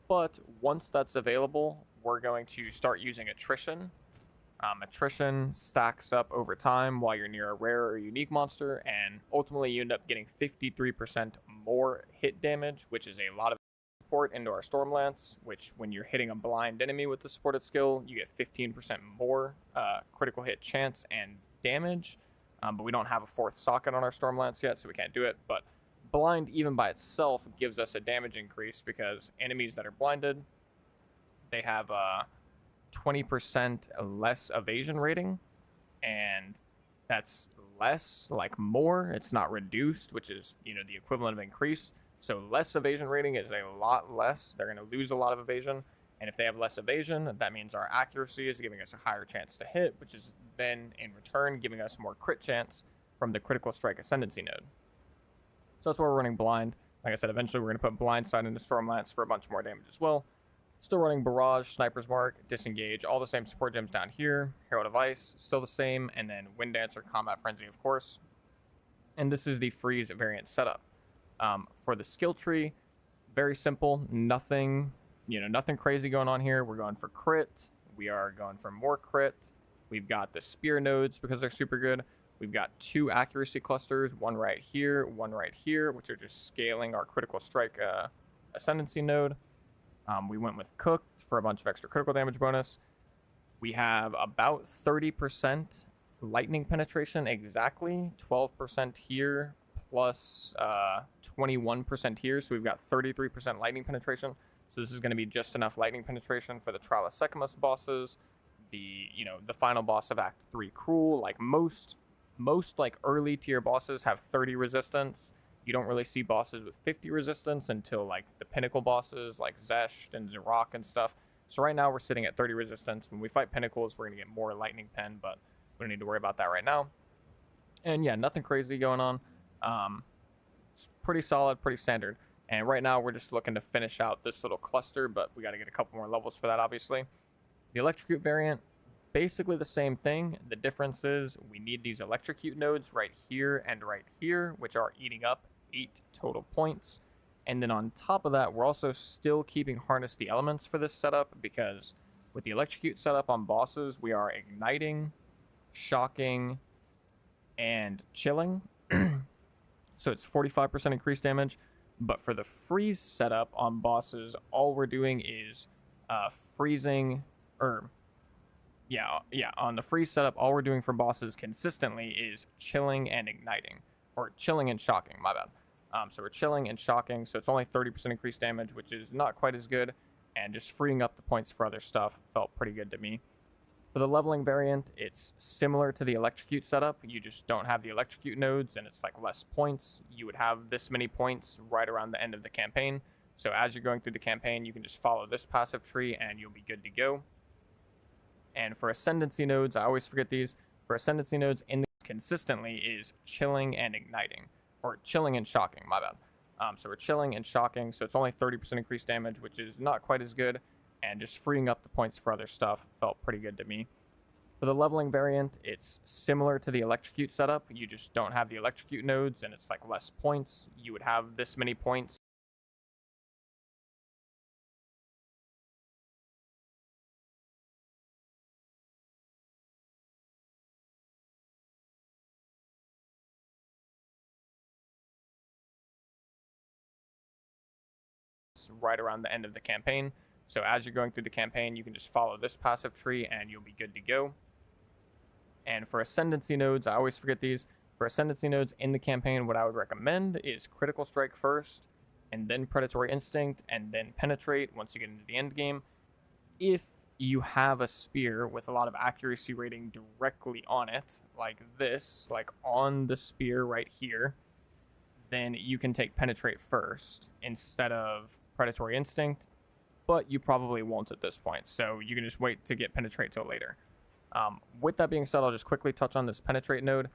But once that's available, we're going to start using attrition. Attrition stacks up over time while you're near a rare or unique monster, and ultimately you end up getting 53% more hit damage, which is a lot of support into our Storm Lance, which when you're hitting a blind enemy with the supported skill, you get 15% more critical hit chance and damage. But we don't have a 4th socket on our Storm Lance yet, so we can't do it. But blind even by itself gives us a damage increase, because enemies that are blinded, they have 20% less evasion rating, and that's less, like more. It's not reduced, which is, you know, the equivalent of increased. So less evasion rating is a lot less. They're going to lose a lot of evasion, and if they have less evasion, that means our accuracy is giving us a higher chance to hit, which is then in return giving us more crit chance from the critical strike ascendancy node. So that's why we're running blind. Like I said, eventually we're going to put blindside into Storm Lance for a bunch more damage as well. Still running Barrage, Sniper's Mark, Disengage, all the same support gems down here. Herald of Ice, still the same, and then Wind Dancer, Combat Frenzy, of course. And this is the Freeze variant setup. For the skill tree, very simple, nothing you know, nothing crazy going on here. We're going for crit. We are going for more crit. We've got the spear nodes because they're super good. We've got 2 accuracy clusters, one right here, which are just scaling our critical strike ascendancy node. We went with cooked for a bunch of extra critical damage bonus. We have about 30% lightning penetration exactly, 12% here, plus 21% here. So we've got 33% lightning penetration. So this is going to be just enough lightning penetration for the Trial of Secamus bosses, the final boss of Act 3 Cruel. Like most like early tier bosses have 30 resistance. You don't really see bosses with 50 resistance until like the pinnacle bosses like Zesht and Zarok and stuff. So right now we're sitting at 30 resistance. When we fight pinnacles, we're going to get more lightning pen, but we don't need to worry about that right now. And yeah, nothing crazy going on. It's pretty solid, pretty standard. And right now we're just looking to finish out this little cluster, but we got to get a couple more levels for that, obviously. The electrocute variant, basically the same thing. The difference is we need these electrocute nodes right here and right here, which are eating up 8 total points. And then on top of that, we're also still keeping harness the elements for this setup, because with the electrocute setup on bosses, we are igniting, shocking, and chilling. So it's 45% increased damage. But for the freeze setup on bosses, all we're doing is freezing, on the freeze setup, all we're doing for bosses consistently is chilling and igniting, or chilling and shocking, my bad. So we're chilling and shocking, so it's only 30% increased damage, which is not quite as good, and just freeing up the points for other stuff felt pretty good to me. For the leveling variant, it's similar to the electrocute setup. You just don't have the electrocute nodes, and it's like less points. You would have this many points right around the end of the campaign. So as you're going through the campaign, you can just follow this passive tree, and you'll be good to go. And for ascendancy nodes, I always forget these. For ascendancy nodes, in this consistently is chilling and igniting, or chilling and shocking, my bad. So we're chilling and shocking, so it's only 30% increased damage, which is not quite as good. And just freeing up the points for other stuff felt pretty good to me. For the leveling variant, it's similar to the electrocute setup. You just don't have the electrocute nodes, and it's like less points. You would have this many points. Right around the end of the campaign. So as you're going through the campaign, you can just follow this passive tree and you'll be good to go. And for ascendancy nodes, I always forget these. For ascendancy nodes in the campaign, what I would recommend is critical strike first, and then predatory instinct, and then penetrate once you get into the end game. If you have a spear with a lot of accuracy rating directly on it, like this, like on the spear right here, then you can take penetrate first instead of predatory instinct, but you probably won't at this point, so you can just wait to get penetrate till later. With that being said, I'll just quickly touch on this penetrate node.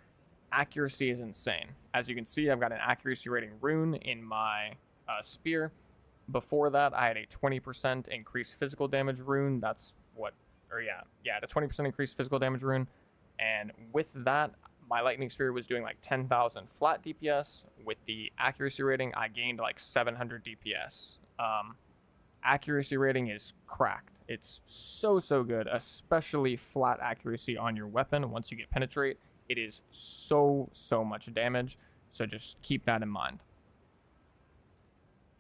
Accuracy is insane. As you can see, I've got an accuracy rating rune in my spear. Before that, I had a 20% increased physical damage rune. That's what, a 20% increased physical damage rune. And with that, my lightning spear was doing like 10,000 flat DPS. With the accuracy rating, I gained like 700 DPS. Accuracy rating is cracked. It's so good, especially flat accuracy on your weapon. Once you get penetrate, it is so much damage. So just keep that in mind.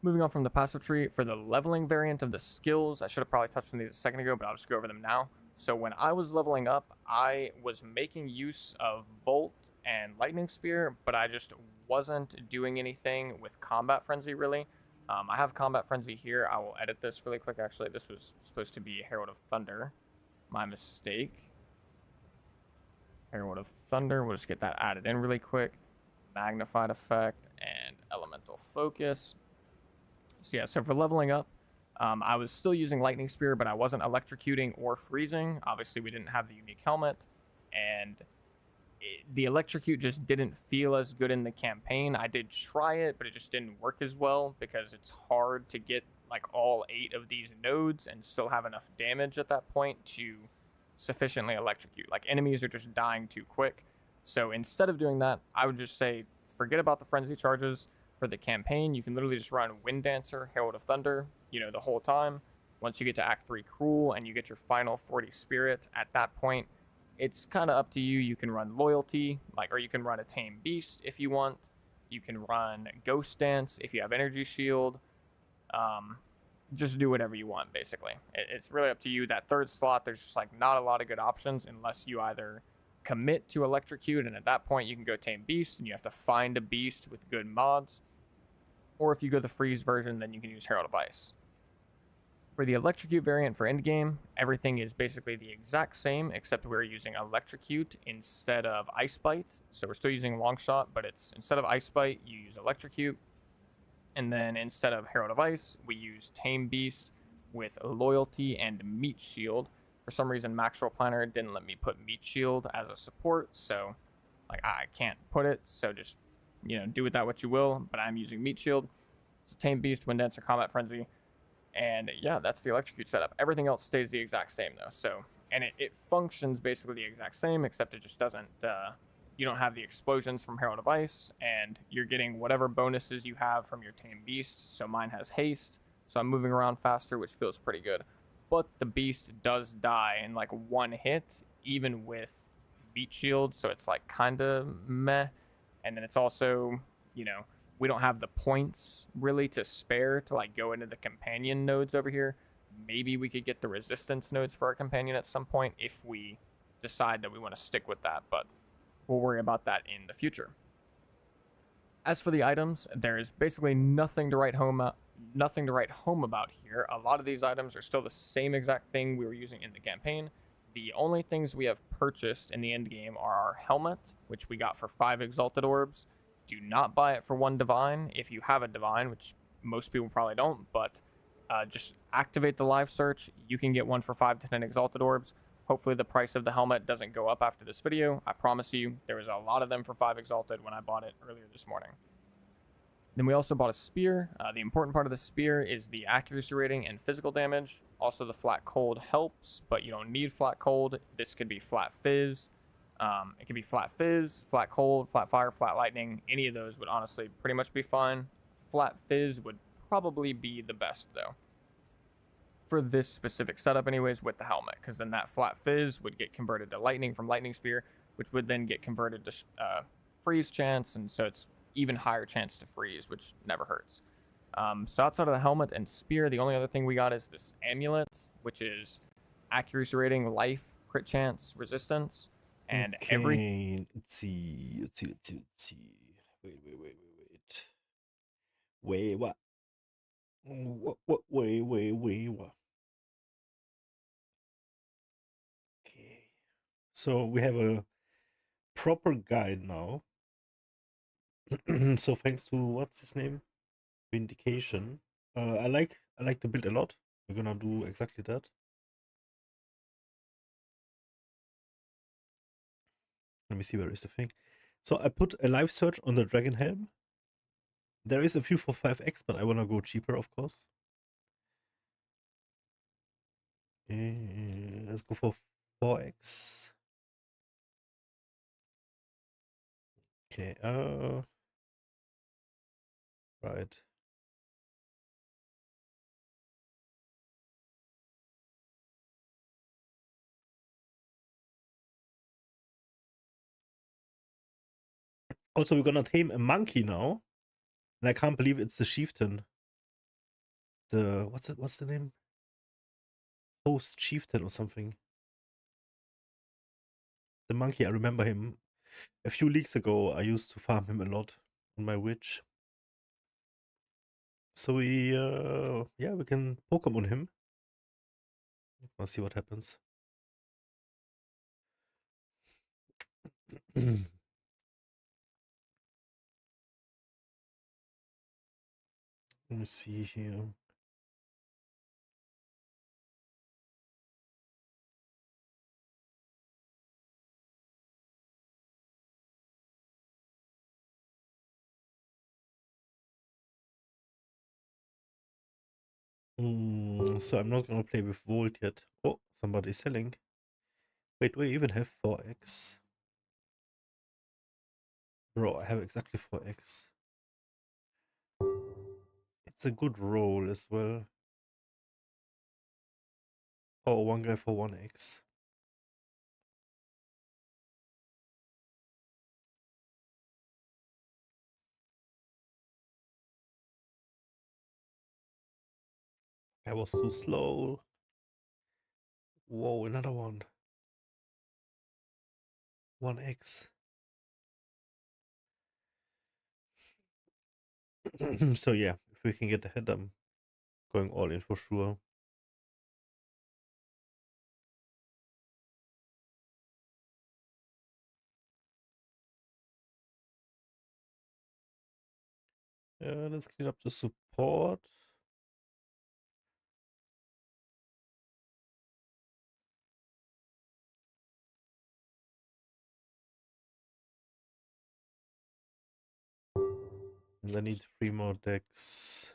Moving on from the passive tree, for the leveling variant of the skills, I should have probably touched on these a second ago, but I'll just go over them now. So when I was leveling up, I was making use of Volt and Lightning Spear, but I just wasn't doing anything with Combat Frenzy, really. I have Combat Frenzy here. I will edit this really quick, actually. This was supposed to be Herald of Thunder. My mistake. Herald of Thunder. We'll just get that added in really quick. Magnified Effect and Elemental Focus. So yeah, so for leveling up, I was still using Lightning Spear, but I wasn't electrocuting or freezing. Obviously, we didn't have the unique helmet, and the electrocute just didn't feel as good in the campaign. I did try it, but it just didn't work as well because it's hard to get like all 8 of these nodes and still have enough damage at that point to sufficiently electrocute. Like, enemies are just dying too quick. So instead of doing that, I would just say forget about the frenzy charges. For the campaign, you can literally just run Wind Dancer, Herald of Thunder, the whole time. Once you get to Act 3 Cruel and you get your final 40 Spirit, at that point, it's kind of up to you. You can run Loyalty, or you can run a Tame Beast if you want. You can run Ghost Dance if you have Energy Shield. Just do whatever you want, basically. It's really up to you. That third slot, there's just not a lot of good options unless you either commit to Electrocute, and at that point you can go Tame Beast, and you have to find a beast with good mods. Or if you go the freeze version, then you can use Herald of Ice. For the Electrocute variant for endgame, everything is basically the exact same, except we're using Electrocute instead of Ice Bite. So we're still using Longshot, but it's instead of Ice Bite, you use Electrocute. And then instead of Herald of Ice, we use Tame Beast with Loyalty and Meat Shield. For some reason, Maxwell Planner didn't let me put Meat Shield as a support, so I can't put it. So just do with that what you will. But I'm using Meat Shield. It's a Tame Beast, Wind Dancer, Combat Frenzy. And yeah, that's the Electrocute setup. Everything else stays the exact same though. So, and it functions basically the exact same, except it just doesn't, you don't have the explosions from Herald of Ice, and you're getting whatever bonuses you have from your Tame Beast. So mine has haste, so I'm moving around faster, which feels pretty good. But the beast does die in one hit, even with Beat Shield, so it's kind of meh. And then it's also, we don't have the points really to spare to go into the companion nodes over here. Maybe we could get the resistance nodes for our companion at some point if we decide that we want to stick with that, but we'll worry about that in the future. As for the items, there's basically nothing to write home about here. A lot of these items are still the same exact thing we were using in the campaign. The only things we have purchased in the end game are our helmet, which we got for 5 Exalted Orbs. Do not buy it for 1 Divine if you have a Divine, which most people probably don't, but just activate the live search. You can get one for 5 to 10 Exalted Orbs. Hopefully the price of the helmet doesn't go up after this video. I promise you, there was a lot of them for 5 Exalted when I bought it earlier this morning. Then we also bought a spear. The important part of the spear is the accuracy rating and physical damage. Also, the flat cold helps, but you don't need flat cold. This could be flat fizz. It could be flat fizz, flat cold, flat fire, flat lightning. Any of those would honestly pretty much be fine. Flat fizz would probably be the best though, for this specific setup anyways, with the helmet, because then that flat fizz would get converted to lightning from lightning spear, which would then get converted to freeze chance, and so it's even higher chance to freeze, which never hurts. So outside of the helmet and spear, the only other thing we got is this amulet, which is accuracy rating, life, crit chance, resistance, and Okay, let's see. Wait, what? What? Okay. So we have a proper guide now. So thanks to what's his name? Vindication. I like the build a lot. We're gonna do exactly that. Let me see, where is the thing? So I put a live search on the Dragon Helm. There is a few for 5x, but I wanna go cheaper, of course. Let's go for 4x. Okay, right. Also, we're gonna tame a monkey now. And I can't believe it's the chieftain. The, what's the name? Host chieftain or something. The monkey, I remember him. A few leagues ago, I used to farm him a lot on my witch. So we can Pokemon him. Let's see what happens. Let me see here. So I'm not gonna play with Volt yet. Oh, somebody's selling. Wait, do I even have 4x? Bro, I have exactly 4x. It's a good roll as well. Oh, one guy for 1x. I was too slow. Whoa, another one. 1x. So yeah, if we can get ahead, I'm going all in for sure. Let's clean up the support. And I need 3 more decks.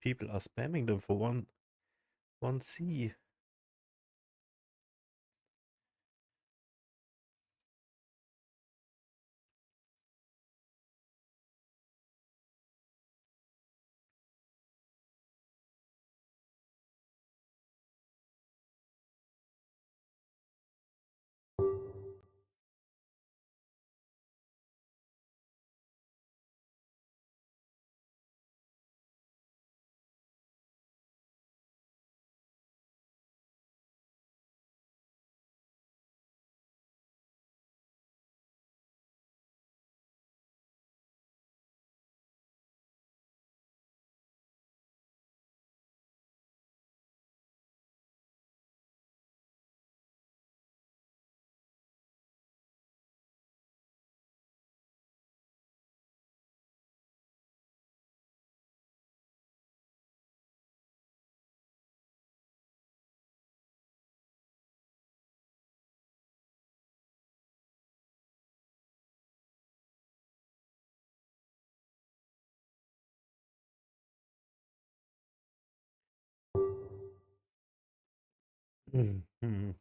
People are spamming them for 1C. Mm-hmm.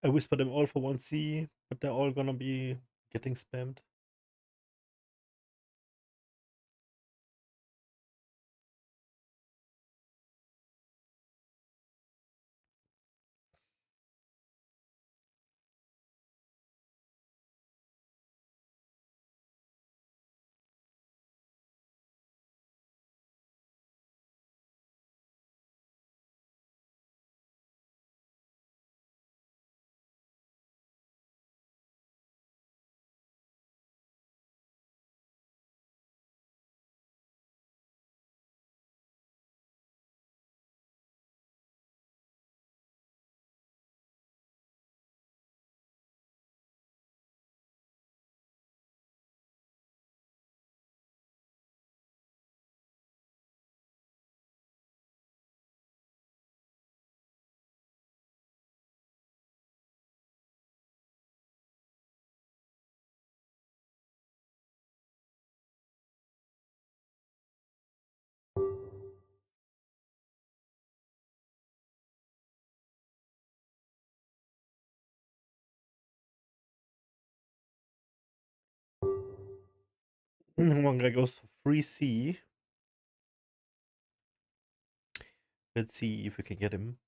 I whispered them all for 1C, but they're all gonna be getting spammed. One guy goes for 3C. Let's see if we can get him.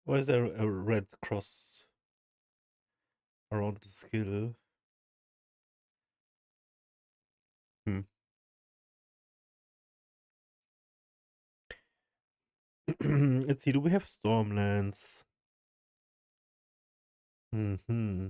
Why is there a red cross around the skill? Let's see, do we have Stormlands? Mm-hmm.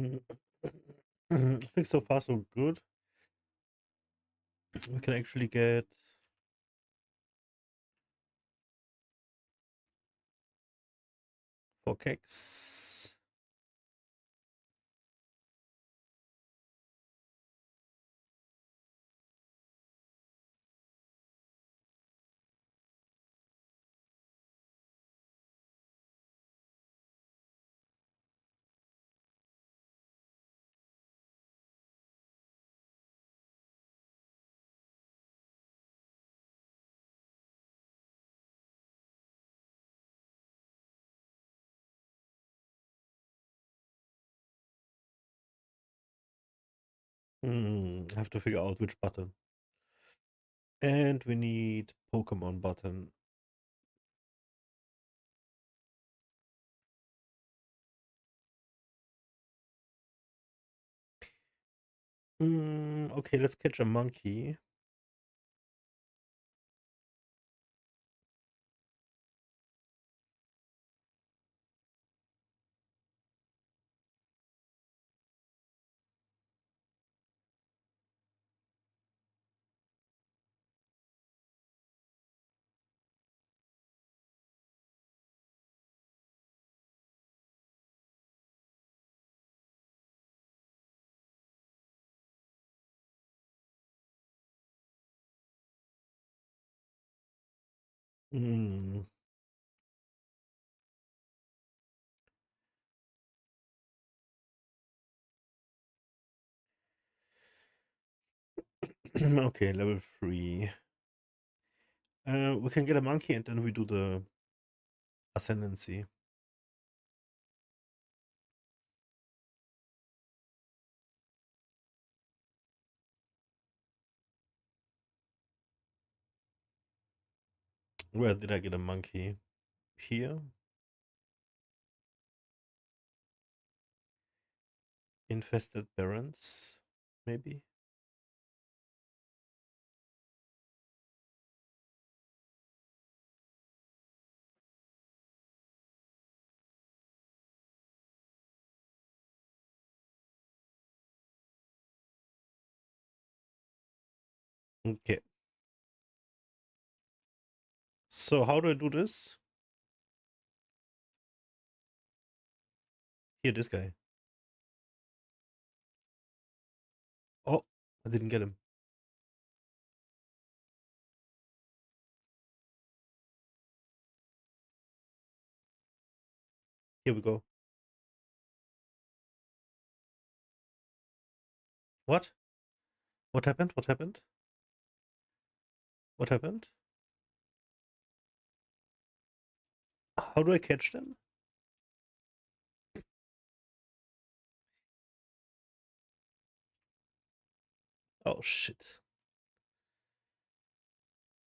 I think so far so good. We can actually get four cakes. I have to figure out which button. And we need Pokemon button. Okay, let's catch a monkey. Hmm. Okay, level 3. We can get a monkey and then we do the ascendancy. Where did I get a monkey? Here? Infested Barrens, maybe? Okay. So how do I do this? Here, this guy. Oh, I didn't get him. Here we go. What? What happened? What happened? What happened? How do I catch them? Oh, shit.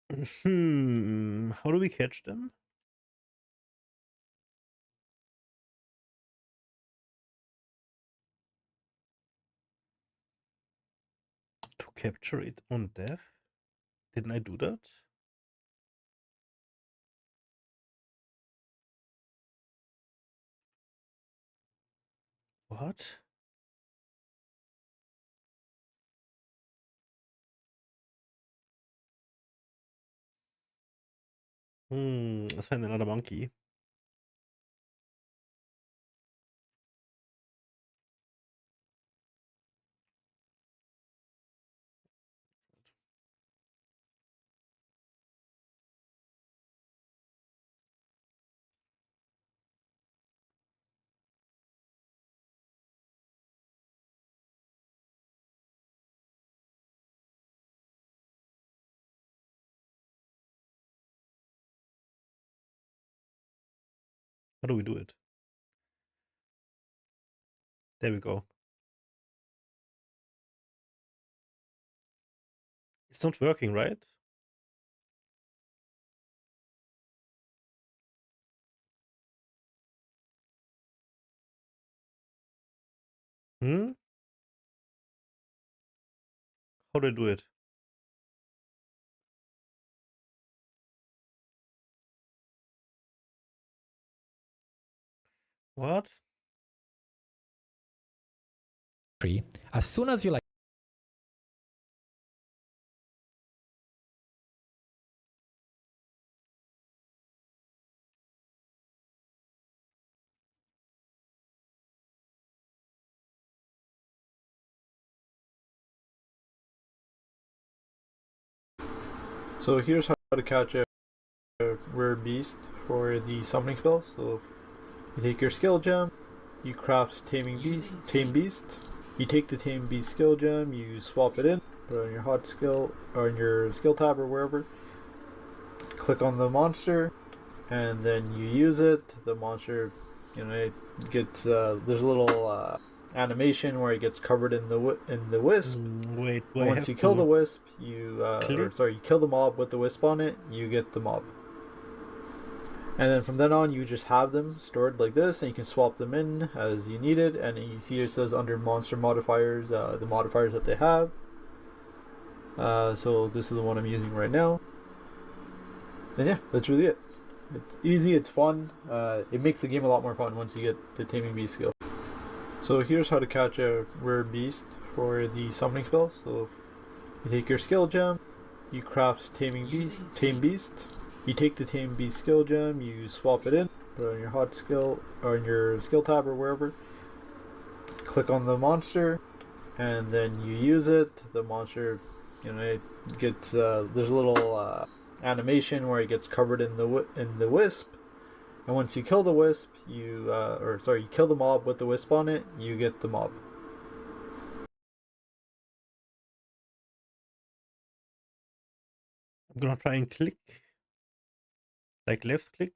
How do we catch them? To capture it on death? Didn't I do that? What? Let's find another monkey. How do we do it? There we go. It's not working, right? Hmm? How do I do it? What? As soon as you like So here's how to catch a rare beast for the summoning spell. So you take your skill gem, you craft tame beast. You take the tame beast skill gem, you swap it in, put it on your hot skill or on your skill tab or wherever. Click on the monster, and then you use it. The monster, it gets there's a little animation where it gets covered in the wisp. Wait, Once you kill the wisp, you kill the mob with the wisp on it, you get the mob. And then from then on, you just have them stored like this, and you can swap them in as you need it. And you see it says under monster modifiers, the modifiers that they have. So this is the one I'm using right now. And yeah, that's really it. It's easy, it's fun. It makes the game a lot more fun once you get the Taming Beast skill. So here's how to catch a rare beast for the summoning spell. So you take your skill gem, you craft tame beast. You take the tame beast skill gem, you swap it in, put it on your hot skill or on your skill tab or wherever. Click on the monster, and then you use it. The monster, it gets there's a little animation where it gets covered in the wisp. And once you kill the wisp, you kill the mob with the wisp on it, you get the mob. I'm gonna try and click. Like left click.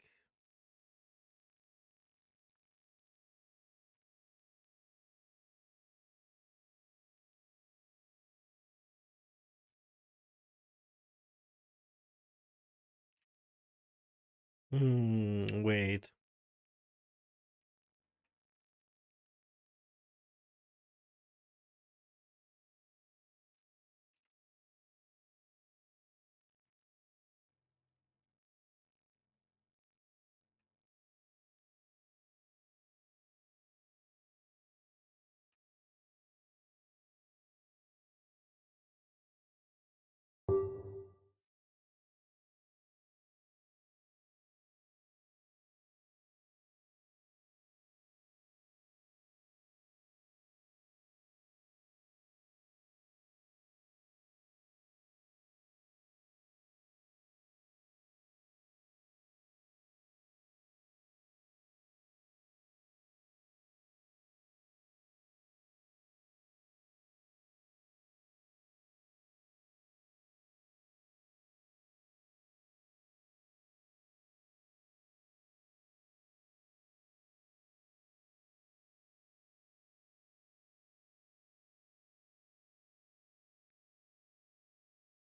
Wait.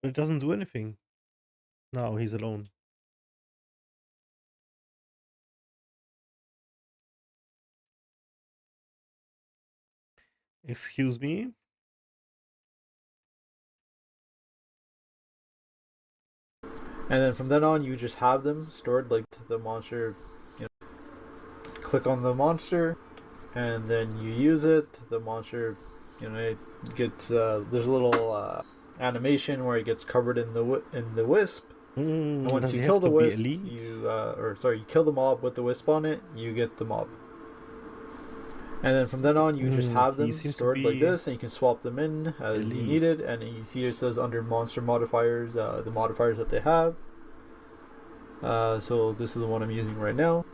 It doesn't do anything. Now he's alone. Excuse me? And then from then on, you just have them stored like the monster. You know, click on the monster, and then you use it. The monster, you know, it gets there's a little animation where it gets covered in the wisp. And once you kill the wisp, you kill the mob with the wisp on it, you get the mob. And then from then on, you just have them stored like this, and you can swap them in as you need it. And you see it says under monster modifiers, the modifiers that they have. So this is the one I'm using right now.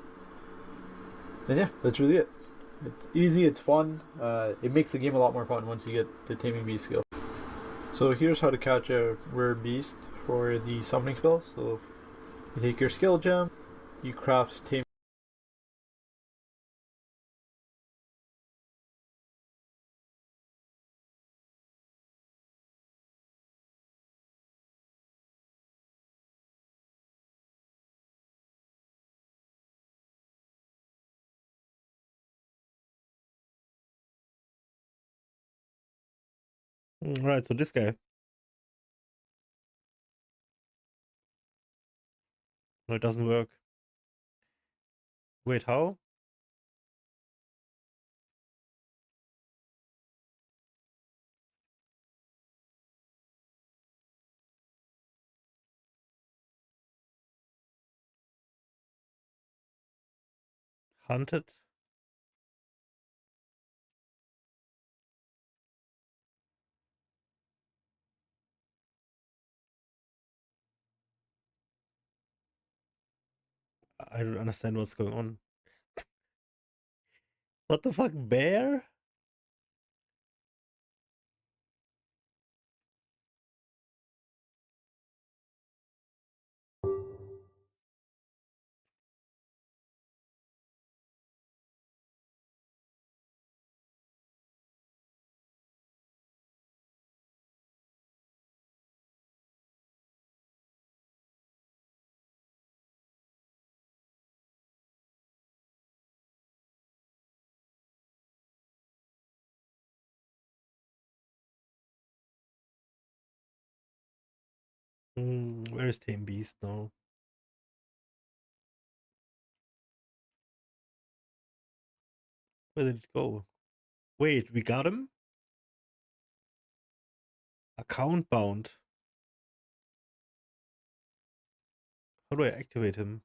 And yeah, that's really it. It's easy, it's fun. It makes the game a lot more fun once you get the taming beast skill. So here's how to catch a rare beast for the summoning spell. So you take your skill gem, you craft tame. Right, so this guy. No, it doesn't work. Wait, how? Hunted? I don't understand what's going on. What the fuck, bear? Where is Tame Beast now? Where did it go? Wait, we got him? Account bound. How do I activate him?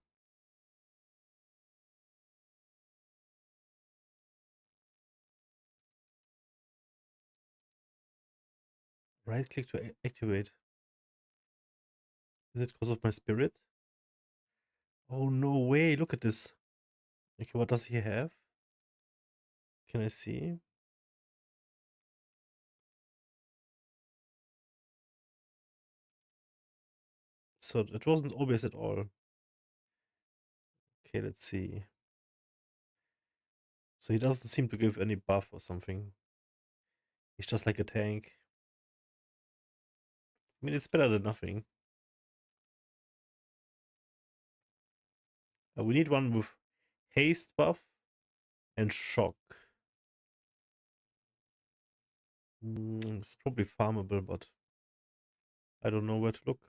Right click to activate. Is it because of my spirit? Oh no way, look at this. Okay, what does he have? Can I see? So it wasn't obvious at all. Okay, let's see. So he doesn't seem to give any buff or something. He's just like a tank. I mean, it's better than nothing. We need one with haste buff and shock. It's probably farmable, but I don't know where to look.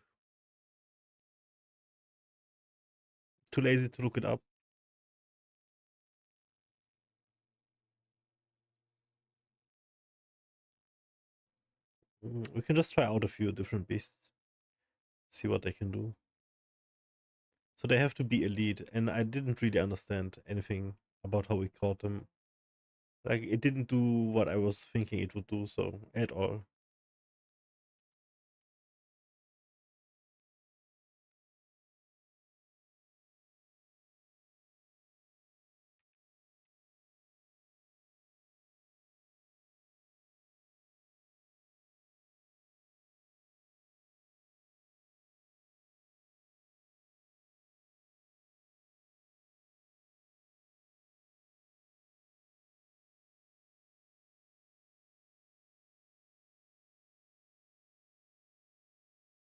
Too lazy to look it up. We can just try out a few different beasts. See what they can do. So they have to be elite, and I didn't really understand anything about how we caught them. Like, it didn't do what I was thinking it would do, so at all.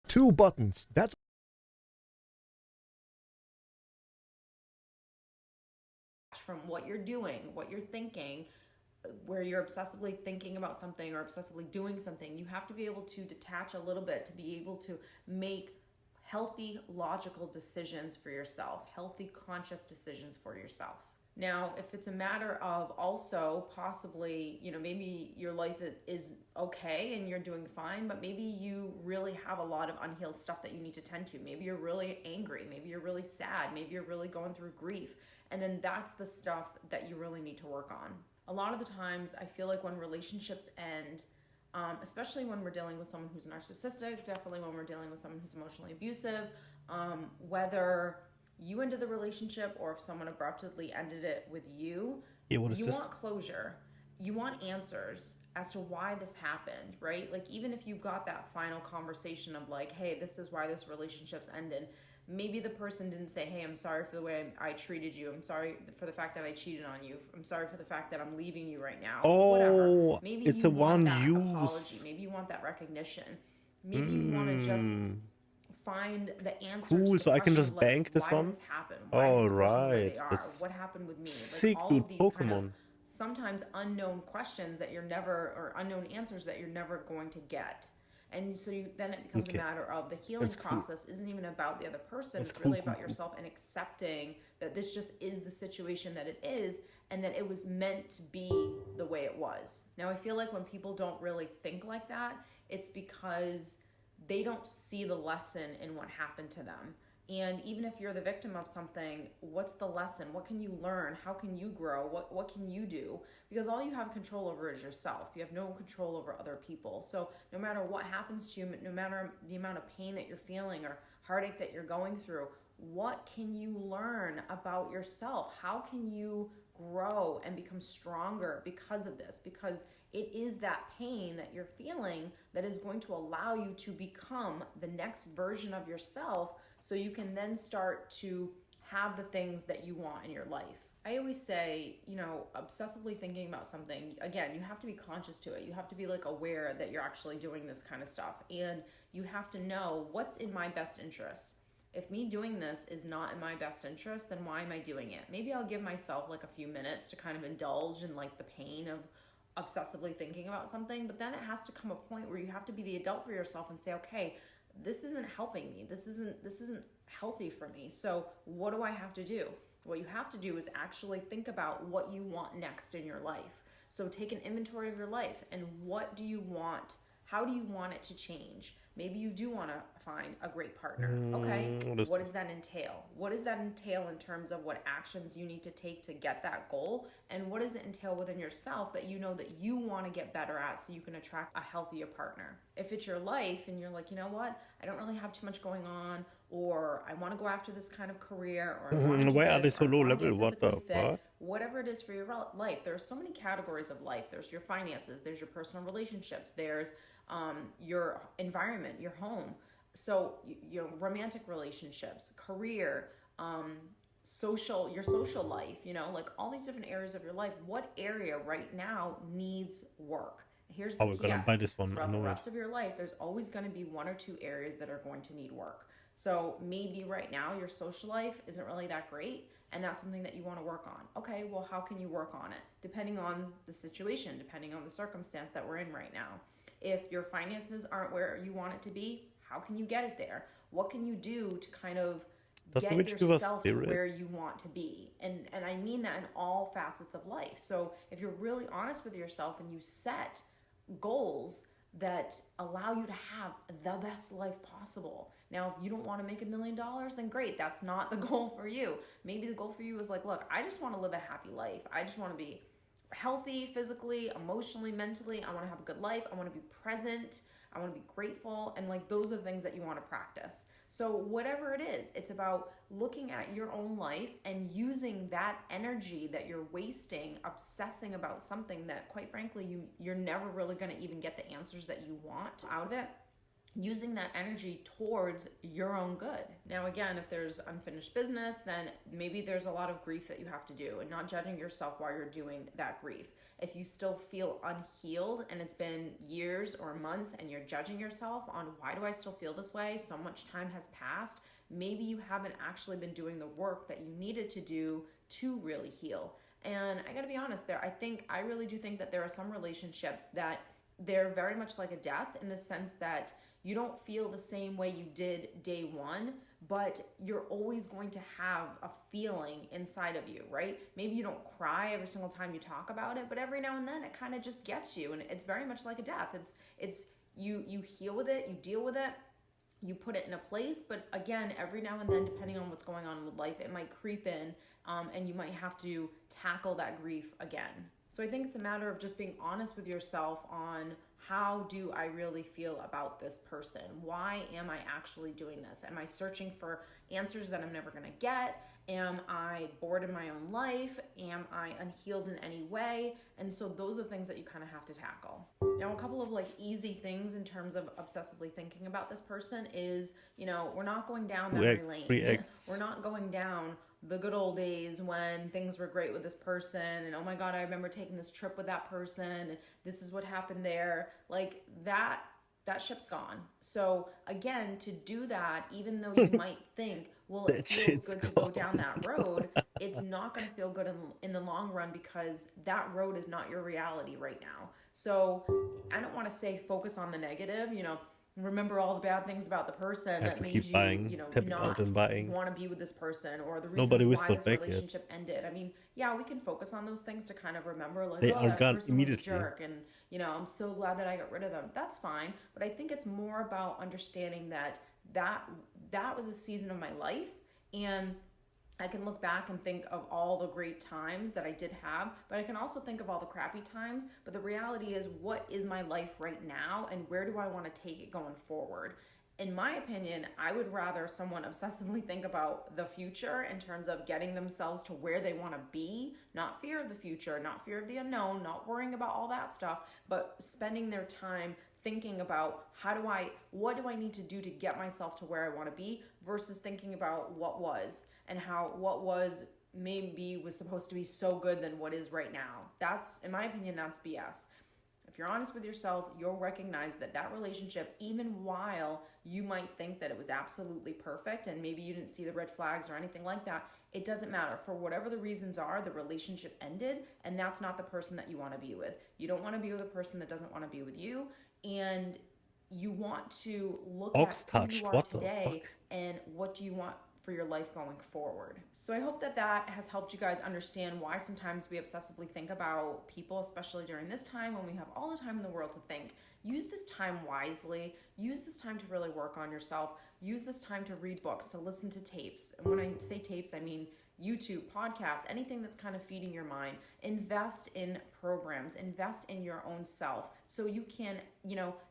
Two buttons. That's from what you're doing, what you're thinking, where you're obsessively thinking about something or obsessively doing something. You have to be able to detach a little bit to be able to make healthy, logical decisions for yourself, healthy, conscious decisions for yourself. Now, if it's a matter of also possibly, you know, maybe your life is okay and you're doing fine, but maybe you really have a lot of unhealed stuff that you need to tend to. Maybe you're really angry. Maybe you're really sad. Maybe you're really going through grief. And then that's the stuff that you really need to work on. A lot of the times, I feel like when relationships end, especially when we're dealing with someone who's narcissistic, definitely when we're dealing with someone who's emotionally abusive, whether you ended the relationship or if someone abruptly ended it with you, Yeah, what is this? want closure. You want answers as to why this happened, right? Like, even if you got that final conversation of like, hey, this is why this relationship's ended. Maybe the person didn't say, hey, I'm sorry for the way I treated you. I'm sorry for the fact that I cheated on you. I'm sorry for the fact that I'm leaving you right now. Whatever. Oh, Maybe it's you a want one that use. apology. Maybe you want that recognition. Maybe you want to just find the answer to Cool, the so I can question, just like, bank this why one? did this happen? Why is this person the way Alright, they are? that's What happened with me? sick, Like, all dude. of these kind Pokemon. of sometimes unknown questions that you're never, or unknown answers that you're never going to get. And so then it becomes Okay. a matter of the healing That's cool. process isn't even about the other person. That's It's cool, really cool, about cool. yourself and accepting that this just is the situation that it is and that it was meant to be the way it was. Now, I feel like when people don't really think like that, it's because they don't see the lesson in what happened to them. And even if you're the victim of something, what's the lesson? What can you learn? How can you grow? What can you do? Because all you have control over is yourself. You have no control over other people. So no matter what happens to you, no matter the amount of pain that you're feeling or heartache that you're going through, what can you learn about yourself? How can you grow and become stronger because of this? Because it is that pain that you're feeling that is going to allow you to become the next version of yourself, so you can then start to have the things that you want in your life. I always say, you know, obsessively thinking about something, again, you have to be conscious to it. You have to be like aware that you're actually doing this kind of stuff. And you have to know what's in my best interest. If me doing this is not in my best interest, then why am I doing it? Maybe I'll give myself like a few minutes to kind of indulge in like the pain of obsessively thinking about something, but then it has to come a point where you have to be the adult for yourself and say, okay, this isn't helping me. This isn't healthy for me. So what do I have to do? What you have to do is actually think about what you want next in your life. So take an inventory of your life and what do you want? How do you want it to change? Maybe you do want to find a great partner. Okay, what does that entail? What does that entail in terms of what actions you need to take to get that goal? And what does it entail within yourself that you know that you want to get better at so you can attract a healthier partner? If it's your life and you're like, you know what, I don't really have too much going on, or I want to go after this kind of career, or I want to do Why are they this, so or I low wanna get level? What the physically fit, fuck? whatever it is for your life. There are so many categories of life. There's your finances, there's your personal relationships, there's your environment, your home. So your romantic relationships, career, your social life, you know, like all these different areas of your life. What area right now needs work? Here's the Oh, we're gonna buy this one. I Throughout the know it. rest of your life, there's always going to be one or two areas that are going to need work. So maybe right now your social life isn't really that great, and that's something that you want to work on. Okay, well, how can you work on it? Depending on the situation, depending on the circumstance that we're in right now. If your finances aren't where you want it to be, how can you get it there? What can you do to kind of Does the get witch give us yourself to spirit? where you want to be? And I mean that in all facets of life. So if you're really honest with yourself and you set goals that allow you to have the best life possible. Now, if you don't want to make $1 million, then great. That's not the goal for you. Maybe the goal for you is like, look, I just want to live a happy life. I just want to be healthy physically, emotionally, mentally. I want to have a good life. I want to be present. I want to be grateful. And like, those are things that you want to practice. So whatever it is, it's about looking at your own life and using that energy that you're wasting, obsessing about something that quite frankly, you're never really going to even get the answers that you want out of it. Using that energy towards your own good. Now, again, if there's unfinished business, then maybe there's a lot of grief that you have to do, and not judging yourself while you're doing that grief. If you still feel unhealed and it's been years or months and you're judging yourself on why do I still feel this way? So much time has passed. Maybe you haven't actually been doing the work that you needed to do to really heal. And I gotta be honest there, I really do think that there are some relationships that they're very much like a death in the sense that You don't feel the same way you did day one, but you're always going to have a feeling inside of you, right? Maybe you don't cry every single time you talk about it, but every now and then it kind of just gets you, and it's very much like a death. It's you heal with it, you deal with it, you put it in a place, but again, every now and then, depending on what's going on with life, it might creep in, and you might have to tackle that grief again. So I think it's a matter of just being honest with yourself on, how do I really feel about this person? Why am I actually doing this? Am I searching for answers that I'm never gonna get? Am I bored in my own life? Am I unhealed in any way? And so those are things that you kind of have to tackle. Now, a couple of like easy things in terms of obsessively thinking about this person is, you know, we're not going down memory lane. We're not going down the good old days when things were great with this person, and oh my god, I remember taking this trip with that person, and this is what happened there. Like that ship's gone. So again, to do that, even though you might think, well, it feels good to go down that road, it's not going to feel good in the long run, because that road is not your reality right now. So I don't want to say focus on the negative, you know, remember all the bad things about the person that made you, not want to be with this person, or the reasons why this relationship ended. I mean, yeah, we can focus on those things to kind of remember, like, they oh, are that gone person was a immediately. jerk, and you know, I'm so glad that I got rid of them. That's fine, but I think it's more about understanding that was a season of my life, and I can look back and think of all the great times that I did have, but I can also think of all the crappy times. But the reality is, what is my life right now, and where do I want to take it going forward? In my opinion, I would rather someone obsessively think about the future in terms of getting themselves to where they want to be, not fear of the future, not fear of the unknown, not worrying about all that stuff, but spending their time thinking about what do I need to do to get myself to where I want to be, versus thinking about what was, and how what was maybe was supposed to be so good than what is right now. That's, in my opinion, that's BS. If you're honest with yourself, you'll recognize that that relationship, even while you might think that it was absolutely perfect and maybe you didn't see the red flags or anything like that, it doesn't matter. For whatever the reasons are, the relationship ended, and that's not the person that you want to be with. You don't want to be with a person that doesn't want to be with you, and you want to look at who you are today and what do you want for your life going forward. So I hope that has helped you guys understand why sometimes we obsessively think about people, especially during this time when we have all the time in the world to think. Use this time wisely. Use this time to really work on yourself. Use this time to read books, to listen to tapes. And when I say tapes, I mean YouTube, podcasts, anything that's kind of feeding your mind. Invest in programs, invest in your own self, so you can,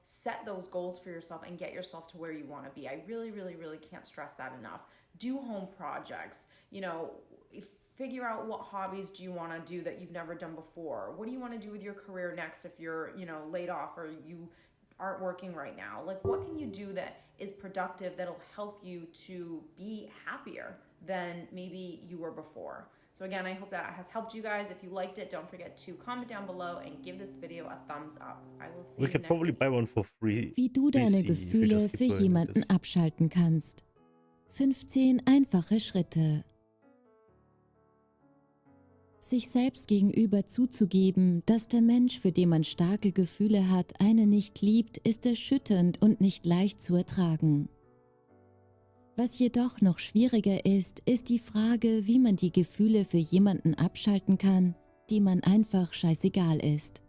set those goals for yourself and get yourself to where you want to be. I really, really, really can't stress that enough. Do home projects, figure out what hobbies do you want to do that you've never done before. What do you want to do with your career next if you're, laid off or you aren't working right now? Like, what can you do that is productive, that'll help you to be happier than maybe you were before? So again, I hope that has helped you guys. If you liked it, don't forget to comment down below and give this video a thumbs up. I will see you next week. Wie du deine Gefühle für jemanden abschalten kannst. 15 einfache Schritte. Sich selbst gegenüber zuzugeben, dass der Mensch, für den man starke Gefühle hat, einen nicht liebt, ist erschütternd und nicht leicht zu ertragen. Was jedoch noch schwieriger ist, ist die Frage, wie man die Gefühle für jemanden abschalten kann, dem man einfach scheißegal ist.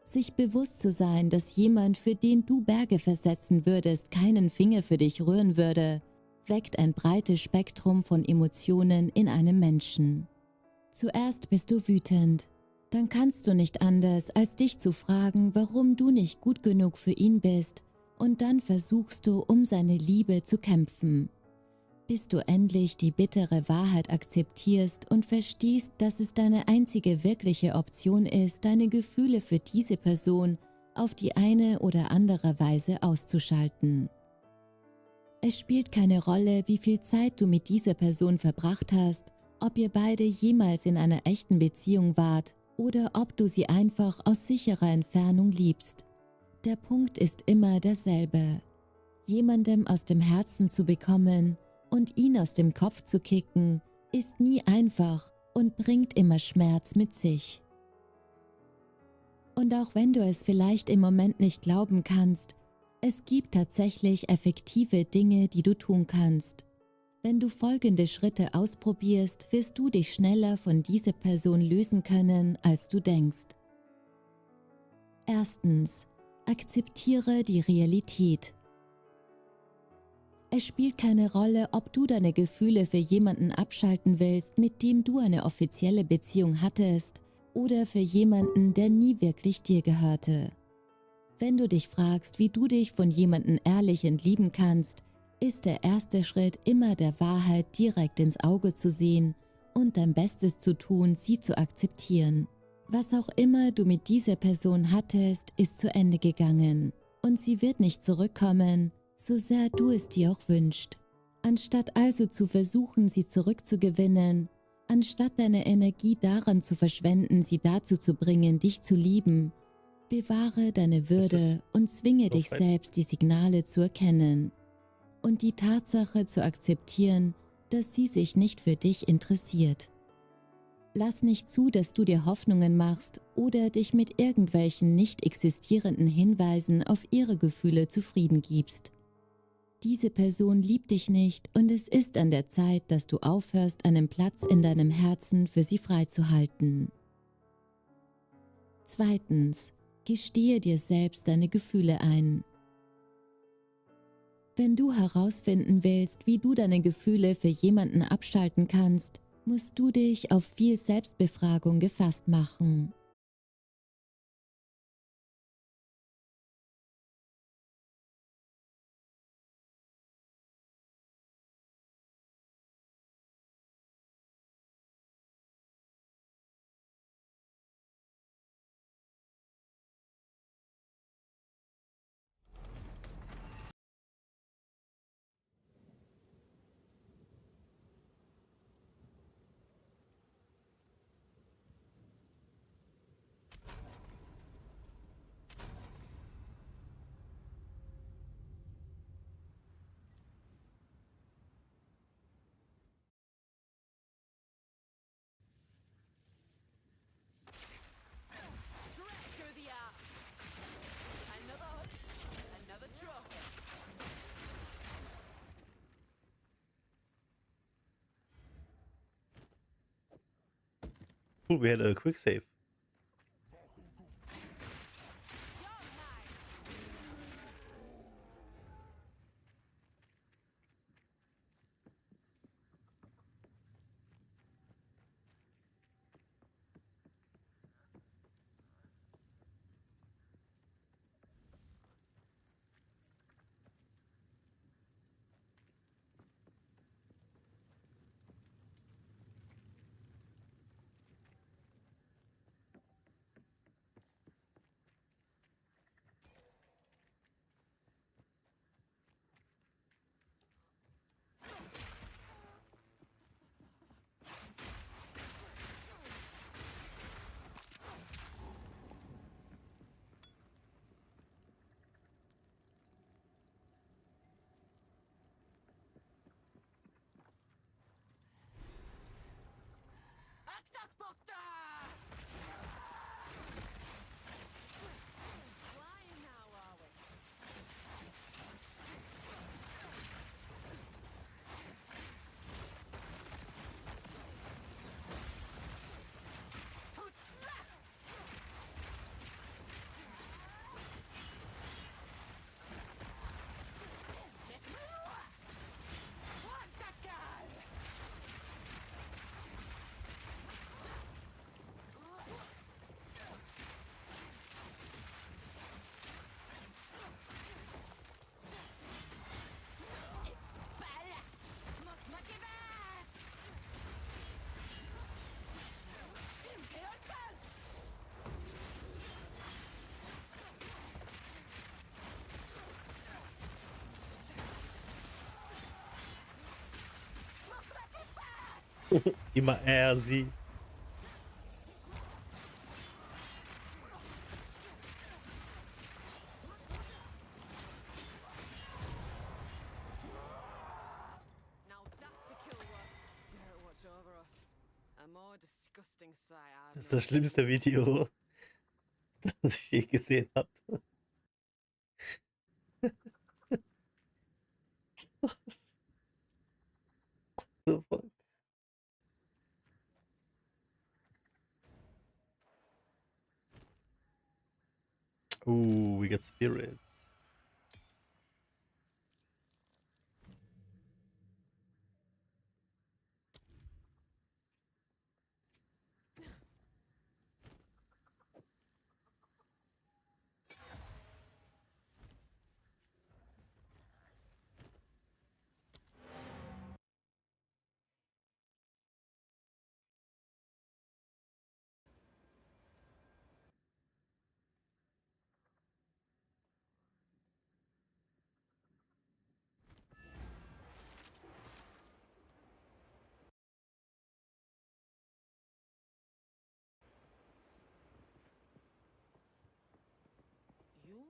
Sich bewusst zu sein, dass jemand, für den du Berge versetzen würdest, keinen Finger für dich rühren würde, weckt ein breites Spektrum von Emotionen in einem Menschen. Zuerst bist du wütend. Dann kannst du nicht anders, als dich zu fragen, warum du nicht gut genug für ihn bist, und dann versuchst du, um seine Liebe zu kämpfen. Bis du endlich die bittere Wahrheit akzeptierst und verstehst, dass es deine einzige wirkliche Option ist, deine Gefühle für diese Person auf die eine oder andere Weise auszuschalten. Es spielt keine Rolle, wie viel Zeit du mit dieser Person verbracht hast, ob ihr beide jemals in einer echten Beziehung wart oder ob du sie einfach aus sicherer Entfernung liebst. Der Punkt ist immer derselbe. Jemandem aus dem Herzen zu bekommen und ihn aus dem Kopf zu kicken, ist nie einfach und bringt immer Schmerz mit sich. Und auch wenn du es vielleicht im Moment nicht glauben kannst, Es gibt tatsächlich effektive Dinge, die du tun kannst. Wenn du folgende Schritte ausprobierst, wirst du dich schneller von dieser Person lösen können, als du denkst. Erstens, akzeptiere die Realität. Es spielt keine Rolle, ob du deine Gefühle für jemanden abschalten willst, mit dem du eine offizielle Beziehung hattest, oder für jemanden, der nie wirklich dir gehörte. Wenn du dich fragst, wie du dich von jemandem ehrlich entlieben kannst, ist der erste Schritt immer der Wahrheit direkt ins Auge zu sehen und dein Bestes zu tun, sie zu akzeptieren. Was auch immer du mit dieser Person hattest, ist zu Ende gegangen und sie wird nicht zurückkommen, so sehr du es dir auch wünschst. Anstatt also zu versuchen, sie zurückzugewinnen, anstatt deine Energie daran zu verschwenden, sie dazu zu bringen, dich zu lieben, bewahre deine Würde und zwinge dich selbst, die Signale zu erkennen und die Tatsache zu akzeptieren, dass sie sich nicht für dich interessiert. Lass nicht zu, dass du dir Hoffnungen machst oder dich mit irgendwelchen nicht existierenden Hinweisen auf ihre Gefühle zufrieden gibst. Diese Person liebt dich nicht und es ist an der Zeit, dass du aufhörst, einen Platz in deinem Herzen für sie freizuhalten. Zweitens, gestehe dir selbst deine Gefühle ein. Wenn du herausfinden willst, wie du deine Gefühle für jemanden abschalten kannst, musst du dich auf viel Selbstbefragung gefasst machen. Cool, we had a quick save. Immer er, sie. Das ist das schlimmste Video, das ich je gesehen habe. get spirits. You?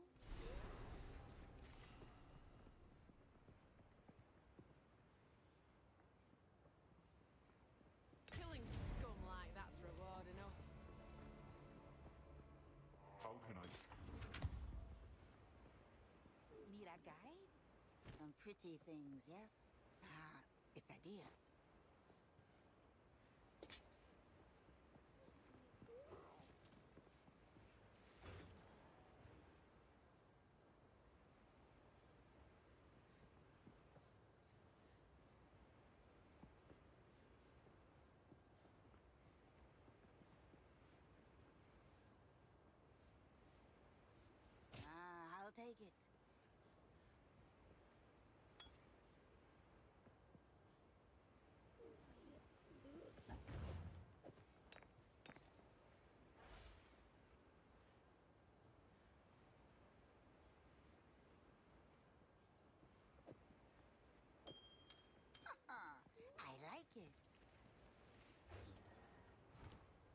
Killing scum like that's reward enough. How can I? Need a guide? Some pretty things, yes? Ah, it's idea. I'll take it. I like it.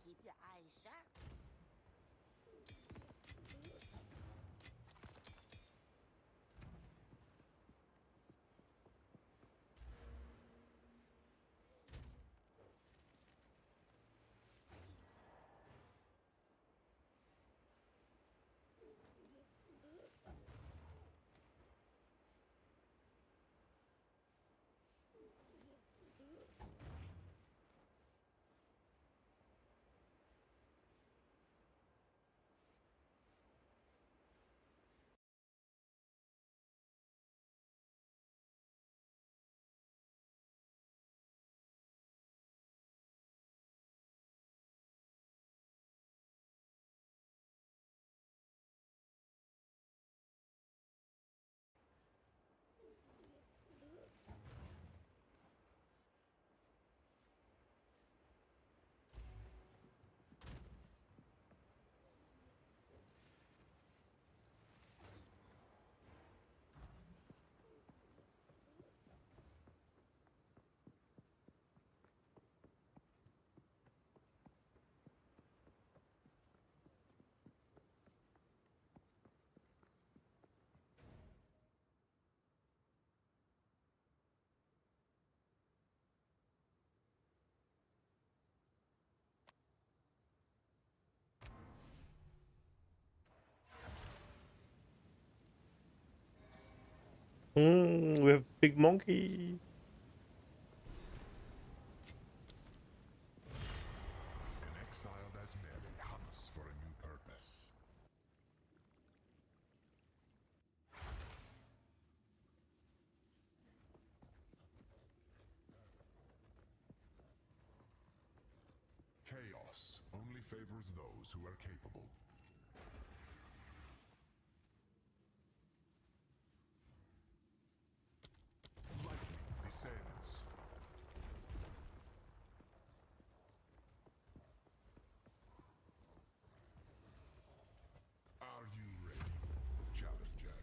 Keep your eyes sharp. We have big monkey. An exiled as Mary hunts for a new purpose. Chaos only favors those who are capable. Lightning descends. Are you ready, challenger?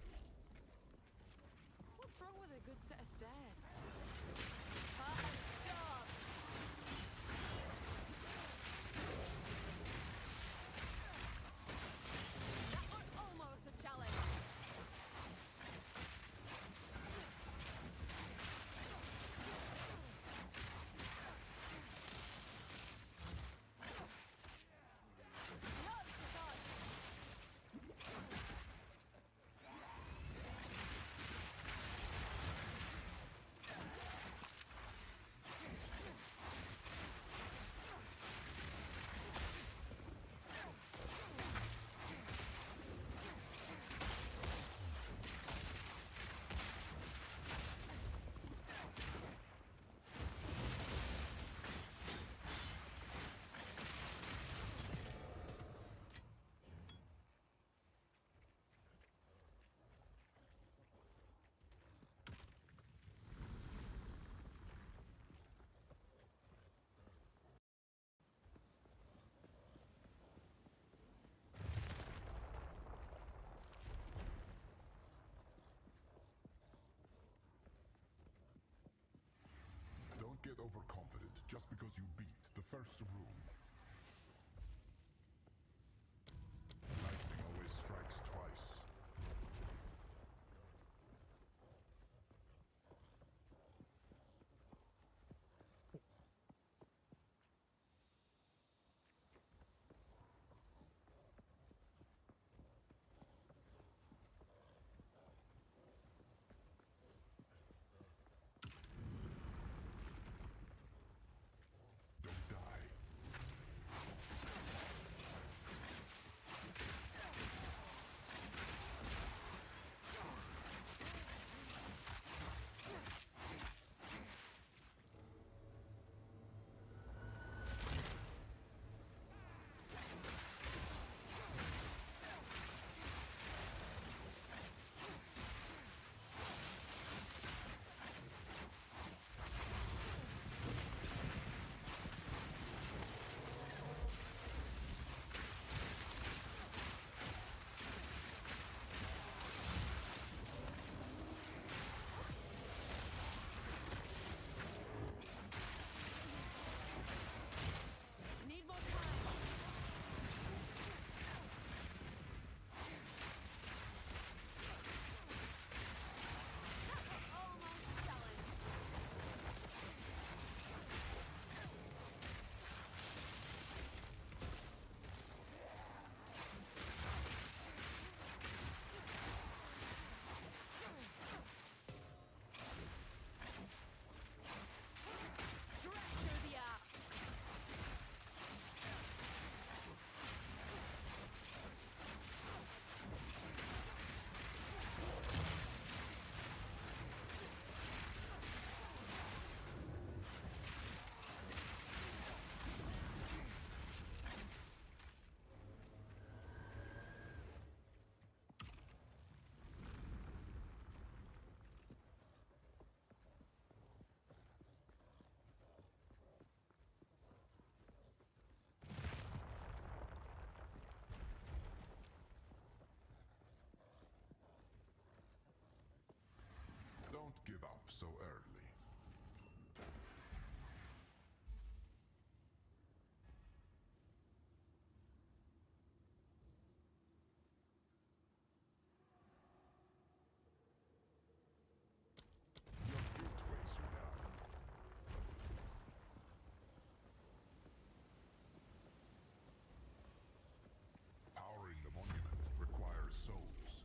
What's wrong with a good set of stairs? Stop! That was almost a challenge. across the room. Lightning always strikes twice. Don't die. Need more time. Almost done. Stretch the up. Don't give up so early. Your gateways are down. Powering the monument requires souls.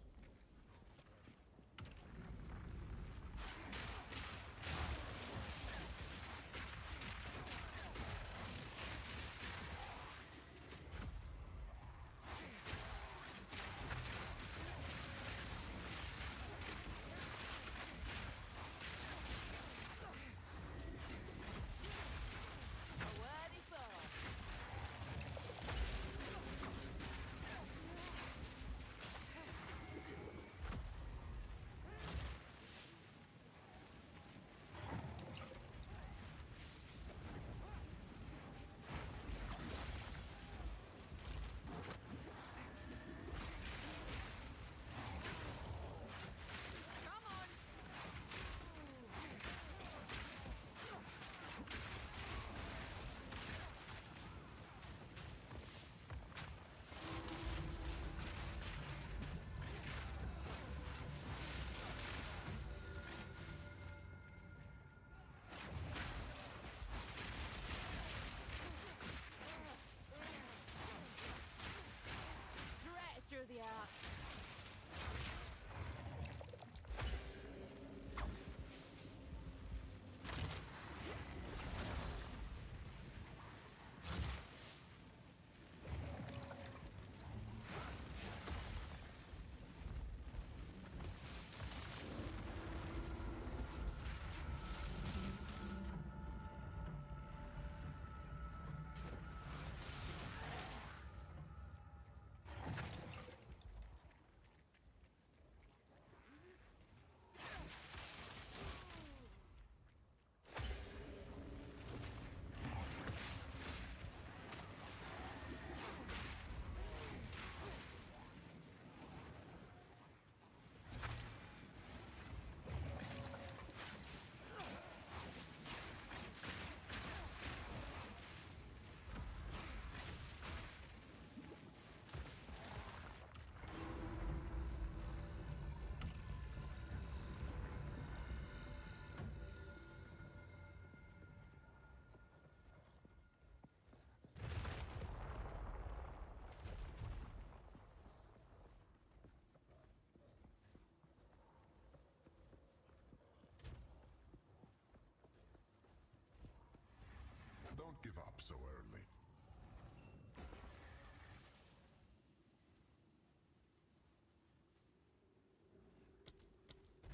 Don't give up so early.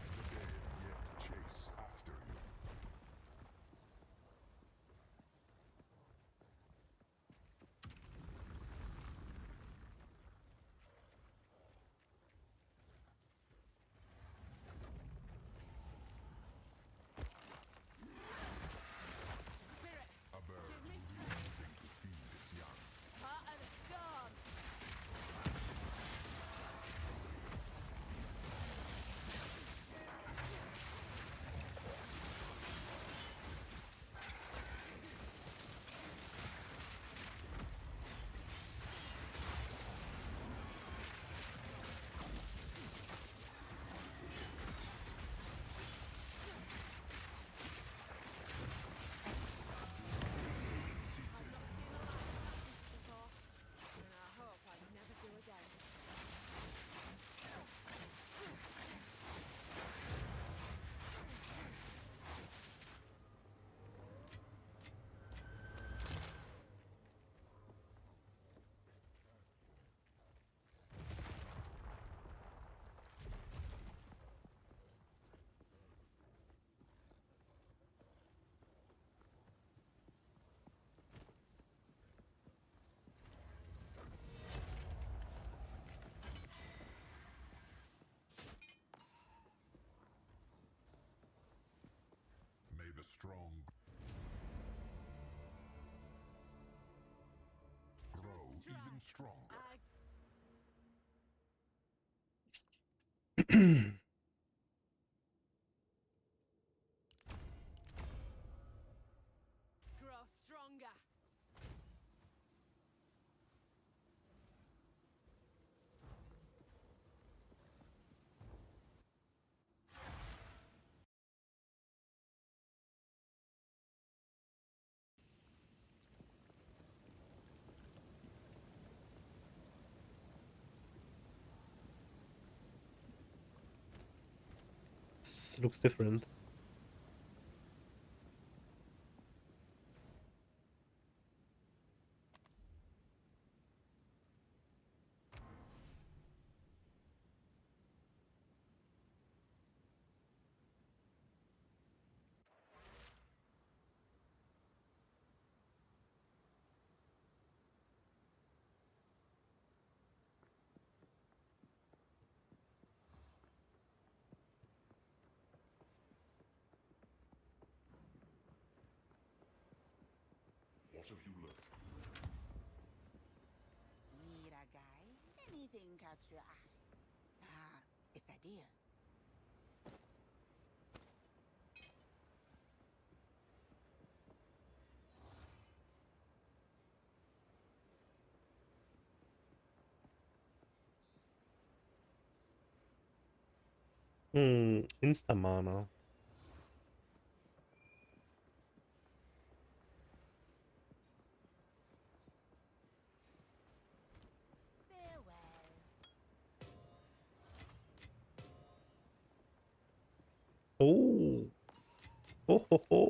The dead yet chase after you. A bird will do anything to feed its young. Part of the storm. May the strong grow even stronger. Grow stronger. This looks different. What have you learned? Need a guide? Anything catch your eye? Ah, it's a deal. Insta mana. Farewell. Oh. Oh ho ho.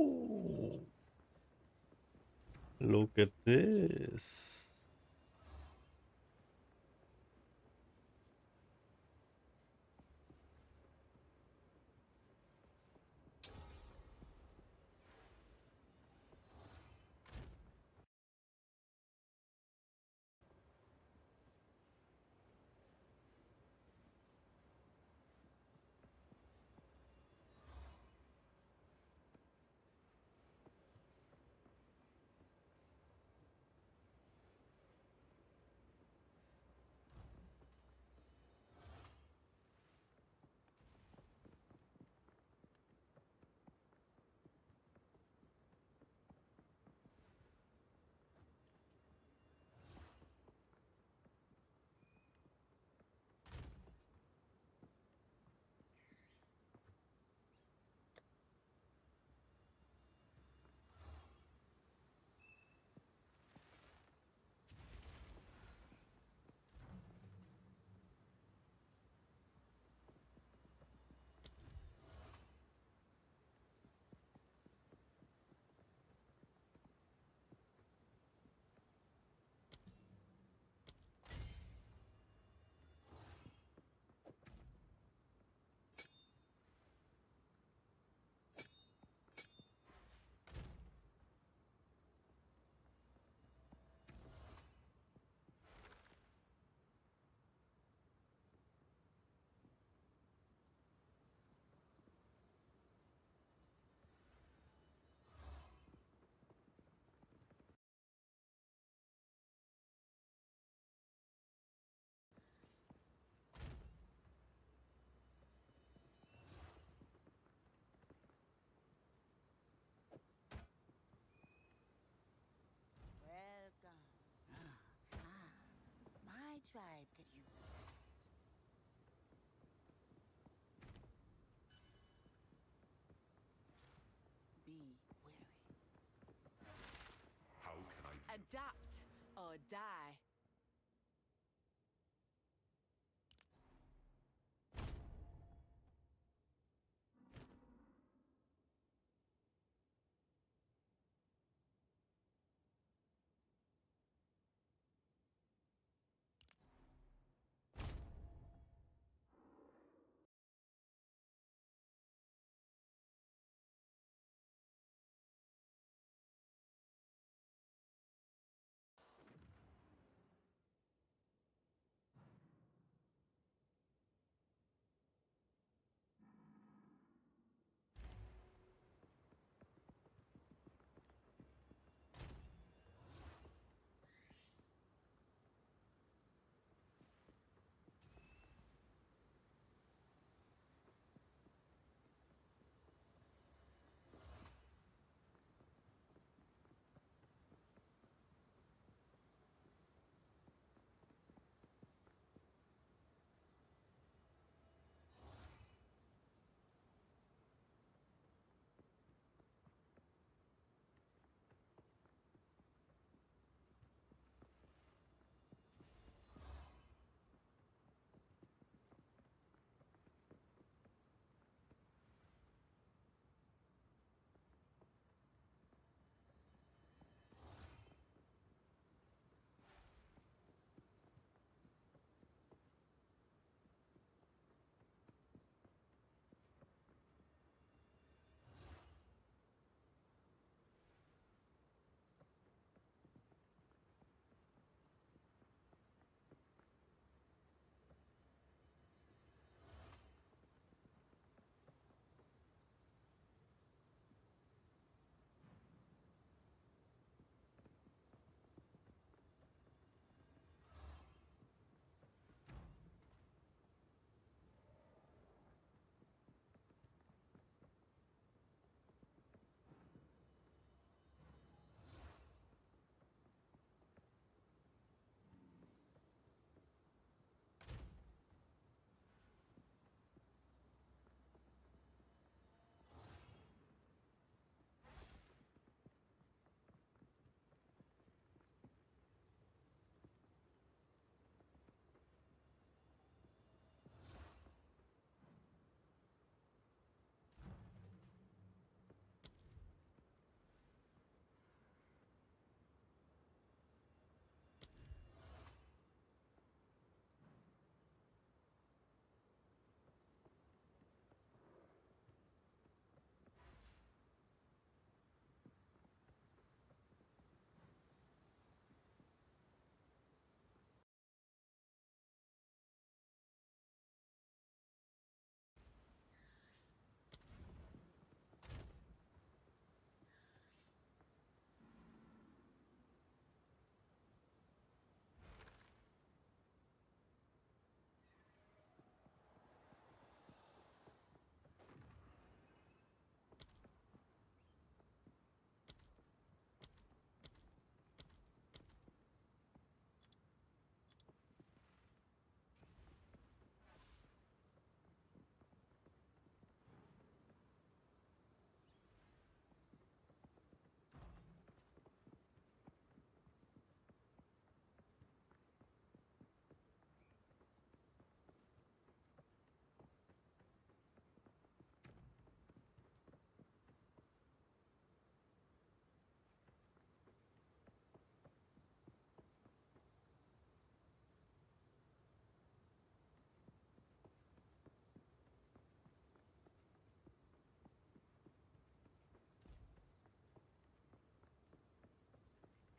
Look at this. or die.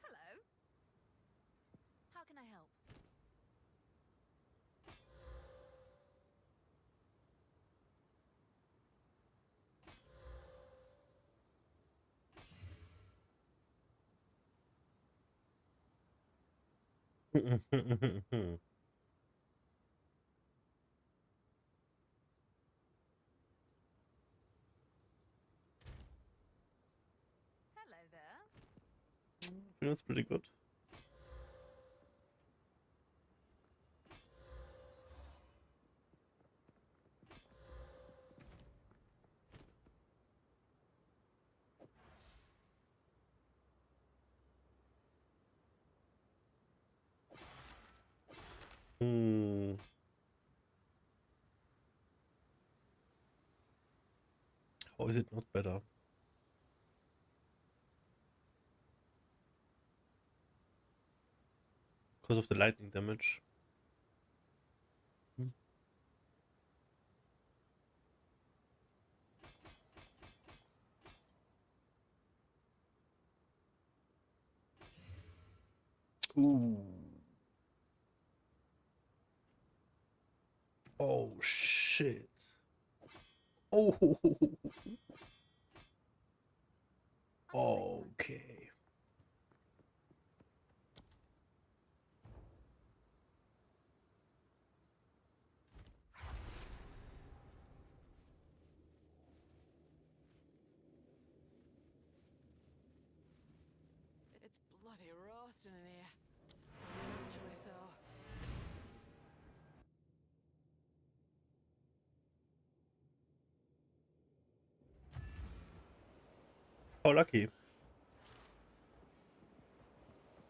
Hello. How can I help? Hello there. I think that's pretty good. Or is it not better? Because of the lightning damage. Ooh. Oh shit. Oh. Okay. It's bloody roasting in here. Literally so. Oh, lucky.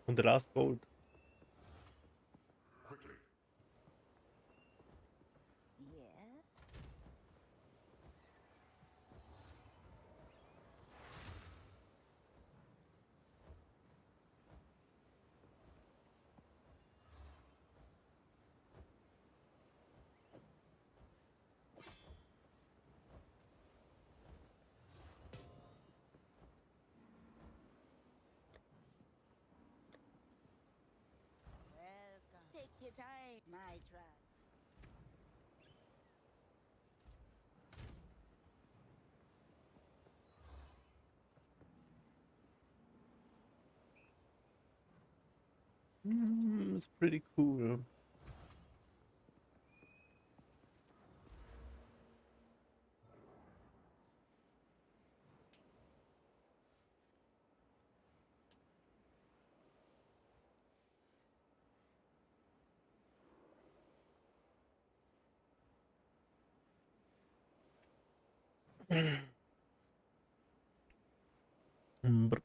On the last gold. Quickly. Yeah. Welcome. Take your time. My try. It's pretty cool. Brr.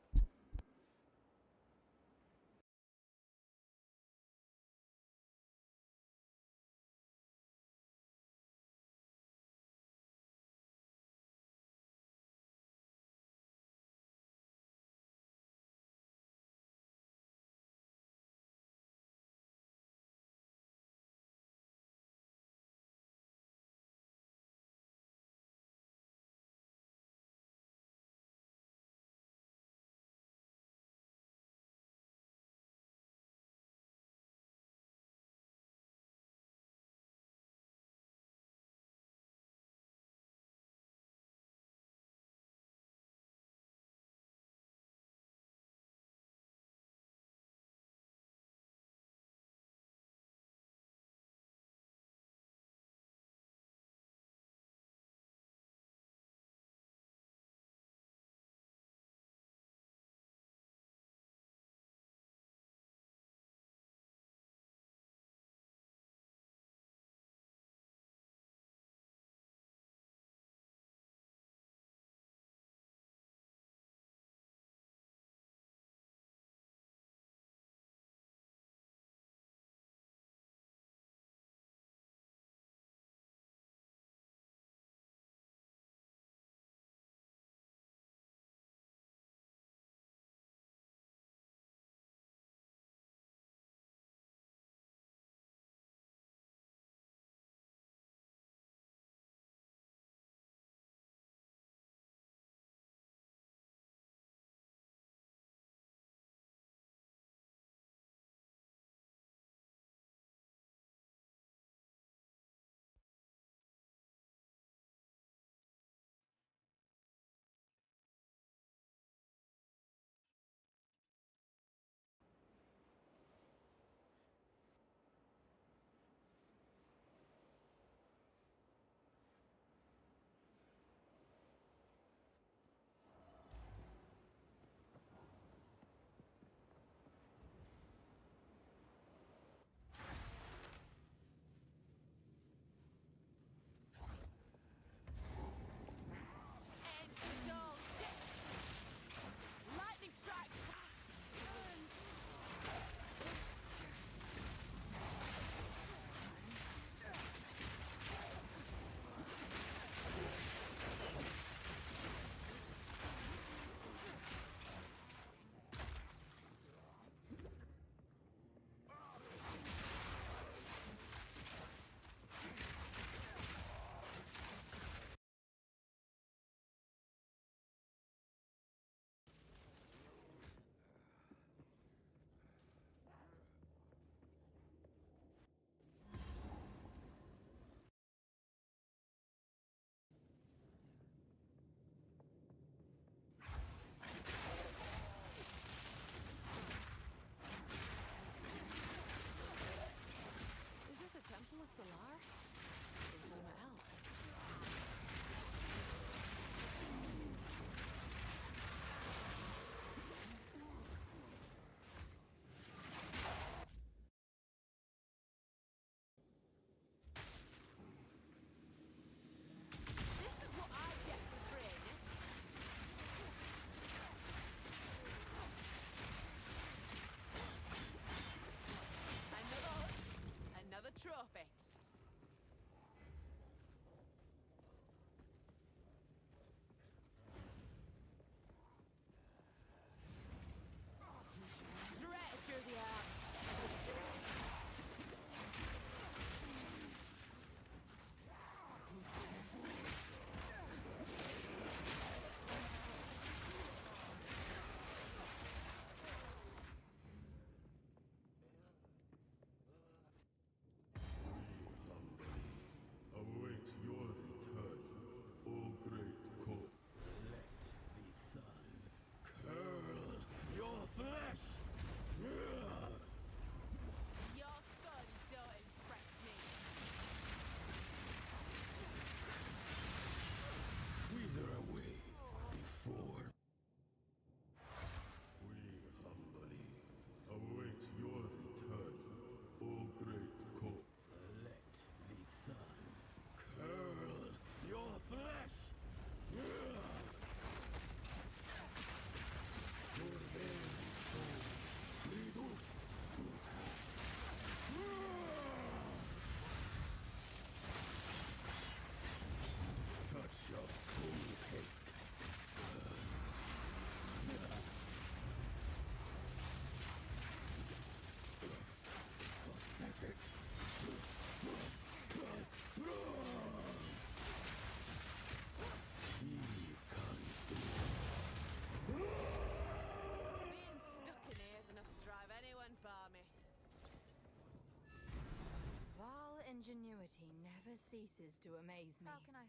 never ceases to amaze me. How can I?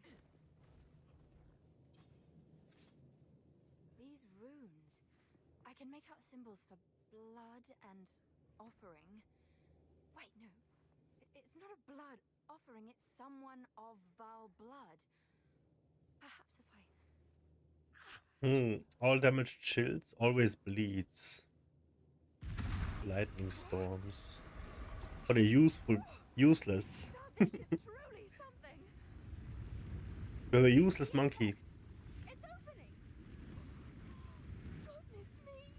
These runes. I can make out symbols for blood and offering. Wait, no. It's not a blood offering, it's someone of vile blood. Perhaps if I... All damage chills, always bleeds. Lightning storms. What a useless. Now this is truly something. You're a useless monkey. It's opening. Goodness me.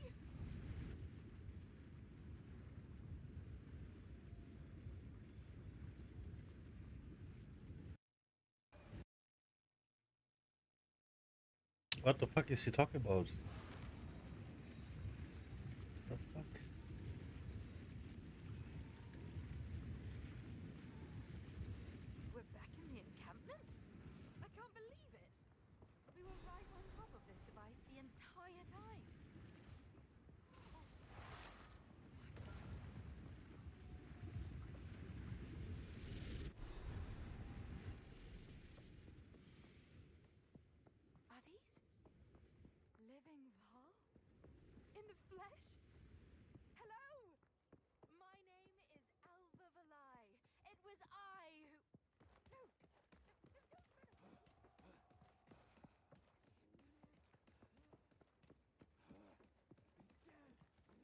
What the fuck is she talking about? The fuck? We're back in the encampment? I can't believe it. We were right on top of this device the entire time. Are these living Val? In the flesh? Hello! My name is Alva Valai. It was I who... No! No, don't run away!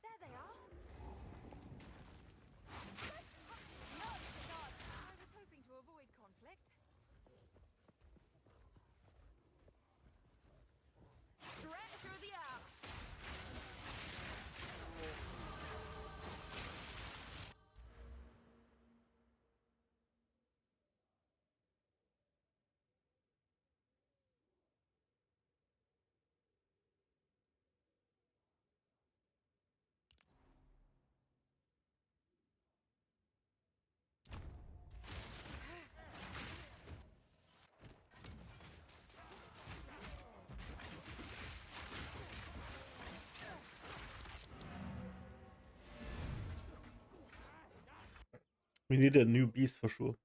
There they are! No, God! I was hoping to avoid conflict. Straight through the air! We need a new beast for sure.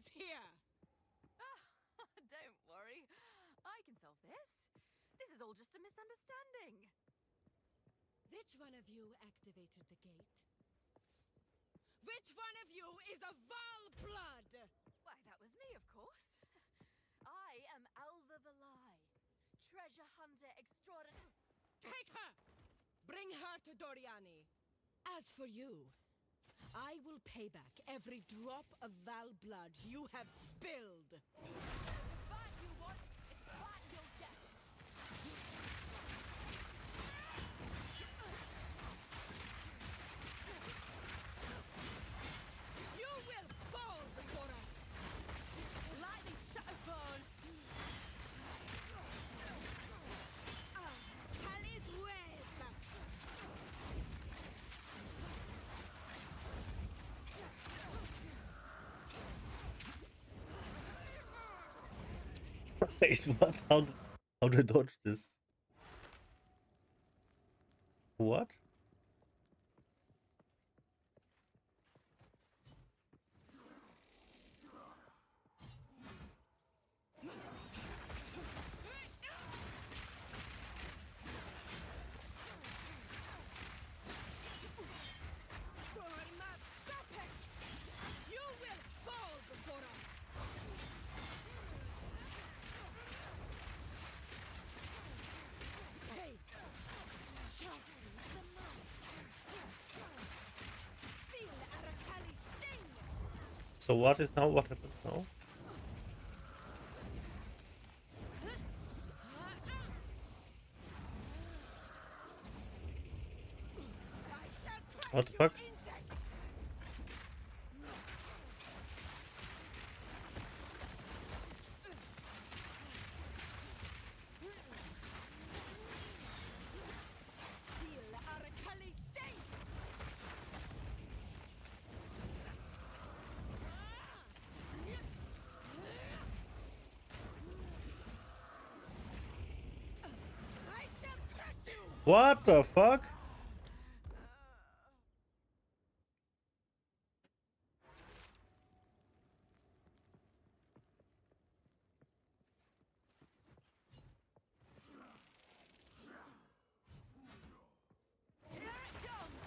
ends here. Don't worry. I can solve this. This is all just a misunderstanding. Which one of you activated the gate? Which one of you is a Val blood? Why, that was me, of course. I am Alva Valai, treasure hunter extraordinary. Take her! Bring her to Doriani. As for you, I will pay back every drop of Val blood you have spilled. Fight you want, it's fight you'll get. You will fall before us. Lightning Shutterbone. Cali's Web. Wait, what? How do I dodge this? What? You will fall before us. Hey, shut the mouth. Feel Arakali sting. So what is now? What happens now? What the fuck? Feel Arakali sting. I shall crush you. What the fuck? Here it comes.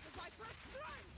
The Viper strikes.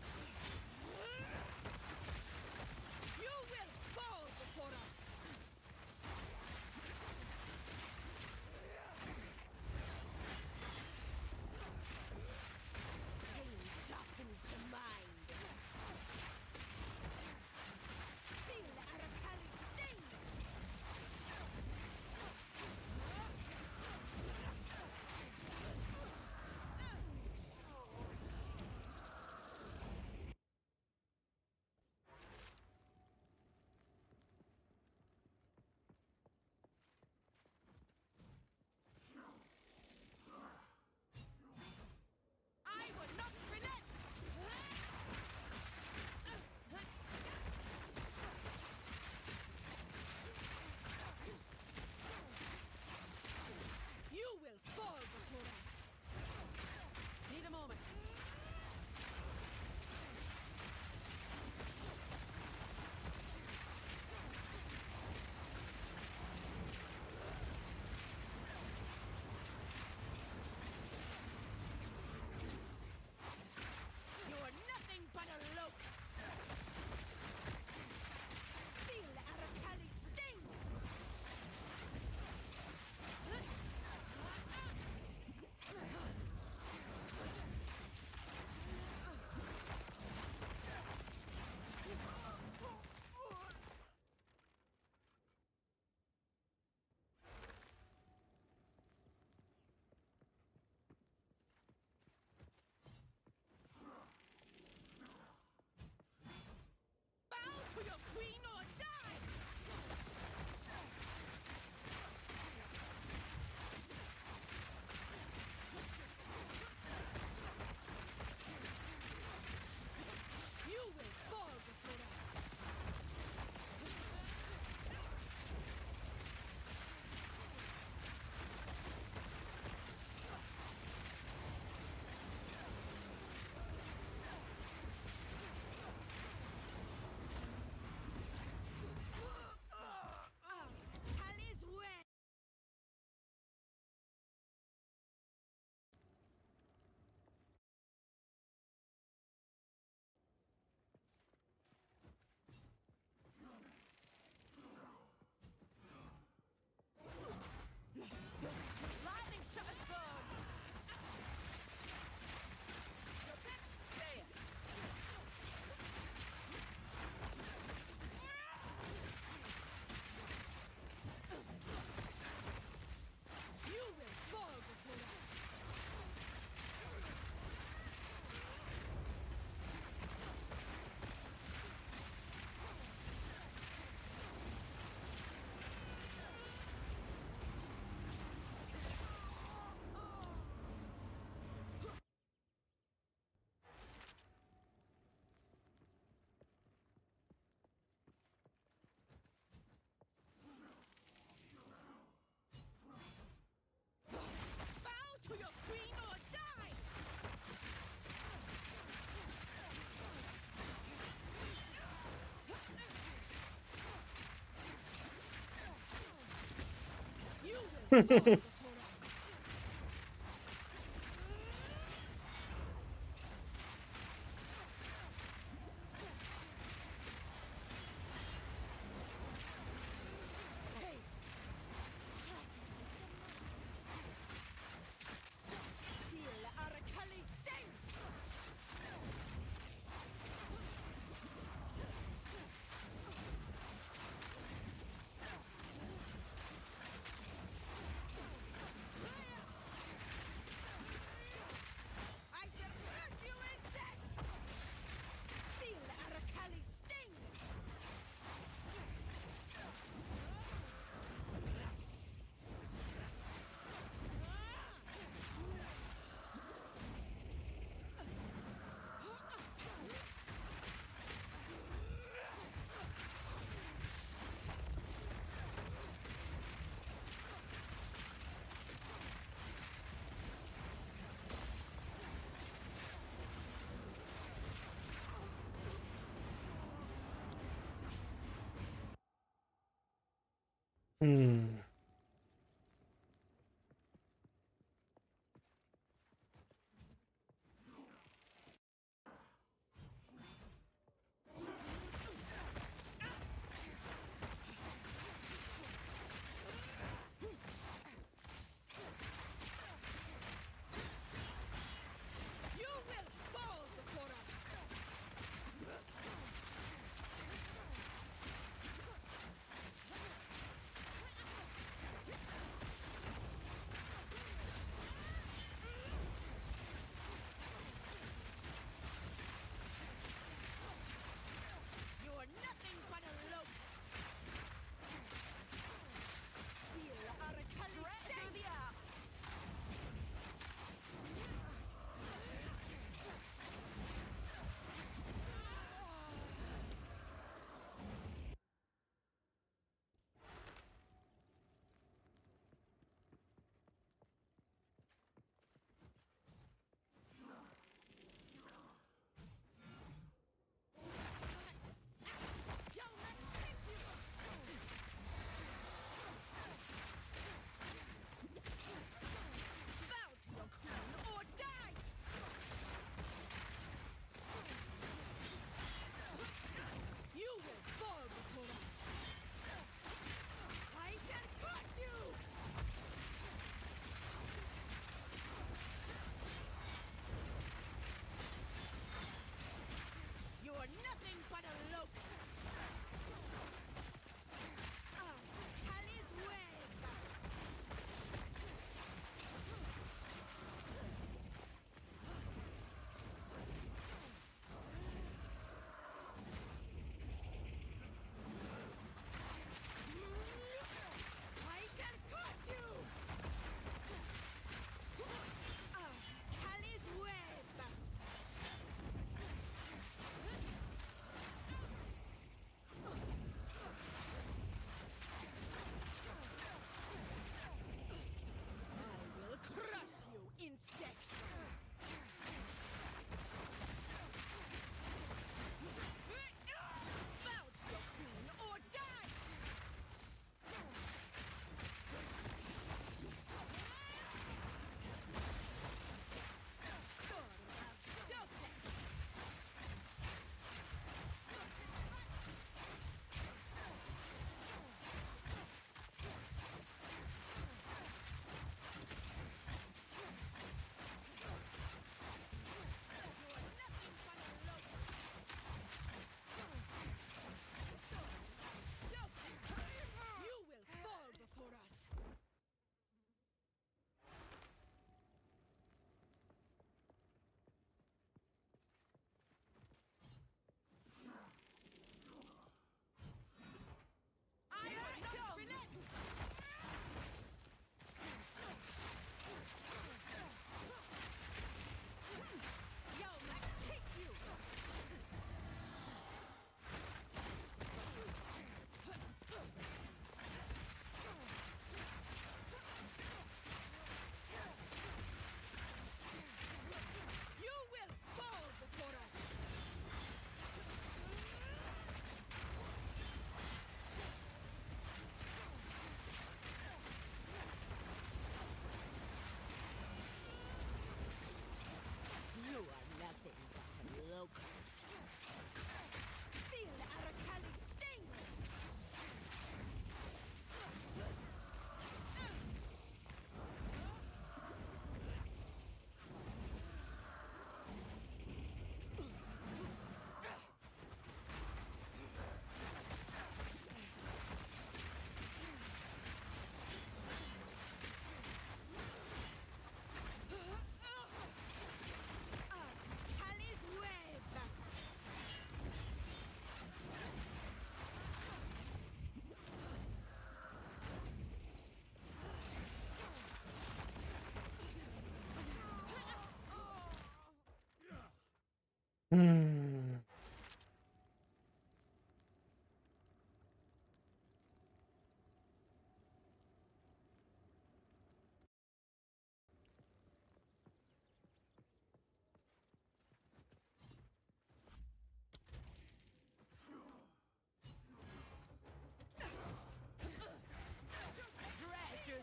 Dread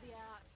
the art.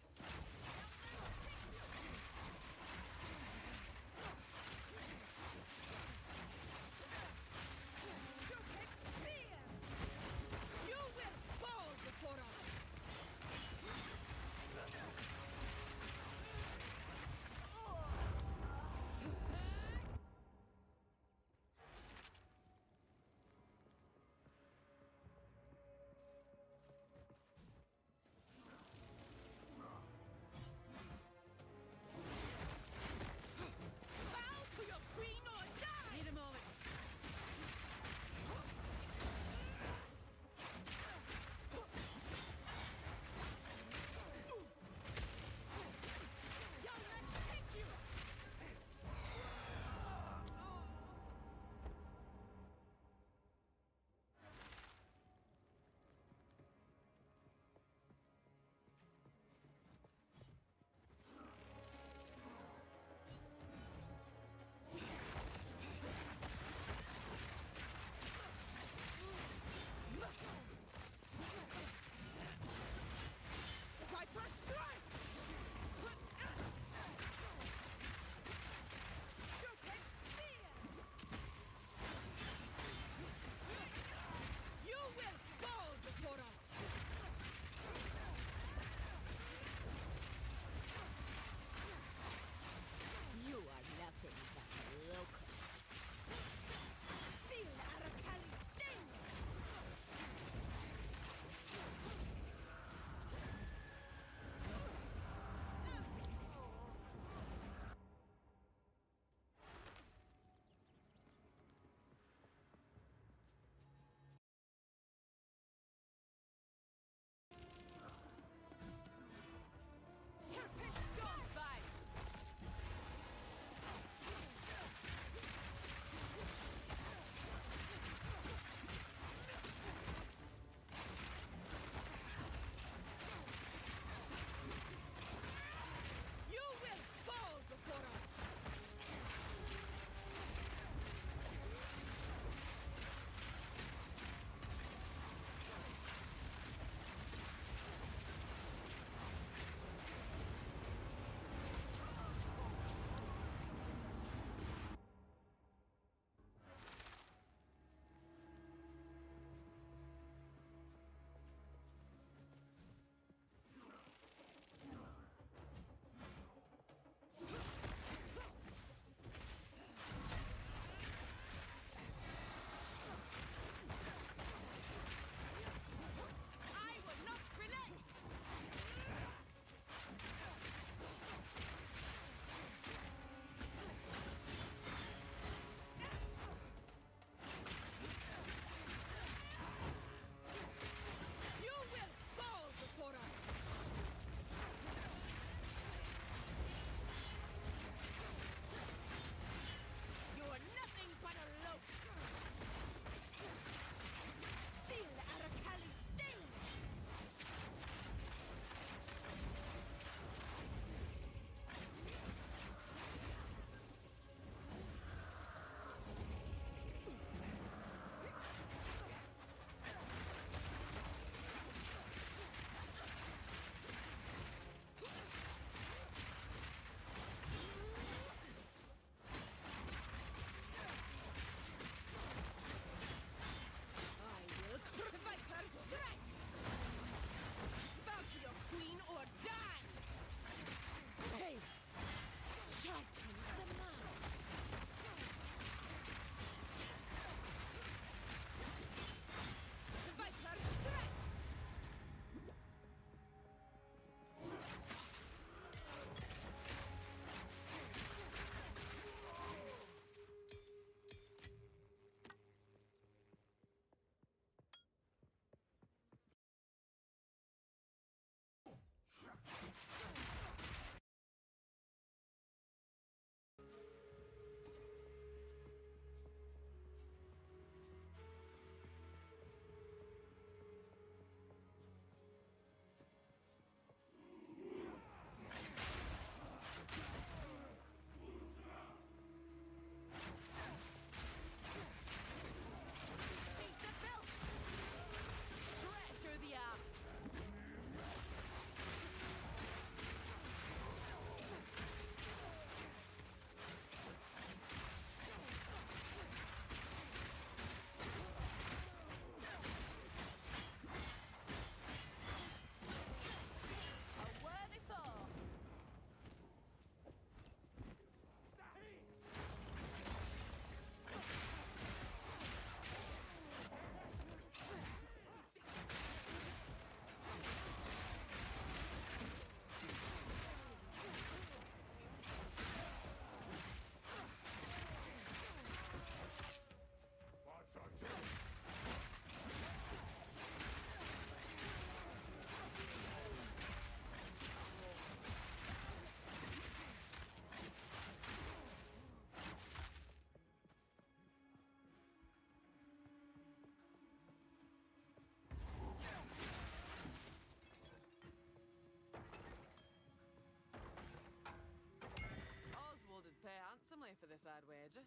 this, I'd wager.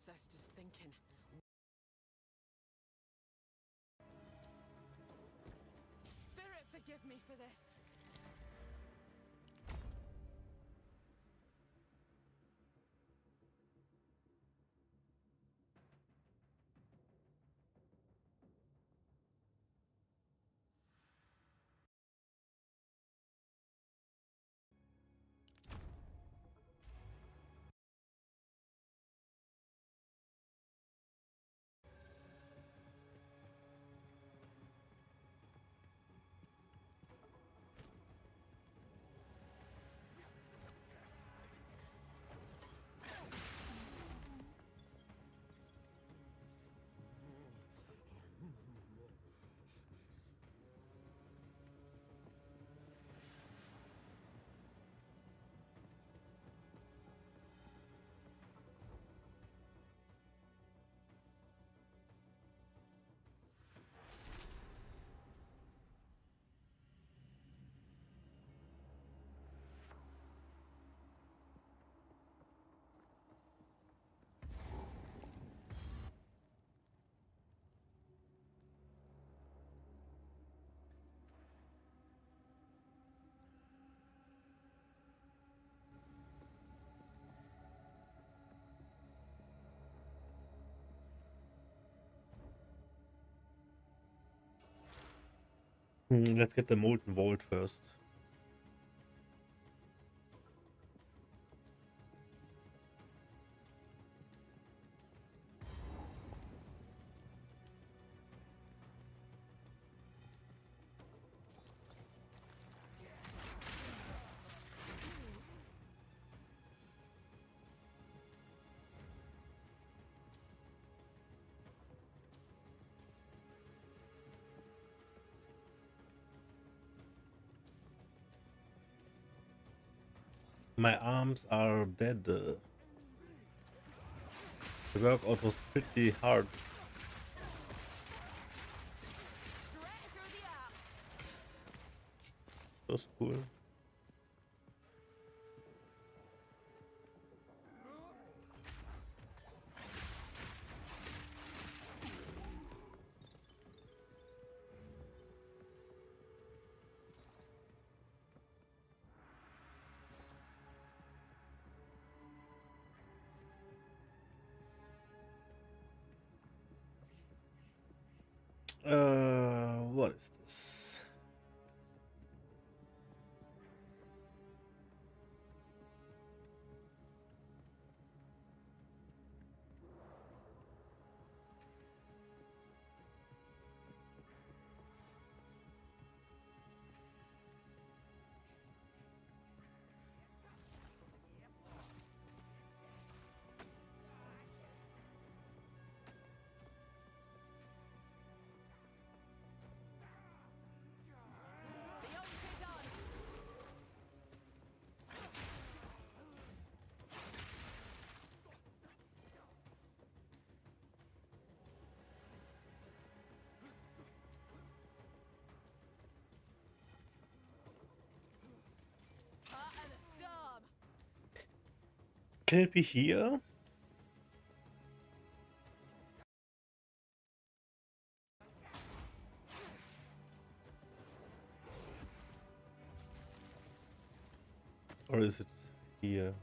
ancestors thinking? Spirit, forgive me for this. Let's get the molten vault first. My arms are dead. The workout was pretty hard. That's cool. What is this? Can it be here? Or is it here?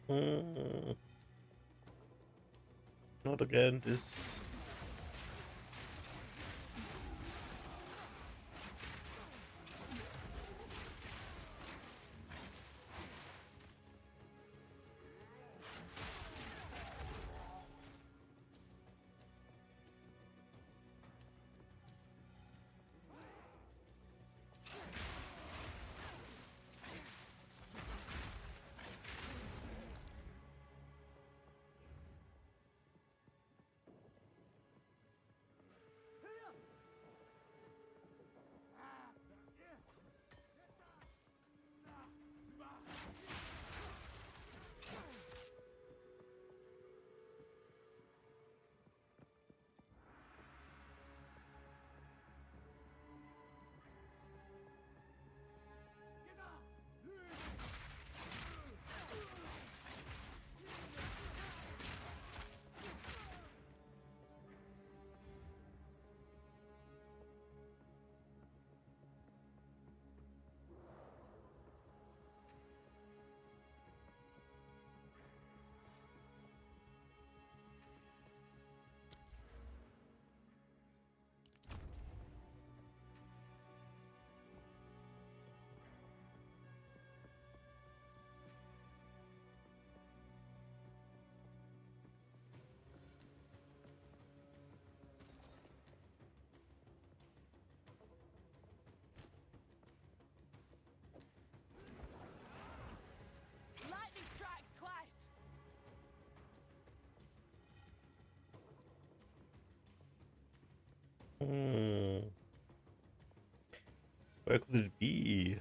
Not again, this. Lightning strikes twice. Where could it be?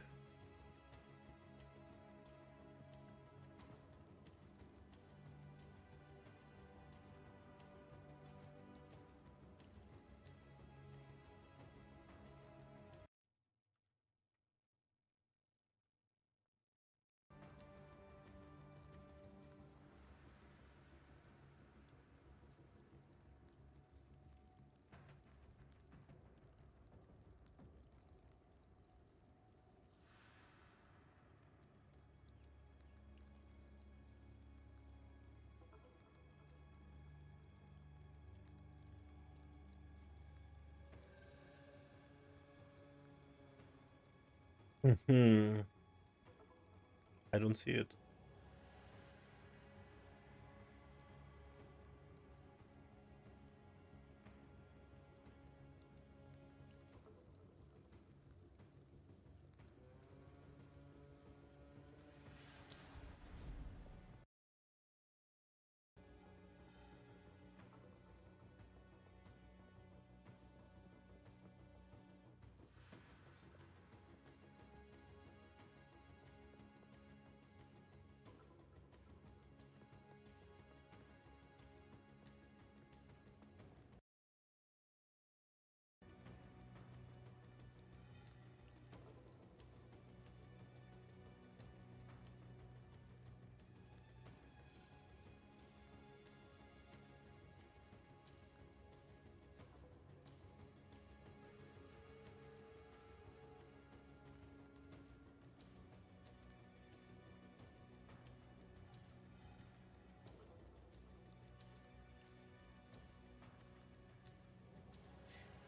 I don't see it.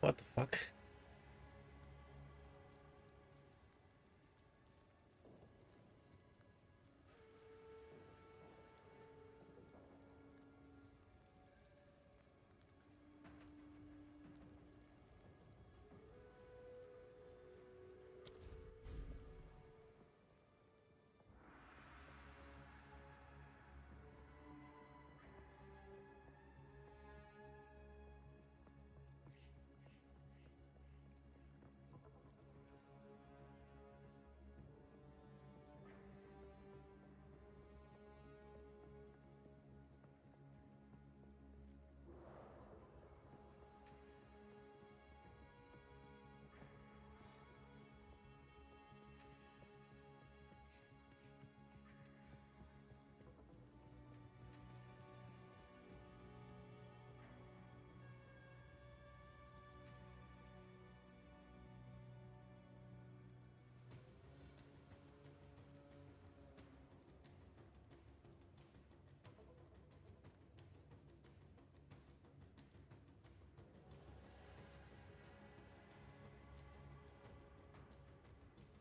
What the fuck?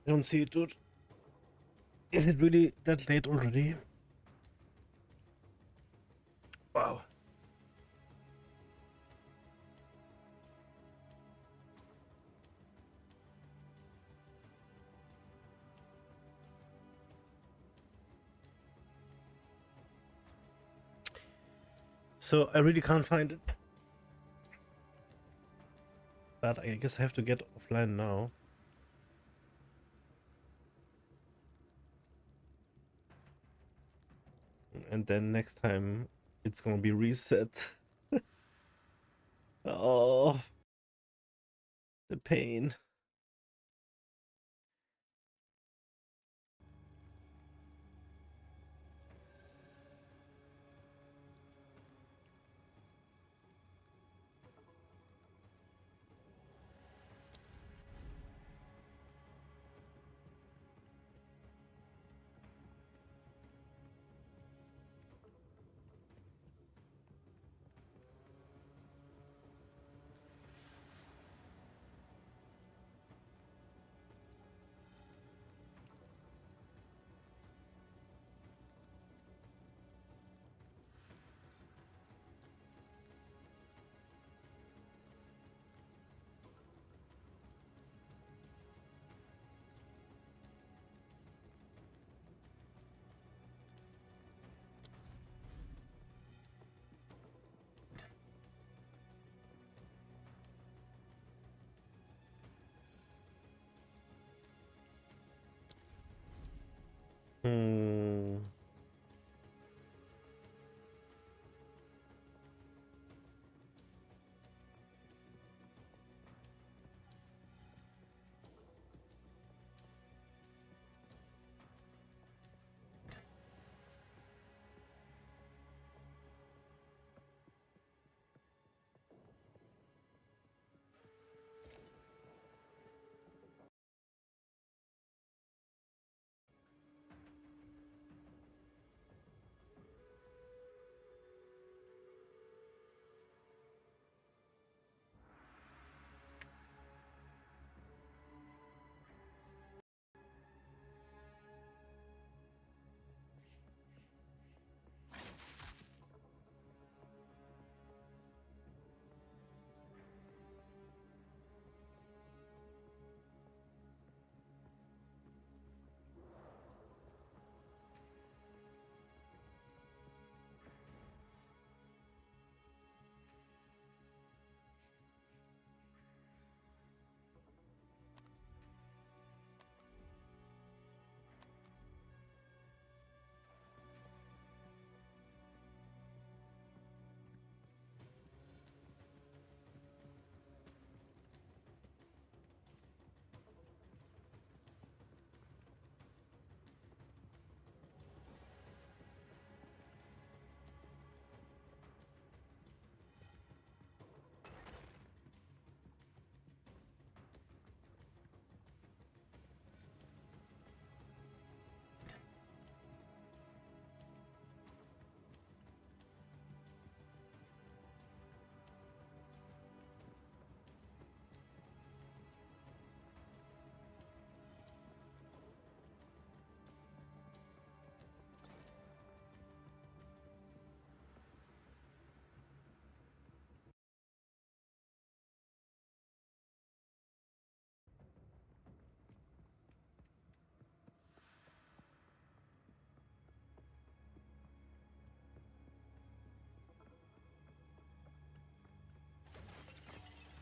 I don't see it, dude. Is it really that late already? Wow. So I really can't find it. But I guess I have to get offline now. And then next time it's gonna be reset. Oh, the pain. Hmm.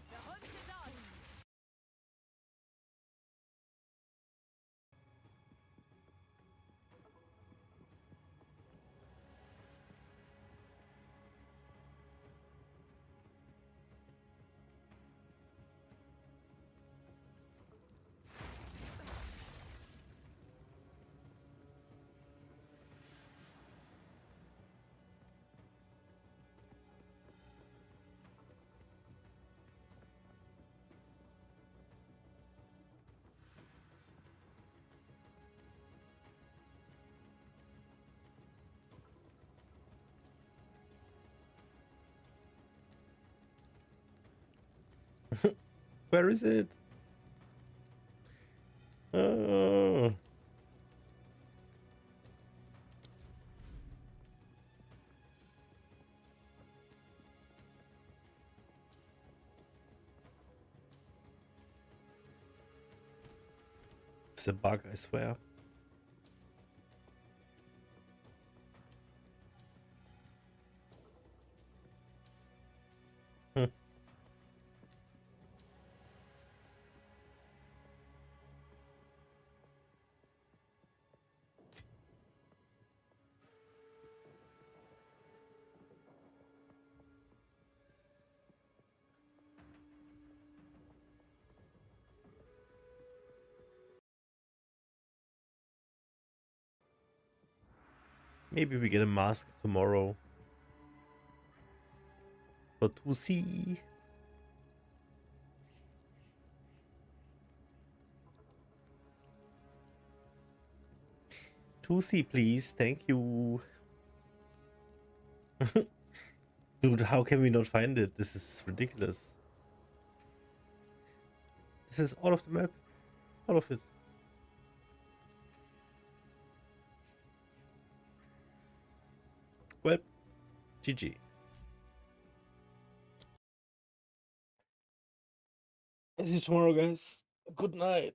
The hunt is on. Where is it? Oh. It's a bug, I swear. Maybe we get a mask tomorrow. For 2C. 2C, please. Thank you. Dude, how can we not find it? This is ridiculous. This is all of the map. All of it. Well, GG. See you tomorrow, guys. Good night.